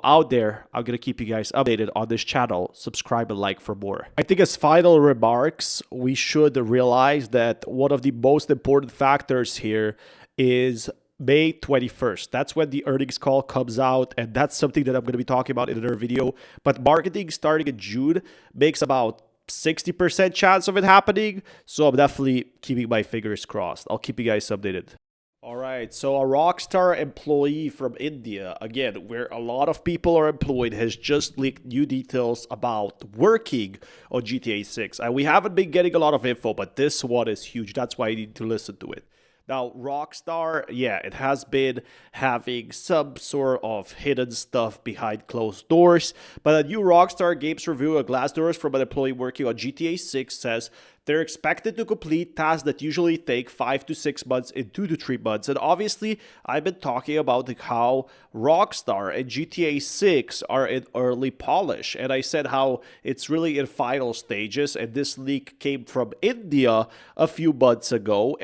out there, I'm going to keep you guys updated on this channel. Subscribe and like for more. I think as final remarks, we should realize that one of the most important factors here is May 21st. That's when the earnings call comes out, and that's something that I'm going to be talking about in another video. But marketing starting in June makes about 60% chance of it happening. So I'm definitely keeping my fingers crossed. I'll keep you guys updated. All right, so a Rockstar employee from India, again, where a lot of people are employed, has just leaked new details about working on GTA 6. And we haven't been getting a lot of info, but this one is huge. That's why you need to listen to it. Now, Rockstar, yeah, it has been having some sort of hidden stuff behind closed doors, but a new Rockstar Games review of Glassdoors from an employee working on GTA 6 says they're expected to complete tasks that usually take 5 to 6 months in 2 to 3 months. And obviously, I've been talking about how Rockstar and GTA 6 are in early polish. And I said how it's really in final stages. And this leak came from India a few months ago,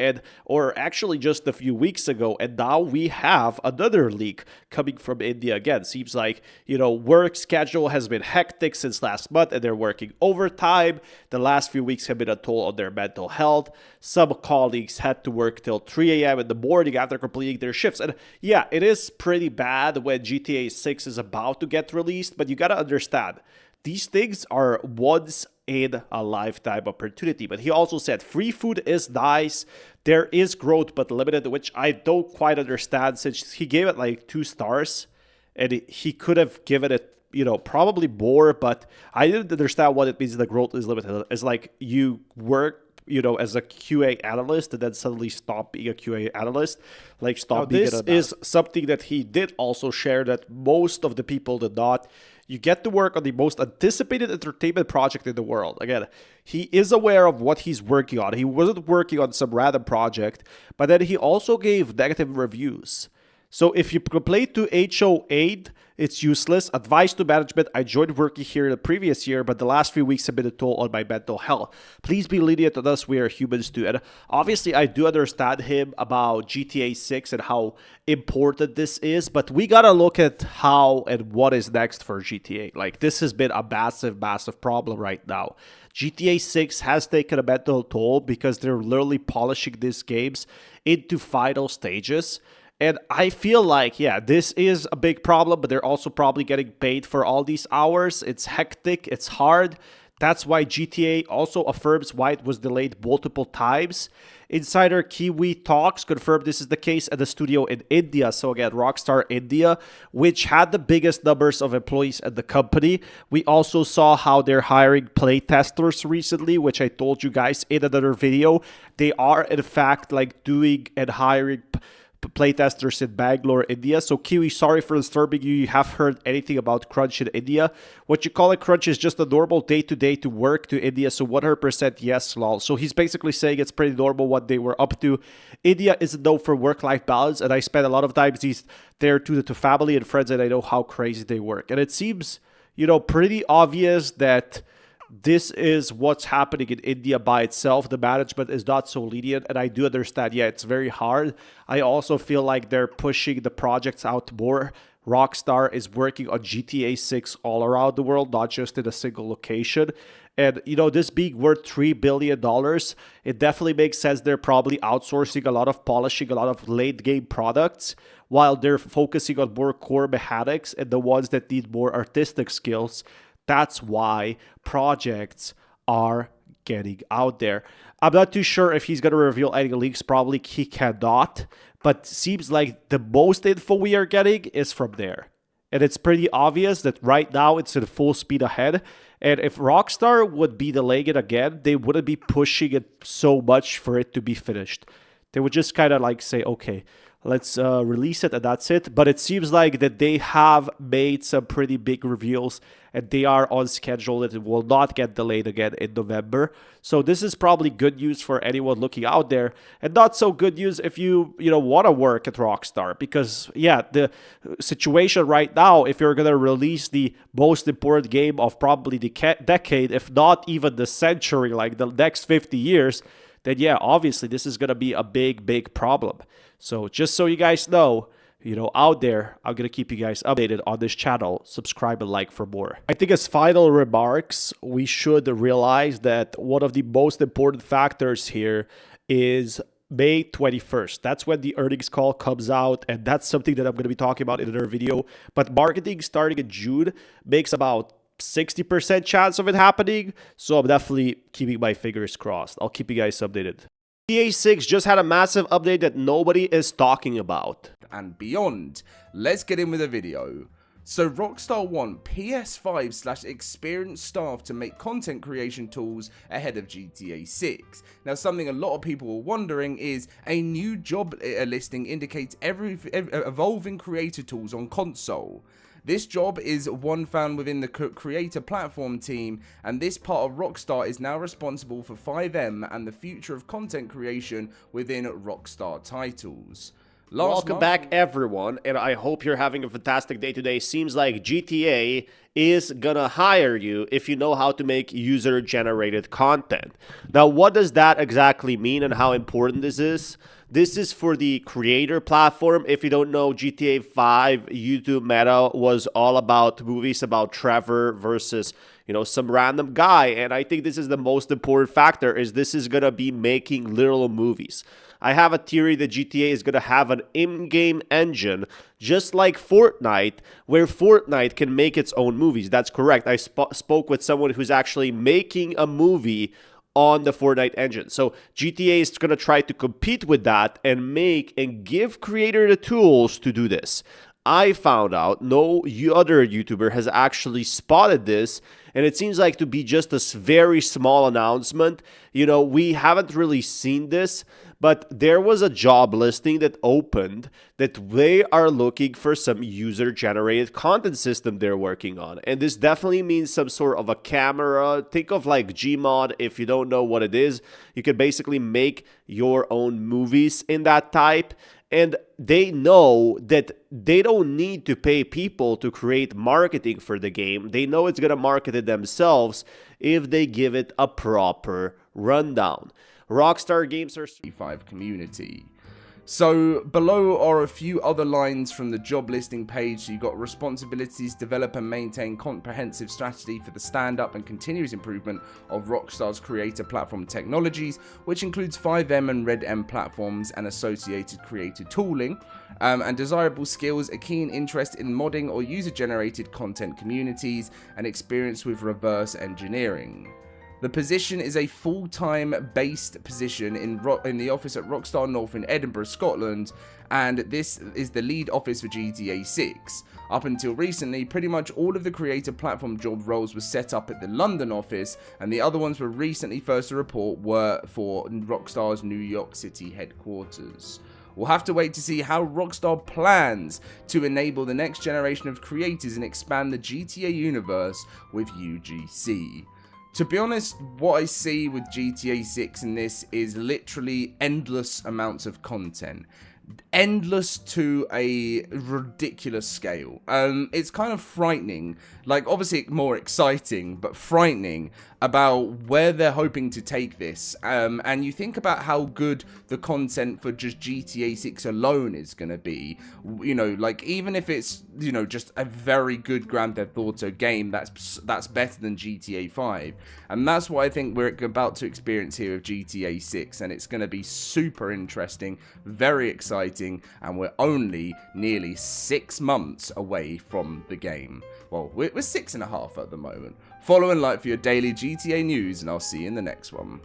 or actually just a few weeks ago. And now we have another leak coming from India again. Seems like, work schedule has been hectic since last month and they're working overtime. The last few weeks have been a toll on their mental health. Some colleagues had to work till 3 a.m. in the morning after completing their shifts. And yeah, it is pretty bad when GTA 6 is about to get released, but you gotta understand, these things are once in a lifetime opportunity. But he also said free food is nice. There is growth, but limited, which I don't quite understand since he gave it like 2 stars and he could have given it probably more, but I didn't understand what it means the growth is limited. It's like you work, as a QA analyst and then suddenly stop being a QA analyst, like stop being an analyst. This is something that he did also share that most of the people did not. You get to work on the most anticipated entertainment project in the world. Again, he is aware of what he's working on. He wasn't working on some random project, but then he also gave negative reviews. So if you complain to HO8, it's useless. Advice to management, I joined working here the previous year, but the last few weeks have been a toll on my mental health. Please be lenient on us, we are humans too. And obviously, I do understand him about GTA 6 and how important this is, but we gotta look at how and what is next for GTA. Like, this has been a massive, massive problem right now. GTA 6 has taken a mental toll because they're literally polishing these games into final stages. And I feel like, yeah, this is a big problem, but they're also probably getting paid for all these hours. It's hectic, it's hard. That's why GTA also affirms why it was delayed multiple times. Insider Kiwi Talks confirmed this is the case at the studio in India. So again, Rockstar India, which had the biggest numbers of employees at the company. We also saw how they're hiring playtesters recently, which I told you guys in another video. They are in fact like doing and hiring playtesters in Bangalore, India. So Kiwi, sorry for disturbing you. You have heard anything about crunch in India? What you call a crunch is just a normal day-to-day to work to India. So 100% yes, lol. So he's basically saying it's pretty normal what they were up to. India isn't known for work-life balance, and I spend a lot of time there to family and friends, and I know how crazy they work. And it seems, pretty obvious that this is what's happening in India by itself. The management is not so lenient, and I do understand, yeah, it's very hard. I also feel like they're pushing the projects out more. Rockstar is working on GTA 6 all around the world, not just in a single location. And, this being worth $3 billion, it definitely makes sense they're probably outsourcing a lot of polishing, a lot of late-game products, while they're focusing on more core mechanics and the ones that need more artistic skills. That's why projects are getting out there. I'm not too sure if he's going to reveal any leaks. Probably he cannot. But seems like the most info we are getting is from there. And it's pretty obvious that right now it's in full speed ahead. And if Rockstar would be delaying it again, they wouldn't be pushing it so much for it to be finished. They would just kind of like say, okay, let's release it and that's it. But it seems like that they have made some pretty big reveals and they are on schedule that it will not get delayed again in November. So this is probably good news for anyone looking out there, and not so good news if you want to work at Rockstar, because yeah, the situation right now, if you're going to release the most important game of probably the decade, if not even the century, like the next 50 years, then yeah, obviously this is going to be a big, big problem. So just so you guys know, out there, I'm going to keep you guys updated on this channel. Subscribe and like for more. I think as final remarks, we should realize that one of the most important factors here is May 21st. That's when the earnings call comes out, and that's something that I'm going to be talking about in another video. But marketing starting in June makes about 60% chance of it happening. So I'm definitely keeping my fingers crossed. I'll keep you guys updated. GTA 6 just had a massive update that nobody is talking about. And beyond. Let's get in with a video. So Rockstar want PS5/experienced staff to make content creation tools ahead of GTA 6. Now, something a lot of people were wondering is a new job listing indicates evolving creator tools on console. This job is one found within the creator platform team, and this part of Rockstar is now responsible for FiveM and the future of content creation within Rockstar titles. Welcome back, everyone, and I hope you're having a fantastic day today. Seems like GTA is gonna hire you if you know how to make user-generated content. Now, what does that exactly mean and how important this is? This is for the creator platform. If you don't know, GTA 5 YouTube meta was all about movies about Trevor versus, you know, some random guy. And I think this is the most important factor, is this is gonna be making literal movies. I have a theory that GTA is going to have an in-game engine, just like Fortnite, where Fortnite can make its own movies. That's correct. I spoke with someone who's actually making a movie on the Fortnite engine. So GTA is going to try to compete with that and make and give creator the tools to do this. I found out no other YouTuber has actually spotted this, and it seems like to be just a very small announcement. You know, we haven't really seen this, but there was a job listing that opened that they are looking for some user-generated content system they're working on. And this definitely means some sort of a camera. Think of like Gmod. If you don't know what it is, you can basically make your own movies in that type. And they know that they don't need to pay people to create marketing for the game. They know it's going to market it themselves if they give it a proper rundown. Rockstar Games are 5 community. So below are a few other lines from the job listing page. So you've got responsibilities, develop and maintain comprehensive strategy for the stand-up and continuous improvement of Rockstar's creator platform technologies, which includes FiveM and RedM platforms and associated creator tooling, and desirable skills, a keen interest in modding or user-generated content communities, and experience with reverse engineering. The position is a full-time based position in the office at Rockstar North in Edinburgh, Scotland, and this is the lead office for GTA 6. Up until recently, pretty much all of the creator platform job roles were set up at the London office, and the other ones were recently first to report were for Rockstar's New York City headquarters. We'll have to wait to see how Rockstar plans to enable the next generation of creators and expand the GTA universe with UGC. To be honest, what I see with GTA 6 in this is literally endless amounts of content. Endless to a ridiculous scale. It's kind of frightening, like obviously more exciting, but frightening about where they're hoping to take this. And you think about how good the content for just GTA 6 alone is going to be. You know, like even if it's, you know, just a very good Grand Theft Auto game, that's better than GTA 5. And that's what I think we're about to experience here with GTA 6. And it's going to be super interesting, very exciting, and we're only nearly 6 months away from the game. Well, we're 6.5 at the moment. Follow and like for your daily GTA news, and I'll see you in the next one.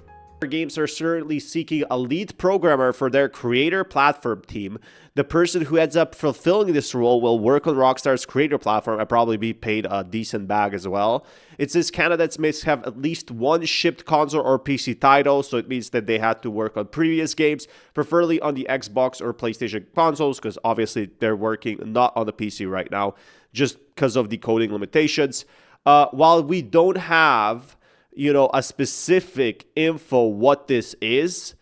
Games are certainly seeking a lead programmer for their creator platform team. The person who ends up fulfilling this role will work on Rockstar's creator platform and probably be paid a decent bag as well. It says candidates must have at least one shipped console or PC title, so it means that they had to work on previous games, preferably on the Xbox or PlayStation consoles, because obviously they're working not on the PC right now, just because of the coding limitations. While we don't have, you know, a specific info what this is,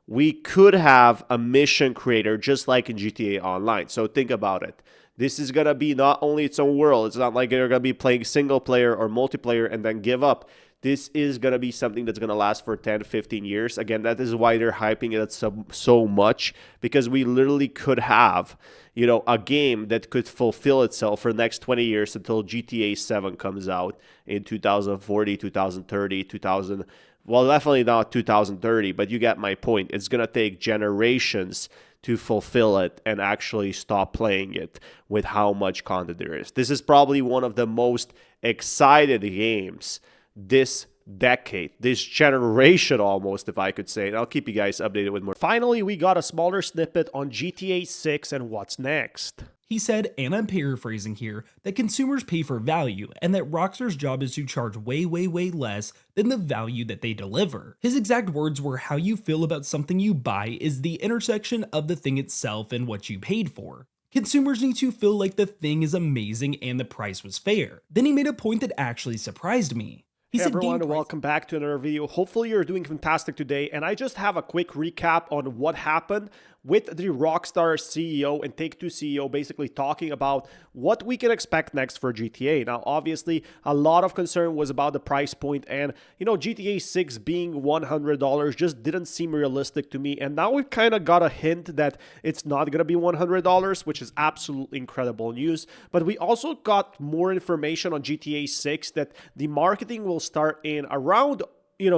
we could have a mission creator just like in GTA Online. So think about it. This is going to be not only its own world. It's not like they're going to be playing single player or multiplayer and then give up. This is going to be something that's going to last for 10, 15 years. Again, that is why they're hyping it so much, because we literally could have, you know, a game that could fulfill itself for the next 20 years until GTA 7 comes out in 2040, 2030, well, definitely not 2030, but you get my point. It's going to take generations to fulfill it and actually stop playing it with how much content there is. This is probably one of the most excited games this decade, this generation almost, if I could say. And I'll keep you guys updated with more. Finally, we got a smaller snippet on GTA 6 and what's next. He said, and I'm paraphrasing here, that consumers pay for value and that Rockstar's job is to charge way less than the value that they deliver. His exact words were, how you feel about something you buy is the intersection of the thing itself and what you paid for. Consumers need to feel like the thing is amazing and the price was fair. Then he made a point that actually surprised me. Hey everyone, welcome back to another video. Hopefully you're doing fantastic today, and I just have a quick recap on what happened with the Rockstar CEO and Take-Two CEO basically talking about what we can expect next for GTA. Now, obviously, a lot of concern was about the price point, and GTA 6 being $100 just didn't seem realistic to me, and now we've kind of got a hint that it's not going to be $100, which is absolutely incredible news. But we also got more information on GTA 6 that the marketing will start in around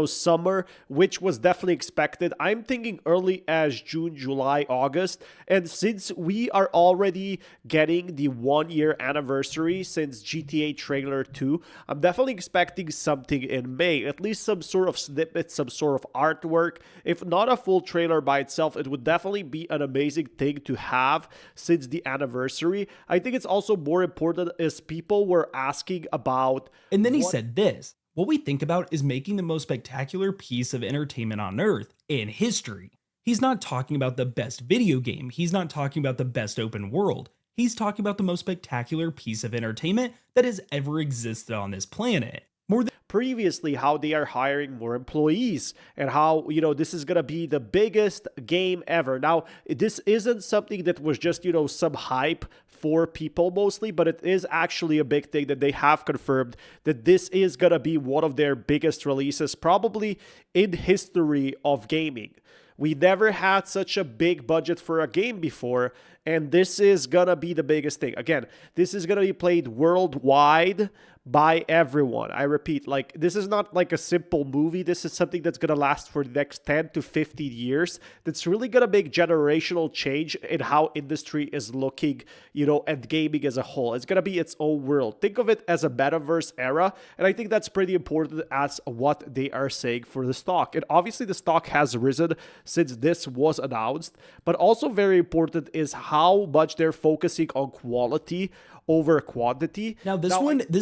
summer, which was definitely expected. I'm thinking early as June, July, August. And since we are already getting the 1-year anniversary since GTA Trailer 2, I'm definitely expecting something in May, at least some sort of snippet, some sort of artwork. If not a full trailer by itself, it would definitely be an amazing thing to have since the anniversary. I think it's also more important as people were asking about... And then he said this. What we think about is making the most spectacular piece of entertainment on Earth in history. He's not talking about the best video game. He's not talking about the best open world. He's talking about the most spectacular piece of entertainment that has ever existed on this planet. More than previously, how they are hiring more employees and how, this is going to be the biggest game ever. Now, this isn't something that was just, some hype for people mostly, but it is actually a big thing that they have confirmed that this is going to be one of their biggest releases, probably in history of gaming. We never had such a big budget for a game before, and this is gonna be the biggest thing. Again, this is gonna be played worldwide by everyone. I repeat, this is not like a simple movie. This is something that's gonna last for the next 10 to 15 years. That's really gonna make generational change in how industry is looking, and gaming as a whole. It's gonna be its own world. Think of it as a metaverse era, and I think that's pretty important as what they are saying for the stock. And obviously the stock has risen since this was announced, but also very important is how much they're focusing on quality over quantity. Now this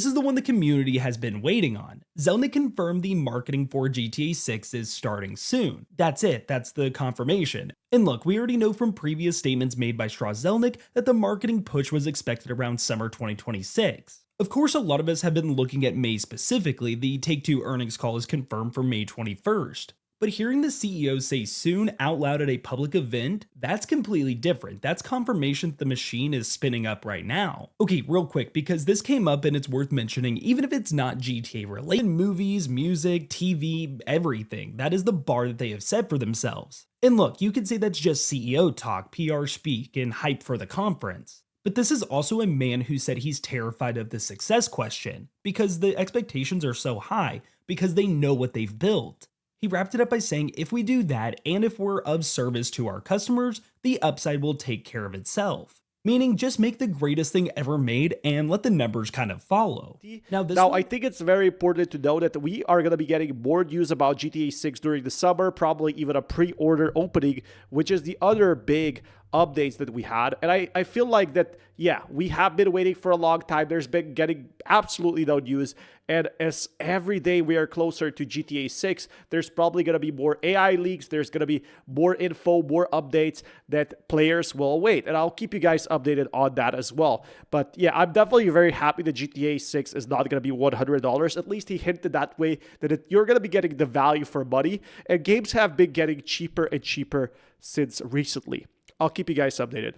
is the one the community has been waiting on. Zelnick confirmed the marketing for GTA 6 is starting soon. That's it, that's the confirmation. And look, we already know from previous statements made by Strauss Zelnick that the marketing push was expected around summer 2026. Of course, a lot of us have been looking at May specifically. The Take-Two earnings call is confirmed for May 21st. But hearing the CEO say soon out loud at a public event, that's completely different. That's confirmation that the machine is spinning up right now. Okay, real quick, because this came up and it's worth mentioning, even if it's not GTA related, movies, music, TV, everything, that is the bar that they have set for themselves. And look, you could say that's just CEO talk, PR speak, and hype for the conference. But this is also a man who said he's terrified of the success question, because the expectations are so high, because they know what they've built. He wrapped it up by saying, if we do that, and if we're of service to our customers, the upside will take care of itself. Meaning, just make the greatest thing ever made and let the numbers kind of follow. Now, I think it's very important to know that we are going to be getting more news about GTA 6 during the summer, probably even a pre-order opening, which is the other big updates that we had. And I feel like that, yeah, we have been waiting for a long time. There's been getting absolutely no news. And as every day we are closer to GTA 6, there's probably going to be more AI leaks. There's going to be more info, more updates that players will await. And I'll keep you guys updated on that as well. But yeah, I'm definitely very happy that GTA 6 is not going to be $100. At least he hinted that way, that you're going to be getting the value for money. And games have been getting cheaper and cheaper since recently. I'll keep you guys updated.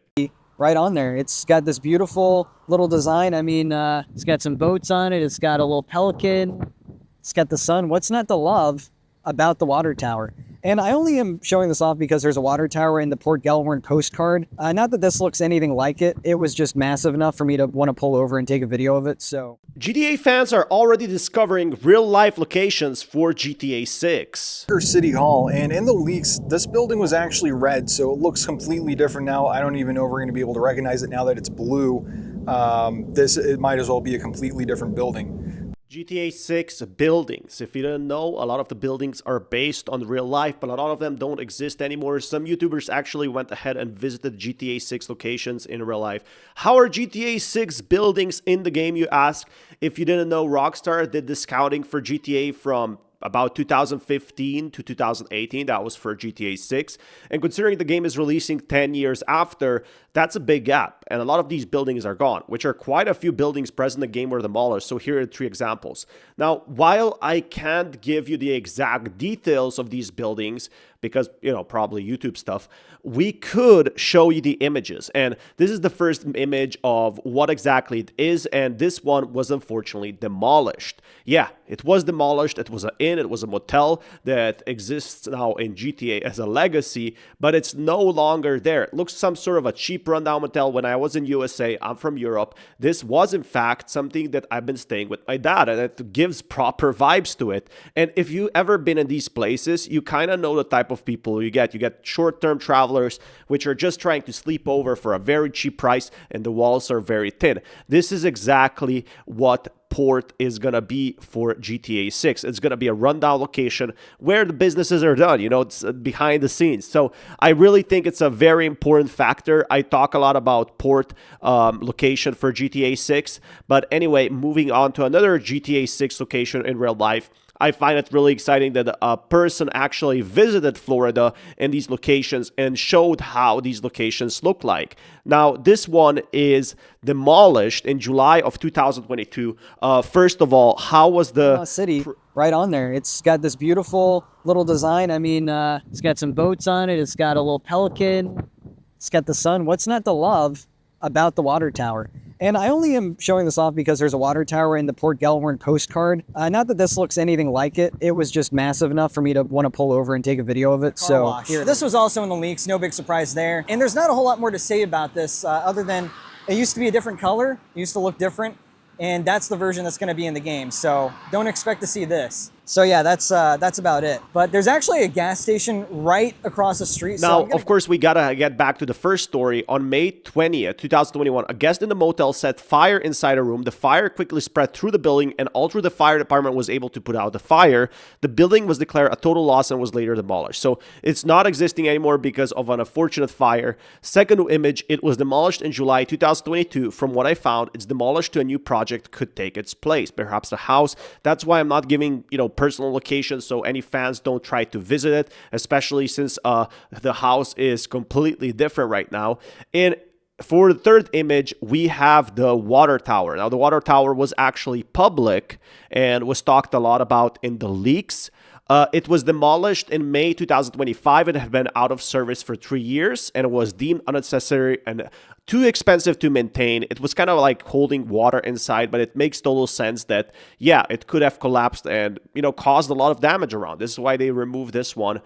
Right on there. It's got this beautiful little design. I mean, it's got some boats on it. It's got a little pelican. It's got the sun. What's not to love about the water tower? And I only am showing this off because there's a water tower in the Port Gellhorn postcard. Not that this looks anything like it. It was just massive enough for me to want to pull over and take a video of it. So GTA fans are already discovering real-life locations for GTA 6. City Hall, and in the leaks, this building was actually red, so it looks completely different now. I don't even know if we're going to be able to recognize it now that it's blue. It might as well be a completely different building. GTA 6 buildings. If you didn't know, a lot of the buildings are based on real life, but a lot of them don't exist anymore. Some YouTubers actually went ahead and visited GTA 6 locations in real life. How are GTA 6 buildings in the game, you ask? If you didn't know, Rockstar did the scouting for GTA from about 2015 to 2018. That was for GTA 6. And considering the game is releasing 10 years after, that's a big gap. And a lot of these buildings are gone, which are quite a few buildings present in the game were demolished. So here are 3 examples. Now, while I can't give you the exact details of these buildings, because, probably YouTube stuff, we could show you the images. And this is the first image of what exactly it is. And this one was unfortunately demolished. Yeah, it was demolished. It was an inn. It was a motel that exists now in GTA as a legacy, but it's no longer there. It looks some sort of a cheap rundown motel. When I was in USA, I'm from Europe. This was in fact something that I've been staying with my dad, and it gives proper vibes to it. And if you ever been in these places, you kind of know the type of people you get. You get short-term travelers, which are just trying to sleep over for a very cheap price, and the walls are very thin. This is exactly what Port is going to be for GTA 6. It's going to be a rundown location where the businesses are done. It's behind the scenes. So I really think it's a very important factor. I talk a lot about Port location for GTA 6. But anyway, moving on to another GTA 6 location in real life. I find it really exciting that a person actually visited Florida and these locations and showed how these locations look like. Now, this one is demolished in July of 2022. First of all, how was the city right on there? It's got this beautiful little design. I mean, it's got some boats on it. It's got a little pelican. It's got the sun. What's not to love about the water tower? And I only am showing this off because there's a water tower in the Port Gellhorn postcard. Not that this looks anything like it. It was just massive enough for me to want to pull over and take a video of it. This was also in the leaks, no big surprise there. And there's not a whole lot more to say about this other than it used to be a different color, it used to look different, and that's the version that's going to be in the game. So don't expect to see this. So yeah, that's about it. But there's actually a gas station right across the street. Now, of course, we gotta get back to the first story. On May 20th, 2021, a guest in the motel set fire inside a room. The fire quickly spread through the building, and although the fire department was able to put out the fire, the building was declared a total loss and was later demolished. So it's not existing anymore because of an unfortunate fire. Second image, it was demolished in July 2022. From what I found, it's demolished to a new project could take its place, perhaps the house. That's why I'm not giving, personal locations, so any fans don't try to visit it, especially since the house is completely different right now. And for the third image, we have the water tower. Now, the water tower was actually public and was talked a lot about in the leaks. It was demolished in May 2025 and had been out of service for 3 years, and it was deemed unnecessary and too expensive to maintain. It was kind of like holding water inside, but it makes total sense that, yeah, it could have collapsed and, caused a lot of damage around. This is why they removed this one.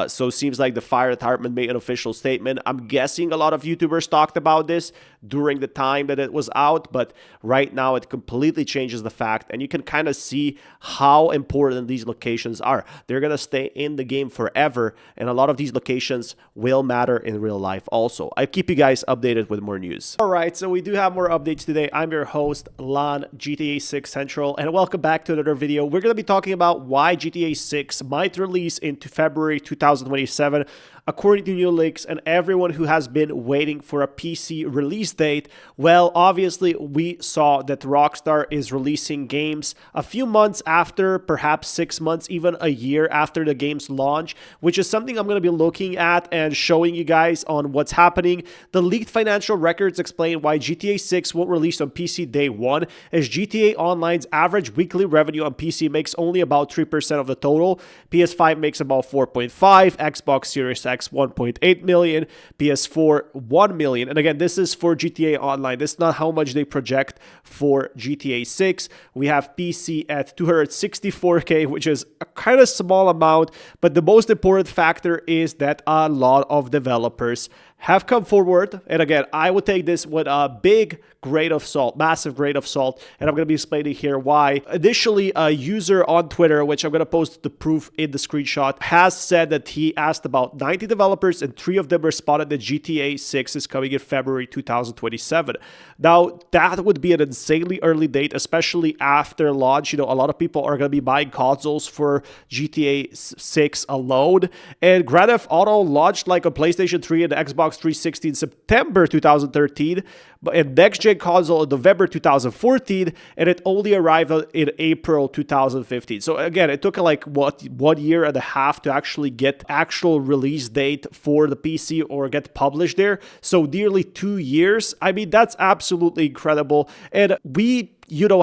So it seems like the fire department made an official statement. I'm guessing a lot of YouTubers talked about this during the time that it was out, but right now it completely changes the fact, and you can kind of see how important these locations are. They're going to stay in the game forever, and a lot of these locations will matter in real life also. I keep you guys updated with more news. All right, so we do have more updates today. I'm your host, Lan, GTA 6 Central, and welcome back to another video. We're going to be talking about why GTA 6 might release into February 2027. According to new leaks and everyone who has been waiting for a PC release date, well, obviously we saw that Rockstar is releasing games a few months after, perhaps 6 months, even a year after the game's launch, which is something I'm going to be looking at and showing you guys on what's happening. The leaked financial records explain why GTA 6 won't release on PC day one, as GTA Online's average weekly revenue on PC makes only about 3% of the total. PS5 makes about 4.5, Xbox Series X 1.8 million, PS4 1 million. And again, this is for GTA Online. This is not how much they project for GTA 6. We have PC at 264k, which is a kind of small amount, but the most important factor is that a lot of developers have come forward. And again, I would take this with a big grain of salt, massive grain of salt. And I'm going to be explaining here why. Initially, a user on Twitter, which I'm going to post the proof in the screenshot, has said that he asked about 90 developers and 3 of them responded that GTA 6 is coming in February 2027. Now, that would be an insanely early date, especially after launch. You know, a lot of people are going to be buying consoles for GTA 6 alone. And Grand Theft Auto launched like on PlayStation 3 and Xbox 360 in September 2013, but in next-gen console in November 2014, and it only arrived in April 2015. So again, it took like 1 year and a half to actually get actual release date for the PC or get published there. So nearly 2 years. I mean, that's absolutely incredible. And we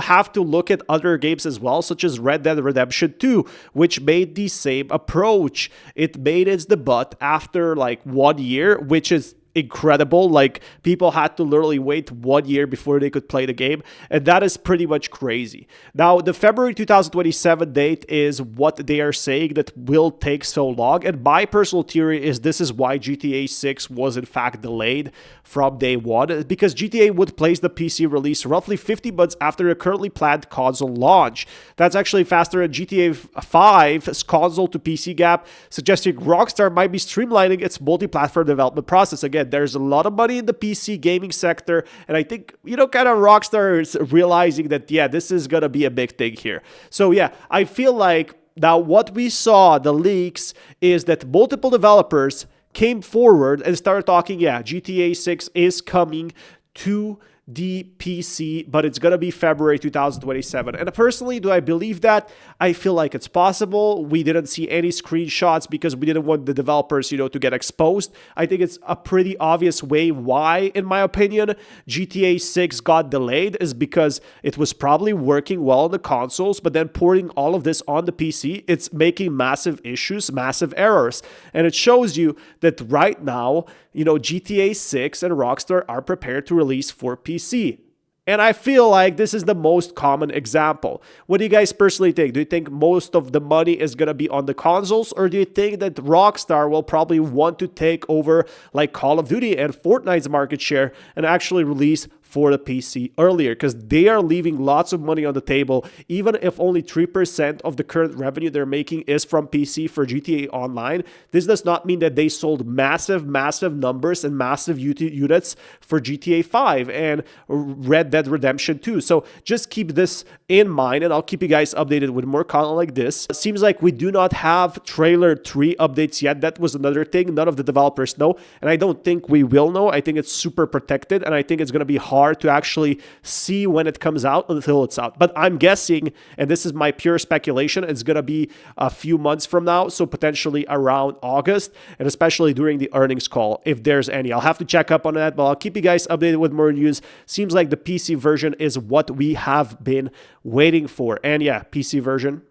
have to look at other games as well, such as Red Dead Redemption 2, which made the same approach. It made its debut after like 1 year, which is incredible. Like, people had to literally wait 1 year before they could play the game, and that is pretty much crazy. Now, the February 2027 date is what they are saying that will take so long, and my personal theory is this is why GTA 6 was in fact delayed from day one, because GTA would place the PC release roughly 50 months after a currently planned console launch. That's actually faster than GTA 5's console to PC gap, suggesting Rockstar might be streamlining its multi-platform development process. Again, there's a lot of money in the PC gaming sector, and I think, kind of Rockstar is realizing that, yeah, this is gonna be a big thing here. So yeah, I feel like now what we saw, the leaks, is that multiple developers came forward and started talking, yeah, GTA 6 is coming to the PC, but it's gonna be February 2027. And personally, do I believe that? I feel like it's possible. We didn't see any screenshots because we didn't want the developers, to get exposed. I think it's a pretty obvious way why, in my opinion, GTA 6 got delayed is because it was probably working well on the consoles, but then porting all of this on the PC, it's making massive issues, massive errors. And it shows you that right now, GTA 6 and Rockstar are prepared to release for PC. And I feel like this is the most common example. What do you guys personally think? Do you think most of the money is going to be on the consoles? Or do you think that Rockstar will probably want to take over like Call of Duty and Fortnite's market share and actually release for the PC earlier? Because they are leaving lots of money on the table, even if only 3% of the current revenue they're making is from PC for GTA Online. This does not mean that they sold massive numbers and massive units for GTA 5 and Red Dead Redemption 2. So just keep this in mind, and I'll keep you guys updated with more content like this. It seems like we do not have trailer 3 updates yet. That was another thing. None of the developers know, and I don't think we will know. I think it's super protected, and I think it's going to be hard to actually see when it comes out until it's out. But I'm guessing, and this is my pure speculation, it's going to be a few months from now, so potentially around August, and especially during the earnings call, if there's any. I'll have to check up on that, but I'll keep you guys updated with more news. Seems like the PC version is what we have been waiting for. And yeah, PC version.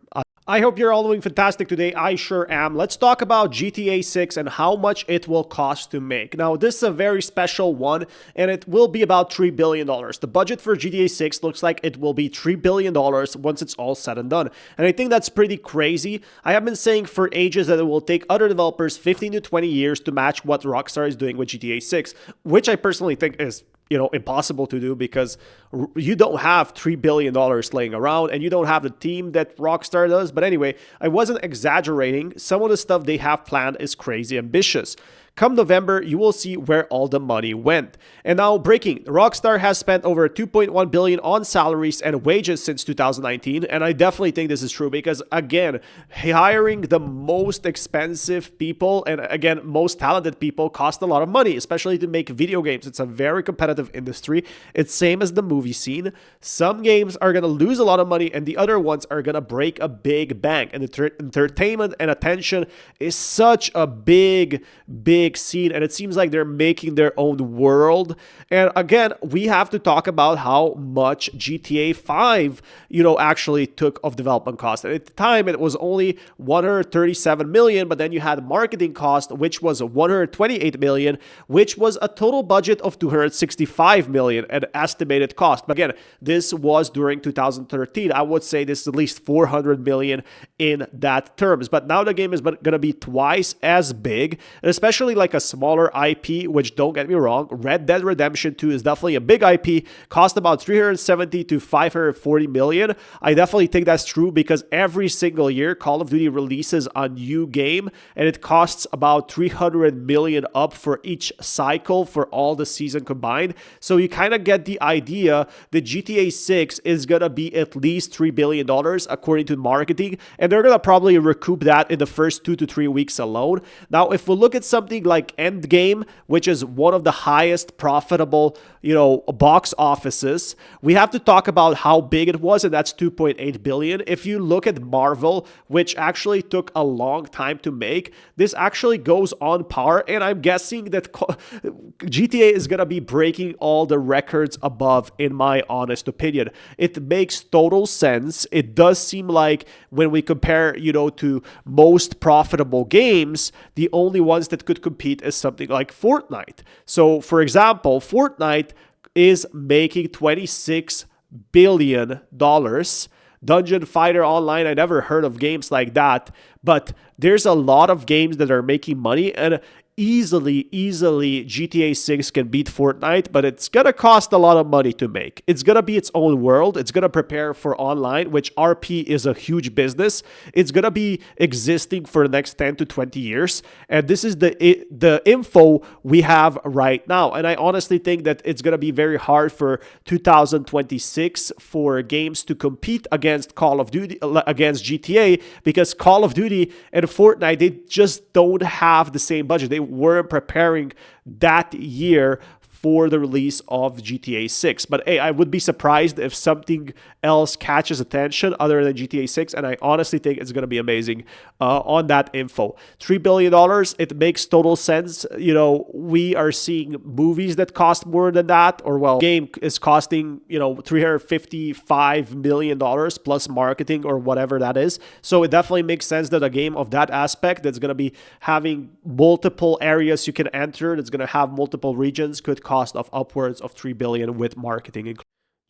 I hope you're all doing fantastic today. I sure am. Let's talk about GTA 6 and how much it will cost to make. Now, this is a very special one, and it will be about $3 billion. The budget for GTA 6 looks like it will be $3 billion once it's all said and done. And I think that's pretty crazy. I have been saying for ages that it will take other developers 15 to 20 years to match what Rockstar is doing with GTA 6, which I personally think is impossible to do because you don't have $3 billion laying around and you don't have the team that Rockstar does. But anyway, I wasn't exaggerating. Some of the stuff they have planned is crazy ambitious. Come November, you will see where all the money went. And now breaking, Rockstar has spent over $2.1 billion on salaries and wages since 2019, and I definitely think this is true because, again, hiring the most expensive people and, again, most talented people cost a lot of money, especially to make video games. It's a very competitive industry. It's same as the movie scene. Some games are going to lose a lot of money and the other ones are going to break a big bank. And entertainment and attention is such a big scene, and it seems like they're making their own world. And again, we have to talk about how much GTA 5 actually took of development cost. And at the time it was only 137 million, but then you had marketing cost, which was 128 million, which was a total budget of 265 million an estimated cost. But again, this was during 2013. I would say this is at least 400 million in that terms. But now the game is going to be twice as big, and especially like a smaller IP, which don't get me wrong, Red Dead Redemption 2 is definitely a big IP, cost about 370 to 540 million. I definitely think that's true because every single year Call of Duty releases a new game and it costs about 300 million up for each cycle for all the season combined. So you kind of get the idea that GTA 6 is going to be at least $3 billion according to marketing, and they're going to probably recoup that in the first 2 to 3 weeks alone. Now, if we look at something like Endgame, which is one of the highest profitable, box offices, we have to talk about how big it was, and that's 2.8 billion. If you look at Marvel, which actually took a long time to make, this actually goes on par, and I'm guessing that GTA is going to be breaking all the records above, in my honest opinion. It makes total sense. It does seem like when we compare, to most profitable games, the only ones that could compete is something like Fortnite. So, for example, Fortnite is making $26 billion. Dungeon Fighter Online, I never heard of games like that, but there's a lot of games that are making money, and easily GTA 6 can beat Fortnite, but it's gonna cost a lot of money to make. It's gonna be its own world. It's gonna prepare for online, which RP is a huge business. It's gonna be existing for the next 10 to 20 years, and this is the info we have right now. And I honestly think that it's gonna be very hard for 2026 for games to compete against Call of Duty, against GTA, because Call of Duty and Fortnite, they just don't have the same budget. They weren't preparing that year for the release of GTA 6. But hey, I would be surprised if something else catches attention other than GTA 6, and I honestly think it's going to be amazing on that info. $3 billion, it makes total sense. We are seeing movies that cost more than that, or game is costing, $355 million plus marketing or whatever that is. So it definitely makes sense that a game of that aspect that's going to be having multiple areas you can enter, that's going to have multiple regions, could cost of upwards of $3 billion with marketing.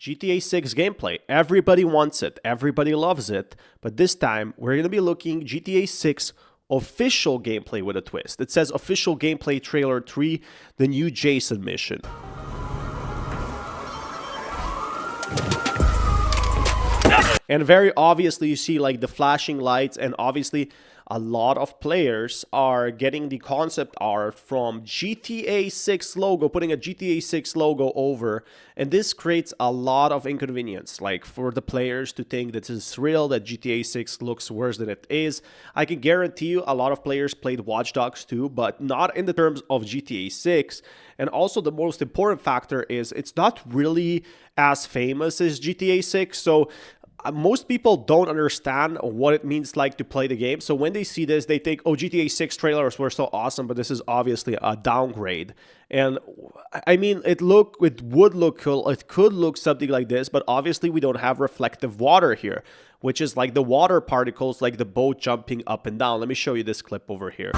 GTA 6 gameplay. Everybody wants it. Everybody loves it. But this time, we're going to be looking GTA 6 official gameplay with a twist. It says official gameplay trailer 3, the new Jason mission. And very obviously, you see like the flashing lights, and obviously a lot of players are getting the concept art from GTA 6 logo, putting a GTA 6 logo over, and this creates a lot of inconvenience, like for the players to think that this is real, that GTA 6 looks worse than it is. I can guarantee you a lot of players played Watch Dogs 2, but not in the terms of GTA 6. And also the most important factor is it's not really as famous as GTA 6, so most people don't understand what it means like to play the game. So when they see this, they think, oh, GTA 6 trailers were so awesome, but this is obviously a downgrade. And I mean, it would look cool. It could look something like this, but obviously we don't have reflective water here, which is like the water particles, like the boat jumping up and down. Let me show you this clip over here.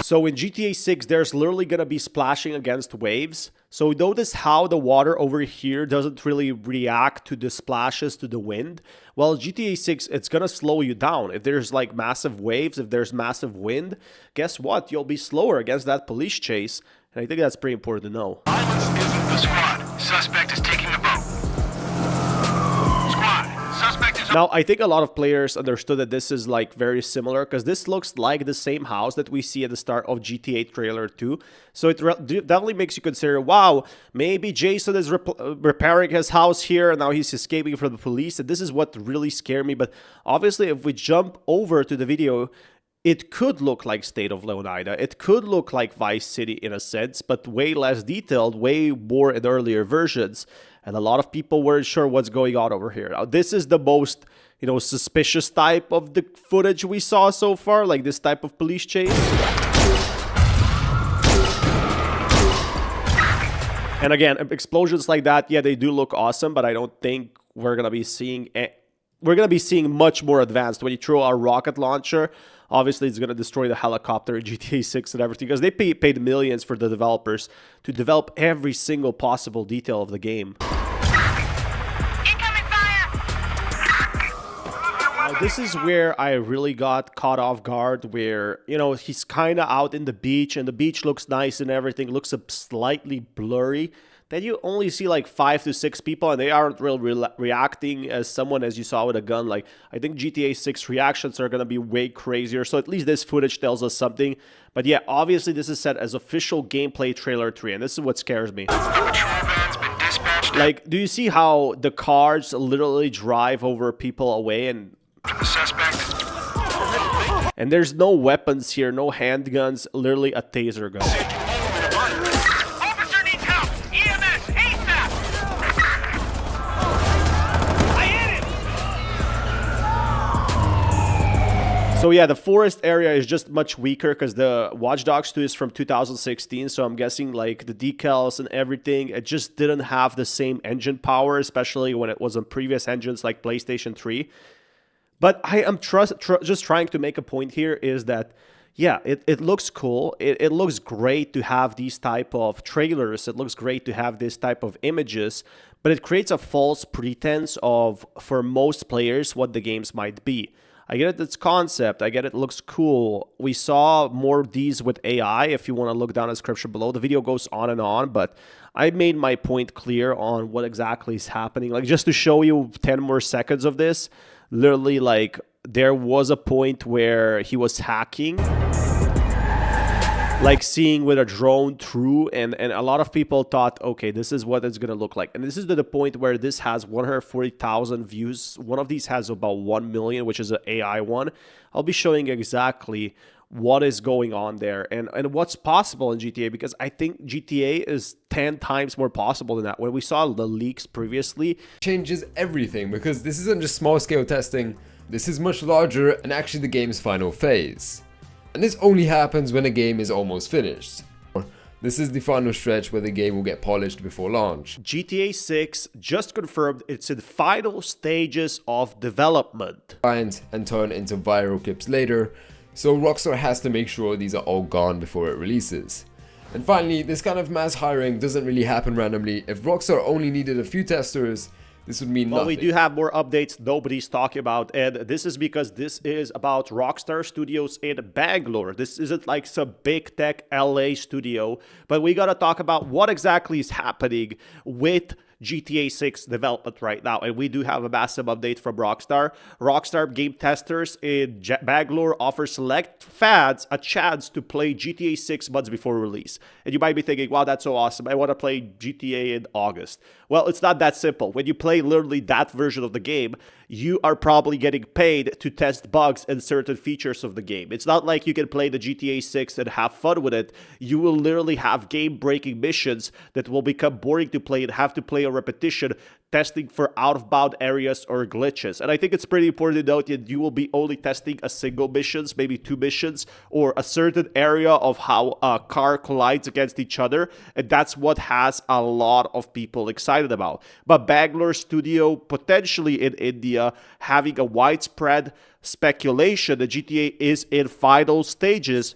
So in GTA 6, there's literally going to be splashing against waves. So notice how the water over here doesn't really react to the splashes to the wind. Well, GTA 6, it's going to slow you down. If there's like massive waves, if there's massive wind, guess what? You'll be slower against that police chase. And I think that's pretty important to know. Violence isn't the squad. Suspect is taking the boat. Now, I think a lot of players understood that this is like very similar because this looks like the same house that we see at the start of GTA trailer 2. So it definitely makes you consider, wow, maybe Jason is repairing his house here and now he's escaping from the police. And this is what really scared me. But obviously, if we jump over to the video, it could look like State of Leonida. It could look like Vice City in a sense, but way less detailed, way more in earlier versions. And a lot of people weren't sure what's going on over here. Now, this is the most, suspicious type of the footage we saw so far, like this type of police chase. And again, explosions like that, yeah, they do look awesome, but I don't think we're going to be seeing much more advanced. When you throw a rocket launcher, obviously it's going to destroy the helicopter in GTA 6 and everything, because they paid millions for the developers to develop every single possible detail of the game. This is where I really got caught off guard, where, you know, he's kind of out in the beach and the beach looks nice and everything looks slightly blurry. Then you only see like 5 to 6 people and they aren't really reacting as someone as you saw with a gun. Like, I think GTA 6 reactions are going to be way crazier. So at least this footage tells us something. But yeah, obviously this is set as official gameplay trailer 3 and this is what scares me. Like, do you see how the cars literally drive over people away and there's no weapons here, no handguns, literally a taser gun. Officer needs help! EMS, ASAP! I hit him! So yeah, the forest area is just much weaker because the Watch Dogs 2 is from 2016, so I'm guessing like the decals and everything, it just didn't have the same engine power, especially when it was on previous engines like PlayStation 3. But I am just trying to make a point here is that, yeah, it looks cool. It looks great to have these type of trailers. It looks great to have this type of images, but it creates a false pretense of, for most players, what the games might be. I get it's concept. I get it looks cool. We saw more of these with AI. If you want to look down the description below, the video goes on, but I made my point clear on what exactly is happening. Like, just to show you 10 more seconds of this, literally, like, there was a point where he was hacking, like seeing with a drone through, and a lot of people thought, okay, this is what it's gonna look like. And this is to the point where this has 140,000 views. One of these has about 1 million, which is an AI one. I'll be showing exactly what is going on there and what's possible in GTA, because I think GTA is 10 times more possible than that. When we saw the leaks previously, changes everything, because this isn't just small scale testing, this is much larger and actually the game's final phase. And this only happens when a game is almost finished. This is the final stretch where the game will get polished before launch. GTA 6 just confirmed it's in final stages of development. And turn into viral clips later, so Rockstar has to make sure these are all gone before it releases. And finally, this kind of mass hiring doesn't really happen randomly. If Rockstar only needed a few testers, this would mean nothing. Well, we do have more updates nobody's talking about, and this is because this is about Rockstar Studios in Bangalore. This isn't like some big tech LA studio, but we gotta talk about what exactly is happening with GTA 6 development right now, and we do have a massive update from Rockstar. Rockstar game testers in Bangalore offer select fans a chance to play GTA 6 months before release. And you might be thinking, wow, that's so awesome. I want to play GTA in August. Well, it's not that simple. When you play literally that version of the game, you are probably getting paid to test bugs and certain features of the game. It's not like you can play the GTA 6 and have fun with it. You will literally have game-breaking missions that will become boring to play and have to play a repetition, testing for out-of-bound areas or glitches. And I think it's pretty important to note that you will be only testing a single missions, maybe 2 missions, or a certain area of how a car collides against each other. And that's what has a lot of people excited about. But Bangalore studio, potentially in India, having a widespread speculation that GTA is in final stages.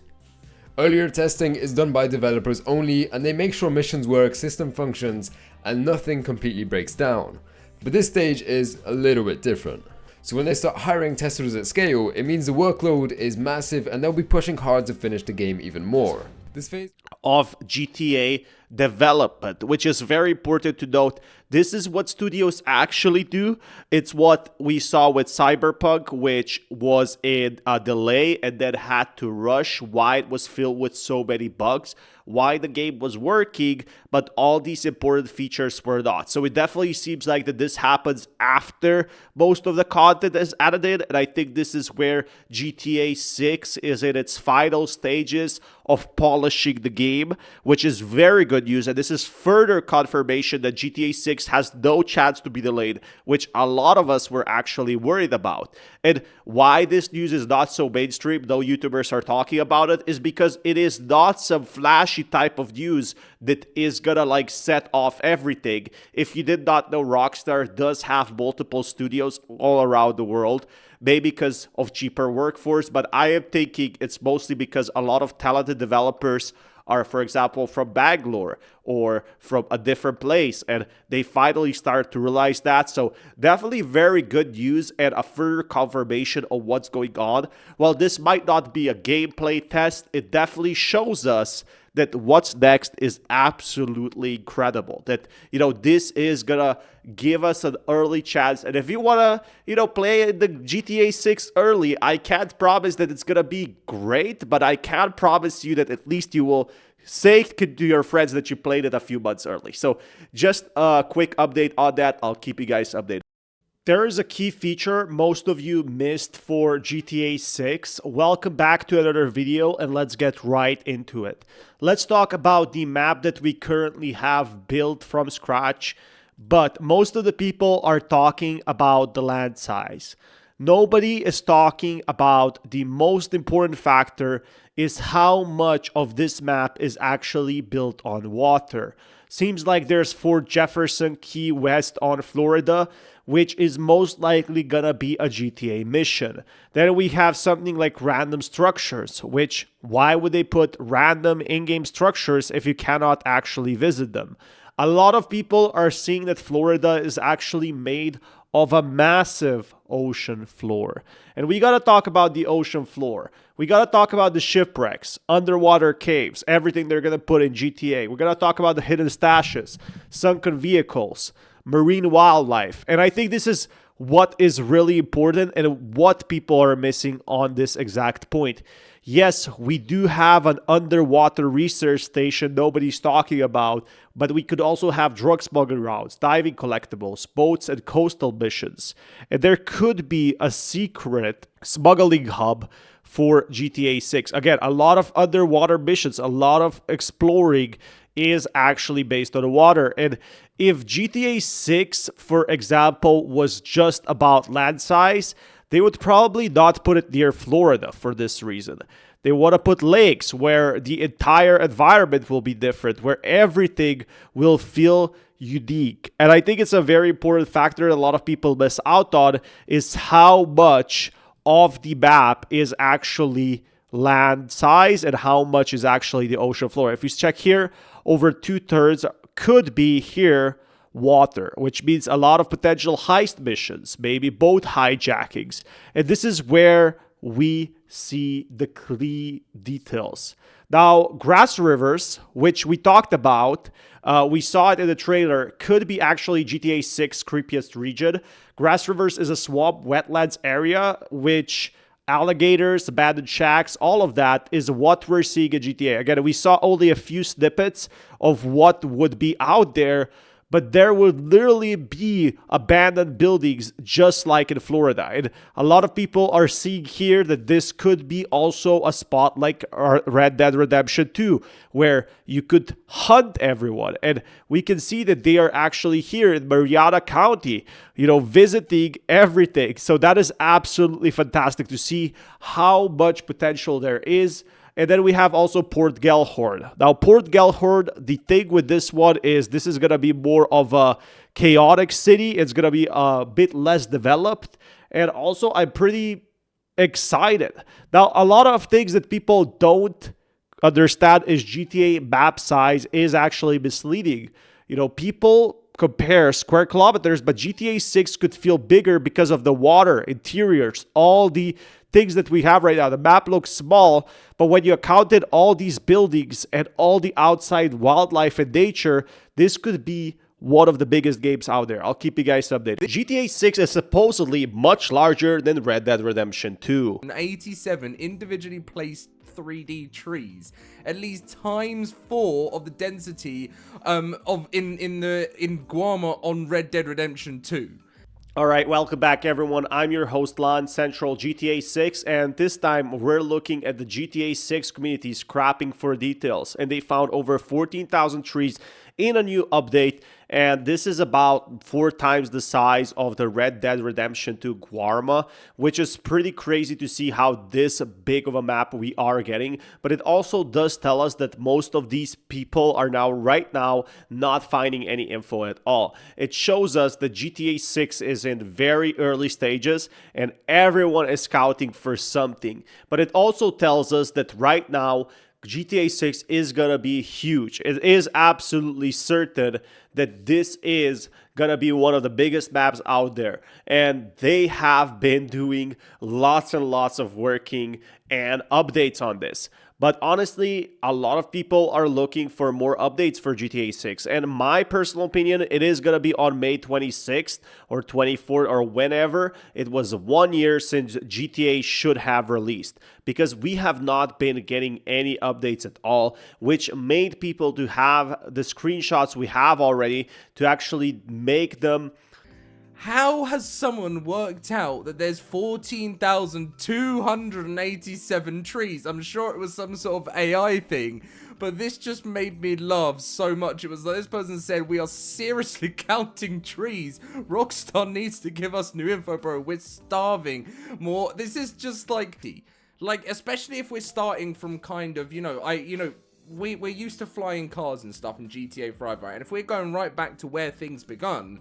Earlier testing is done by developers only, and they make sure missions work, system functions, and nothing completely breaks down. But this stage is a little bit different. So when they start hiring testers at scale, it means the workload is massive and they'll be pushing hard to finish the game even more. This phase of GTA development, which is very important to note. This is what studios actually do. It's what we saw with Cyberpunk, which was in a delay and then had to rush, why it was filled with so many bugs, why the game was working, but all these important features were not. So it definitely seems like that this happens after most of the content is added in, and I think this is where GTA 6 is in its final stages of polishing the game, which is very good news, and this is further confirmation that GTA 6 has no chance to be delayed, which a lot of us were actually worried about. And why this news is not so mainstream, though YouTubers are talking about it, is because it is not some flashy type of news that is gonna like set off everything. If you did not know, Rockstar does have multiple studios all around the world, maybe because of cheaper workforce, but I am thinking it's mostly because a lot of talented developers are, for example, from Bangalore or from a different place, and they finally start to realize that. So definitely very good news and a further confirmation of what's going on. While this might not be a gameplay test, it definitely shows us that what's next is absolutely incredible. That, this is gonna give us an early chance. And if you wanna, play the GTA 6 early, I can't promise that it's gonna be great, but I can promise you that at least you will say to your friends that you played it a few months early. So just a quick update on that. I'll keep you guys updated. There is a key feature most of you missed for GTA 6. Welcome back to another video, and let's get right into it. Let's talk about the map that we currently have built from scratch, but most of the people are talking about the land size. Nobody is talking about the most important factor, is how much of this map is actually built on water. Seems like there's Fort Jefferson, Key West on Florida, which is most likely gonna be a GTA mission. Then we have something like random structures, which, why would they put random in-game structures if you cannot actually visit them? A lot of people are seeing that Florida is actually made of a massive ocean floor. And we gotta talk about the ocean floor. We gotta talk about the shipwrecks, underwater caves, everything they're gonna put in GTA. We're gonna talk about the hidden stashes, sunken vehicles, marine wildlife. And I think this is what is really important and what people are missing on this exact point. Yes, we do have an underwater research station nobody's talking about, but we could also have drug smuggling routes, diving collectibles, boats, and coastal missions. And there could be a secret smuggling hub for GTA 6. Again, a lot of underwater missions, a lot of exploring is actually based on the water. And if GTA 6, for example, was just about land size, they would probably not put it near Florida for this reason. They want to put lakes where the entire environment will be different, where everything will feel unique. And I think it's a very important factor that a lot of people miss out on, is how much of the map is actually land size and how much is actually the ocean floor. If you check here, over 2/3 could be here water, which means a lot of potential heist missions, maybe boat hijackings. And this is where we see the key details. Now, Grass Rivers, which we talked about, we saw it in the trailer, could be actually GTA 6 creepiest region. Grass Rivers is a swamp wetlands area, which alligators, abandoned shacks, all of that is what we're seeing in GTA. Again, we saw only a few snippets of what would be out there, but there would literally be abandoned buildings just like in Florida. And a lot of people are seeing here that this could be also a spot like Red Dead Redemption 2, where you could hunt everyone. And we can see that they are actually here in Mariana County, visiting everything. So that is absolutely fantastic to see how much potential there is. And then we have also Port Gellhorn. Now, Port Gellhorn, the thing with this one is this is going to be more of a chaotic city. It's going to be a bit less developed. And also, I'm pretty excited. Now, a lot of things that people don't understand is GTA map size is actually misleading. People compare square kilometers, but GTA 6 could feel bigger because of the water, interiors, all the things that we have right now. The map looks small, but when you accounted all these buildings and all the outside wildlife and nature, this could be one of the biggest games out there. I'll keep you guys updated. GTA 6 is supposedly much larger than Red Dead Redemption 2. 87 individually placed 3D trees, at least ×4 of the density in Guarma on Red Dead Redemption 2. All right, welcome back, everyone. I'm your host, Lon Central GTA 6, and this time we're looking at the GTA 6 community scrapping for details, and they found over 14,000 trees in a new update, and this is about 4 times the size of the Red Dead Redemption 2 Guarma, which is pretty crazy to see how this big of a map we are getting. But it also does tell us that most of these people are right now not finding any info at all. It shows us that GTA 6 is in very early stages and everyone is scouting for something. But it also tells us that right now GTA 6 is gonna be huge. It is absolutely certain that this is gonna be one of the biggest maps out there. And they have been doing lots and lots of working and updates on this. But honestly, a lot of people are looking for more updates for GTA 6. And my personal opinion, it is going to be on May 26th or 24th or whenever. It was 1 year since GTA should have released, because we have not been getting any updates at all, which made people to have the screenshots we have already to actually make them. How has someone worked out that there's 14,287 trees? I'm sure it was some sort of AI thing, but this just made me laugh so much. It was like this person said, we are seriously counting trees. Rockstar needs to give us new info, bro. We're starving more. This is just like, especially if we're starting from kind of, we're used to flying cars and stuff in GTA 5, right? And if we're going right back to where things begun,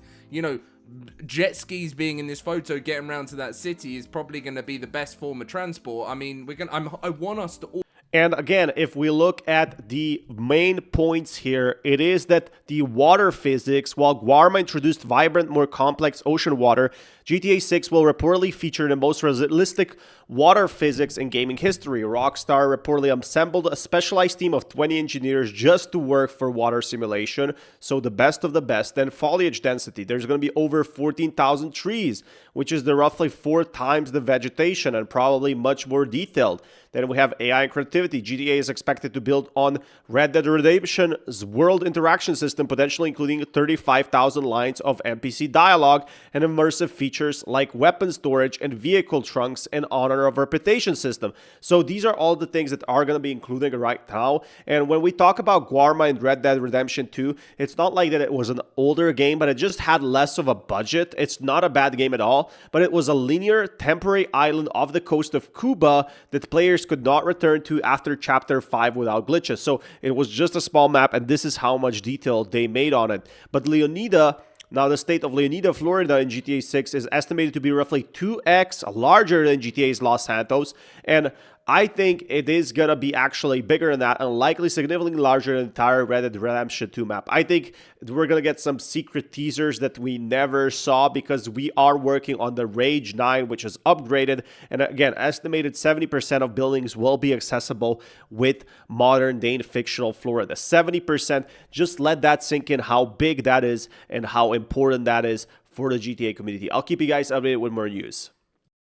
jet skis being in this photo, getting around to that city is probably going to be the best form of transport. I mean, I want us to all. And again, if we look at the main points here, it is that the water physics, while Guarma introduced vibrant, more complex ocean water, GTA 6 will reportedly feature the most realistic water physics in gaming history. Rockstar reportedly assembled a specialized team of 20 engineers just to work for water simulation, so the best of the best. Then foliage density, there's going to be over 14,000 trees, which is the roughly 4 times the vegetation and probably much more detailed. Then we have AI and creativity. GTA is expected to build on Red Dead Redemption's world interaction system, potentially including 35,000 lines of NPC dialogue and immersive features like weapon storage and vehicle trunks and honor of reputation system. So these are all the things that are going to be included right now. And when we talk about Guarma and Red Dead Redemption 2, it's not like that it was an older game, but it just had less of a budget. It's not a bad game at all, but it was a linear, temporary island off the coast of Cuba that players could not return to after Chapter 5 without glitches. So it was just a small map, and this is how much detail they made on it. But Leonida, now the state of Leonida, Florida in GTA 6 is estimated to be roughly 2x larger than GTA's Los Santos, and I think it is going to be actually bigger than that and likely significantly larger than the entire Red Dead Redemption 2 map. I think we're going to get some secret teasers that we never saw because we are working on the Rage 9, which is upgraded. And again, estimated 70% of buildings will be accessible with modern day fictional Florida. 70%, just let that sink in how big that is and how important that is for the GTA community. I'll keep you guys updated with more news.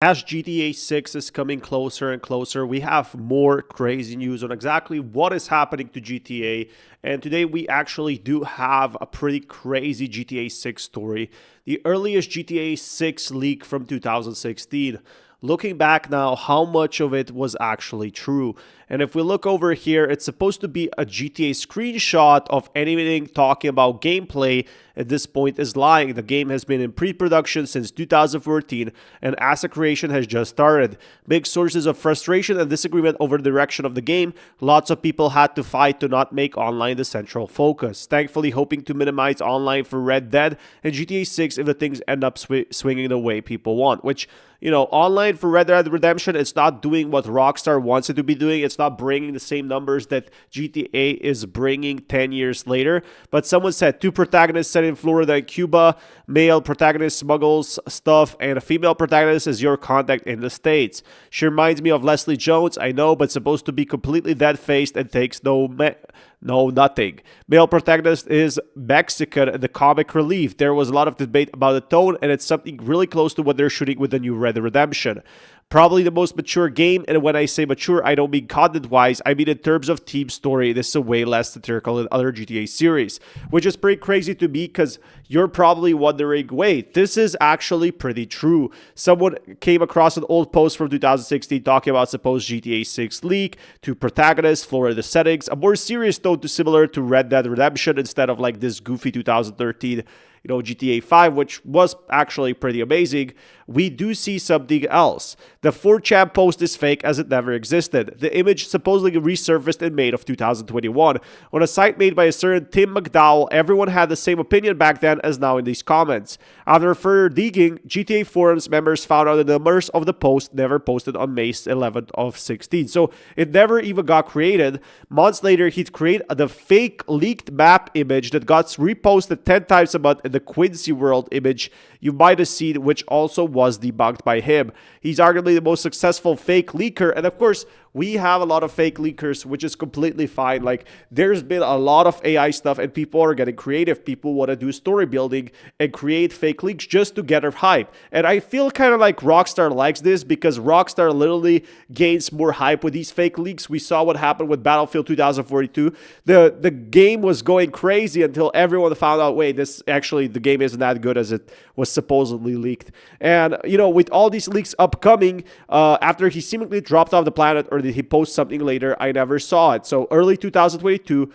As GTA 6 is coming closer and closer, we have more crazy news on exactly what is happening to GTA. And today we actually do have a pretty crazy GTA 6 story. The earliest GTA 6 leak from 2016. Looking back now, how much of it was actually true? And if we look over here, it's supposed to be a GTA screenshot of anything talking about gameplay at this point is lying. The game has been in pre-production since 2014 and asset creation has just started. Big sources of frustration and disagreement over the direction of the game. Lots of people had to fight to not make online the central focus. Thankfully, hoping to minimize online for Red Dead and GTA 6 if the things end up swinging the way people want, which, online for Red Dead Redemption, it's not doing what Rockstar wants it to be doing. It's not bringing the same numbers that GTA is bringing 10 years later. But someone said 2 protagonists set in Florida and Cuba. Male protagonist smuggles stuff, and a female protagonist is your contact in the States. She reminds me of Leslie Jones, I know, but supposed to be completely dead-faced and takes nothing. Male protagonist is Mexican and the comic relief. There was a lot of debate about the tone, and it's something really close to what they're shooting with the new Red Dead Redemption. Probably the most mature game, and when I say mature, I don't mean content-wise, I mean in terms of team story, this is way less satirical than other GTA series, which is pretty crazy to me because you're probably wondering, wait, this is actually pretty true. Someone came across an old post from 2016 talking about supposed GTA 6 leak, 2 protagonists, Florida settings, a more serious tone similar to Red Dead Redemption instead of like this goofy 2013 GTA 5, which was actually pretty amazing, we do see something else. The 4chan post is fake as it never existed. The image supposedly resurfaced in May of 2021. On a site made by a certain Tim McDowell, everyone had the same opinion back then as now in these comments. After further digging, GTA forums members found out the numbers of the post never posted on May 11th of 16. So it never even got created. Months later, he'd create the fake leaked map image that got reposted 10 times a month in the Quincy World image you might have seen, which also was debunked by him. He's arguably the most successful fake leaker, and of course, we have a lot of fake leakers, which is completely fine. Like, there's been a lot of AI stuff, and people are getting creative. People want to do story building and create fake leaks just to get hype. And I feel kind of like Rockstar likes this, because Rockstar literally gains more hype with these fake leaks. We saw what happened with Battlefield 2042. The game was going crazy until everyone found out, wait, this actually, the game isn't that good as it was supposedly leaked. And, you know, with all these leaks upcoming, after he seemingly dropped off the planet, or did he post something later, I never saw it. So early 2022,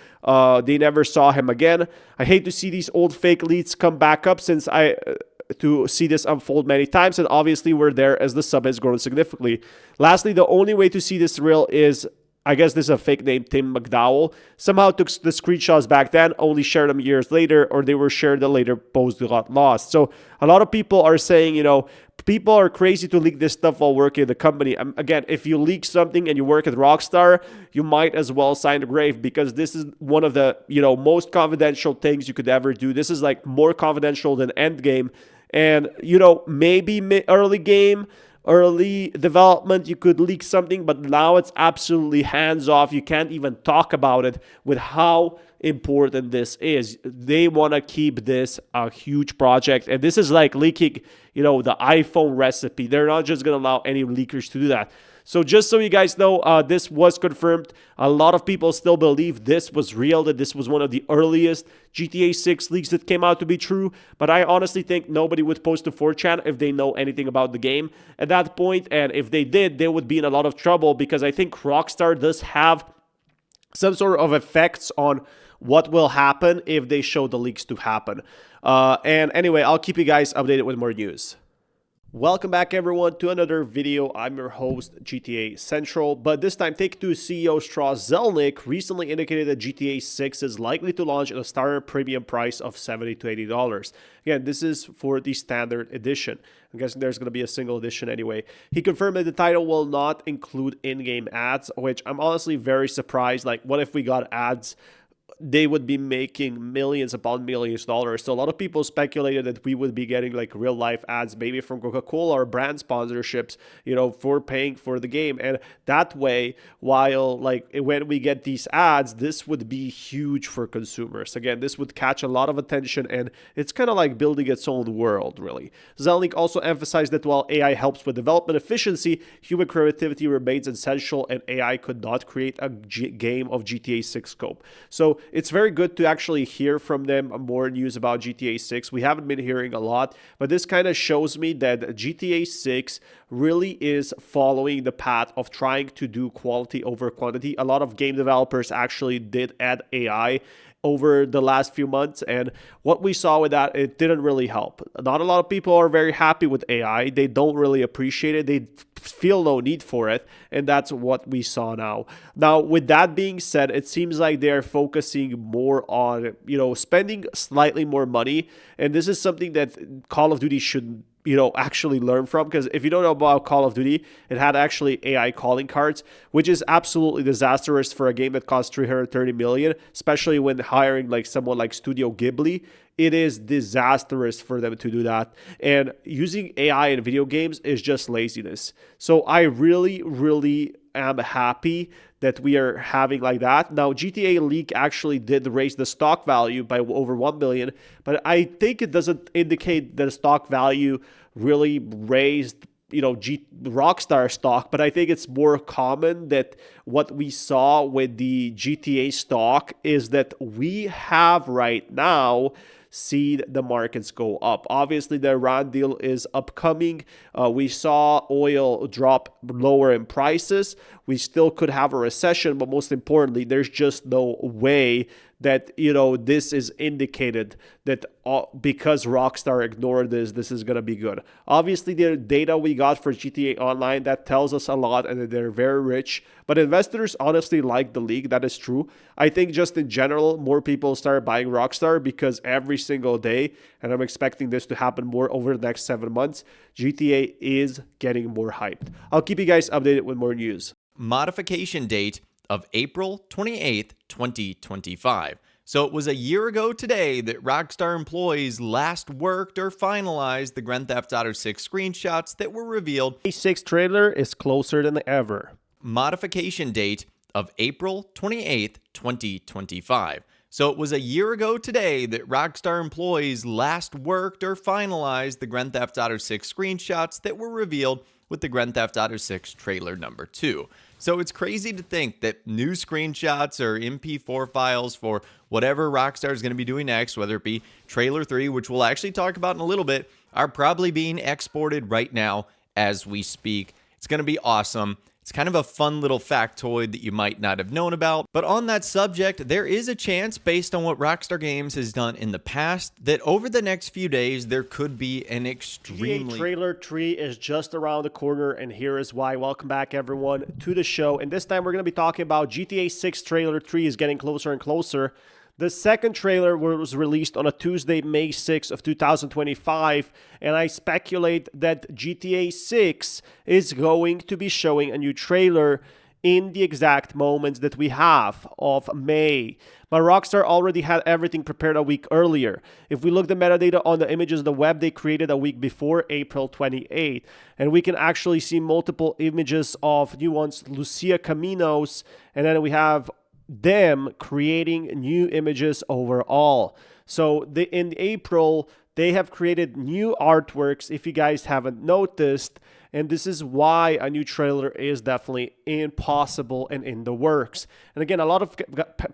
they never saw him again. I hate to see these old fake leaks come back up, since to see this unfold many times, and obviously we're there as the sub has grown significantly. Lastly, the only way to see this real is, I guess this is a fake name, Tim McDowell, somehow took the screenshots back then, only shared them years later, or they were shared, the later post got lost. So a lot of people are saying, you know, people are crazy to leak this stuff while working at the company. Again, if you leak something and you work at Rockstar, you might as well sign the grave, because this is one of the, you know, most confidential things you could ever do. This is like more confidential than Endgame. And, you know, maybe early game, early development, you could leak something, but now it's absolutely hands off. You can't even talk about it with how important this is. They want to keep this a huge project, and this is like leaking, you know, the iPhone recipe. They're not just going to allow any leakers to do that. So just so you guys know, this was confirmed. A lot of people still believe this was real, that this was one of the earliest GTA 6 leaks that came out to be true. But I honestly think nobody would post to 4chan if they know anything about the game at that point. And if they did, they would be in a lot of trouble, because I think Rockstar does have some sort of effects on what will happen if they show the leaks to happen. And anyway, I'll keep you guys updated with more news. Welcome back, everyone, to another video. I'm your host, GTA Central, but this time Take-Two CEO Strauss Zelnick recently indicated that GTA 6 is likely to launch at a starter premium price of $70 to $80. Again, this is for the standard edition. I'm guessing there's going to be a single edition anyway. He confirmed that the title will not include in-game ads, which I'm honestly very surprised. Like, what if we got ads? They would be making millions upon millions of dollars. So a lot of people speculated that we would be getting like real life ads, maybe from Coca-Cola or brand sponsorships, you know, for paying for the game. And that way, while like when we get these ads, this would be huge for consumers. Again, this would catch a lot of attention, and it's kind of like building its own world, really. Zelnick also emphasized that while AI helps with development efficiency, human creativity remains essential, and AI could not create a game of GTA 6 scope. So it's very good to actually hear from them more news about GTA 6. We haven't been hearing a lot, but this kind of shows me that GTA 6 really is following the path of trying to do quality over quantity. A lot of game developers actually did add AI over the last few months, and what we saw with that, it didn't really help. Not a lot of people are very happy with AI. They don't really appreciate it. They feel no need for it, and that's what we saw now. Now, with that being said, it seems like they're focusing more on, you know, spending slightly more money, and this is something that Call of Duty should, you know, actually learn from, because if you don't know about Call of Duty, it had actually AI calling cards, which is absolutely disastrous for a game that costs $330 million, especially when hiring like someone like Studio Ghibli. It is disastrous for them to do that, and using AI in video games is just laziness. So I really am happy that we are having like that. Now, GTA Leak actually did raise the stock value by over 1 billion, but I think it doesn't indicate that the stock value really raised, you know, Rockstar stock, but I think it's more common that what we saw with the GTA stock is that we have right now seen the markets go up. Obviously, the Iran deal is upcoming. We saw oil drop lower in prices. We still could have a recession, but most importantly, there's just no way that, this is indicated that because Rockstar ignored this is going to be good. Obviously, the data we got for GTA Online, that tells us a lot, and they're very rich. But investors honestly like the league. That is true. I think just in general, more people start buying Rockstar because every single day, and I'm expecting this to happen more over the next 7 months, GTA is getting more hyped. I'll keep you guys updated with more news. Modification date of April 28th, 2025. So it was a year ago today that Rockstar employees last worked or finalized the Grand Theft Auto 6 screenshots that were revealed. The 6 trailer is closer than ever. Modification date of April 28th, 2025. So it was a year ago today that Rockstar employees last worked or finalized the Grand Theft Auto 6 screenshots that were revealed with the Grand Theft Auto 6 trailer number 2. So it's crazy to think that new screenshots or MP4 files for whatever Rockstar is going to be doing next, whether it be trailer 3, which we'll actually talk about in a little bit, are probably being exported right now as we speak. It's going to be awesome. It's kind of a fun little factoid that you might not have known about. But on that subject, there is a chance, based on what Rockstar Games has done in the past, that over the next few days, there could be an extremely... GTA trailer 3 is just around the corner, and here is why. Welcome back, everyone, to the show. And this time, we're going to be talking about GTA 6 trailer 3 is getting closer and closer. The second trailer was released on a Tuesday, May 6th of 2025, and I speculate that GTA 6 is going to be showing a new trailer in the exact moments that we have of May. But Rockstar already had everything prepared a week earlier. If we look the metadata on the images of the web, they created a week before April 28th, and we can actually see multiple images of new ones, Lucia Caminos, and then we have them creating new images overall. So in April, they have created new artworks, if you guys haven't noticed, and this is why a new trailer is definitely impossible and in the works. And again, a lot of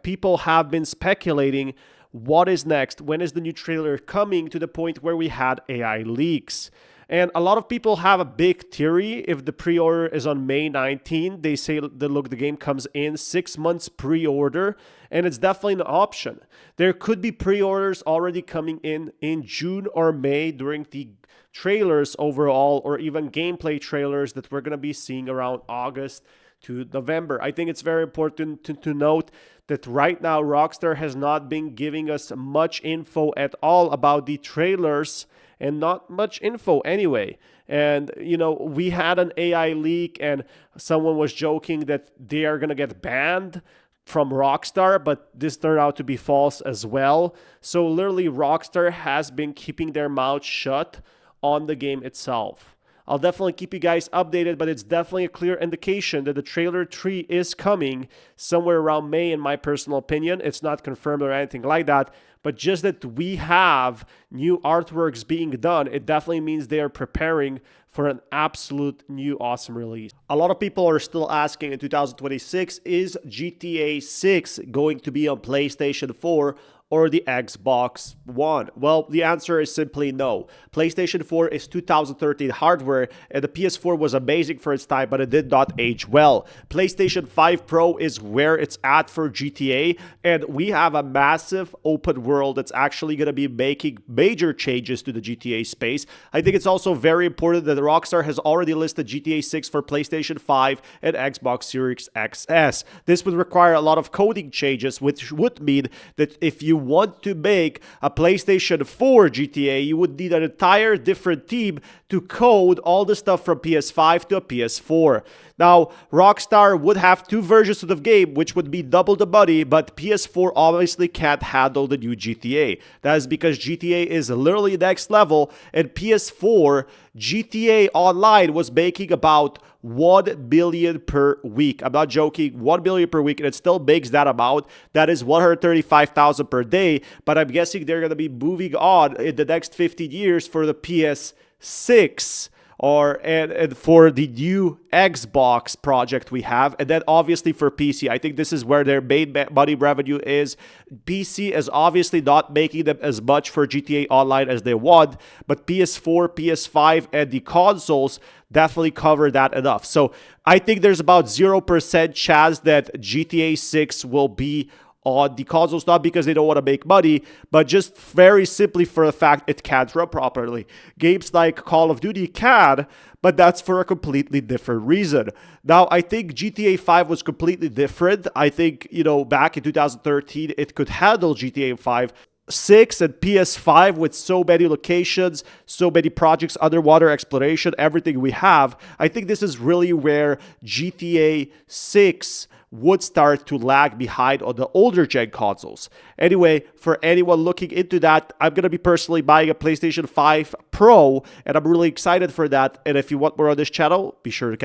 people have been speculating what is next, when is the new trailer coming, to the point where we had AI leaks. And a lot of people have a big theory. If the pre-order is on May 19, they say that, look, the game comes in 6 months pre-order, and it's definitely an option. There could be pre-orders already coming in June or May during the trailers overall, or even gameplay trailers that we're going to be seeing around August to November. I think it's very important to note that right now Rockstar has not been giving us much info at all about the trailers, and not much info anyway. And, we had an AI leak, and someone was joking that they are going to get banned from Rockstar, but this turned out to be false as well. So literally, Rockstar has been keeping their mouth shut on the game itself. I'll definitely keep you guys updated, but it's definitely a clear indication that the trailer 3 is coming somewhere around May, in my personal opinion. It's not confirmed or anything like that, but just that we have new artworks being done, it definitely means they are preparing for an absolute new awesome release. A lot of people are still asking in 2026, is GTA 6 going to be on PlayStation 4 or the Xbox One? Well, the answer is simply no. PlayStation 4 is 2013 hardware, and the PS4 was amazing for its time, but it did not age well. PlayStation 5 Pro is where it's at for GTA, and we have a massive open world that's actually going to be making major changes to the GTA space. I think it's also very important that Rockstar has already listed GTA 6 for PlayStation 5 and Xbox Series XS. This would require a lot of coding changes, which would mean that if you want to make a PlayStation 4 GTA, you would need an entire different team to code all the stuff from PS5 to a PS4. Now, Rockstar would have 2 versions of the game, which would be double the money, but PS4 obviously can't handle the new GTA. That is because GTA is literally next level, and PS4 GTA Online was making about 1 billion per week. I'm not joking, 1 billion per week, and it still makes that amount. That is 135,000 per day, but I'm guessing they're going to be moving on in the next 15 years for the PS6 and for the new Xbox project we have, and then obviously for PC. I think this is where their main money revenue is. PC is obviously not making them as much for GTA Online as they want, but PS4, PS5, and the consoles definitely cover that enough. So I think there's about 0% chance that GTA 6 will be on the consoles, not because they don't want to make money, but just very simply for the fact it can't run properly. Games like Call of Duty can, but that's for a completely different reason. Now, I think GTA 5 was completely different. I think, back in 2013, it could handle GTA 5. 6 and PS5 with so many locations, so many projects, underwater exploration, everything we have. I think this is really where GTA 6 would start to lag behind on the older gen consoles. Anyway, for anyone looking into that, I'm going to be personally buying a PlayStation 5 Pro, and I'm really excited for that. And if you want more on this channel, be sure to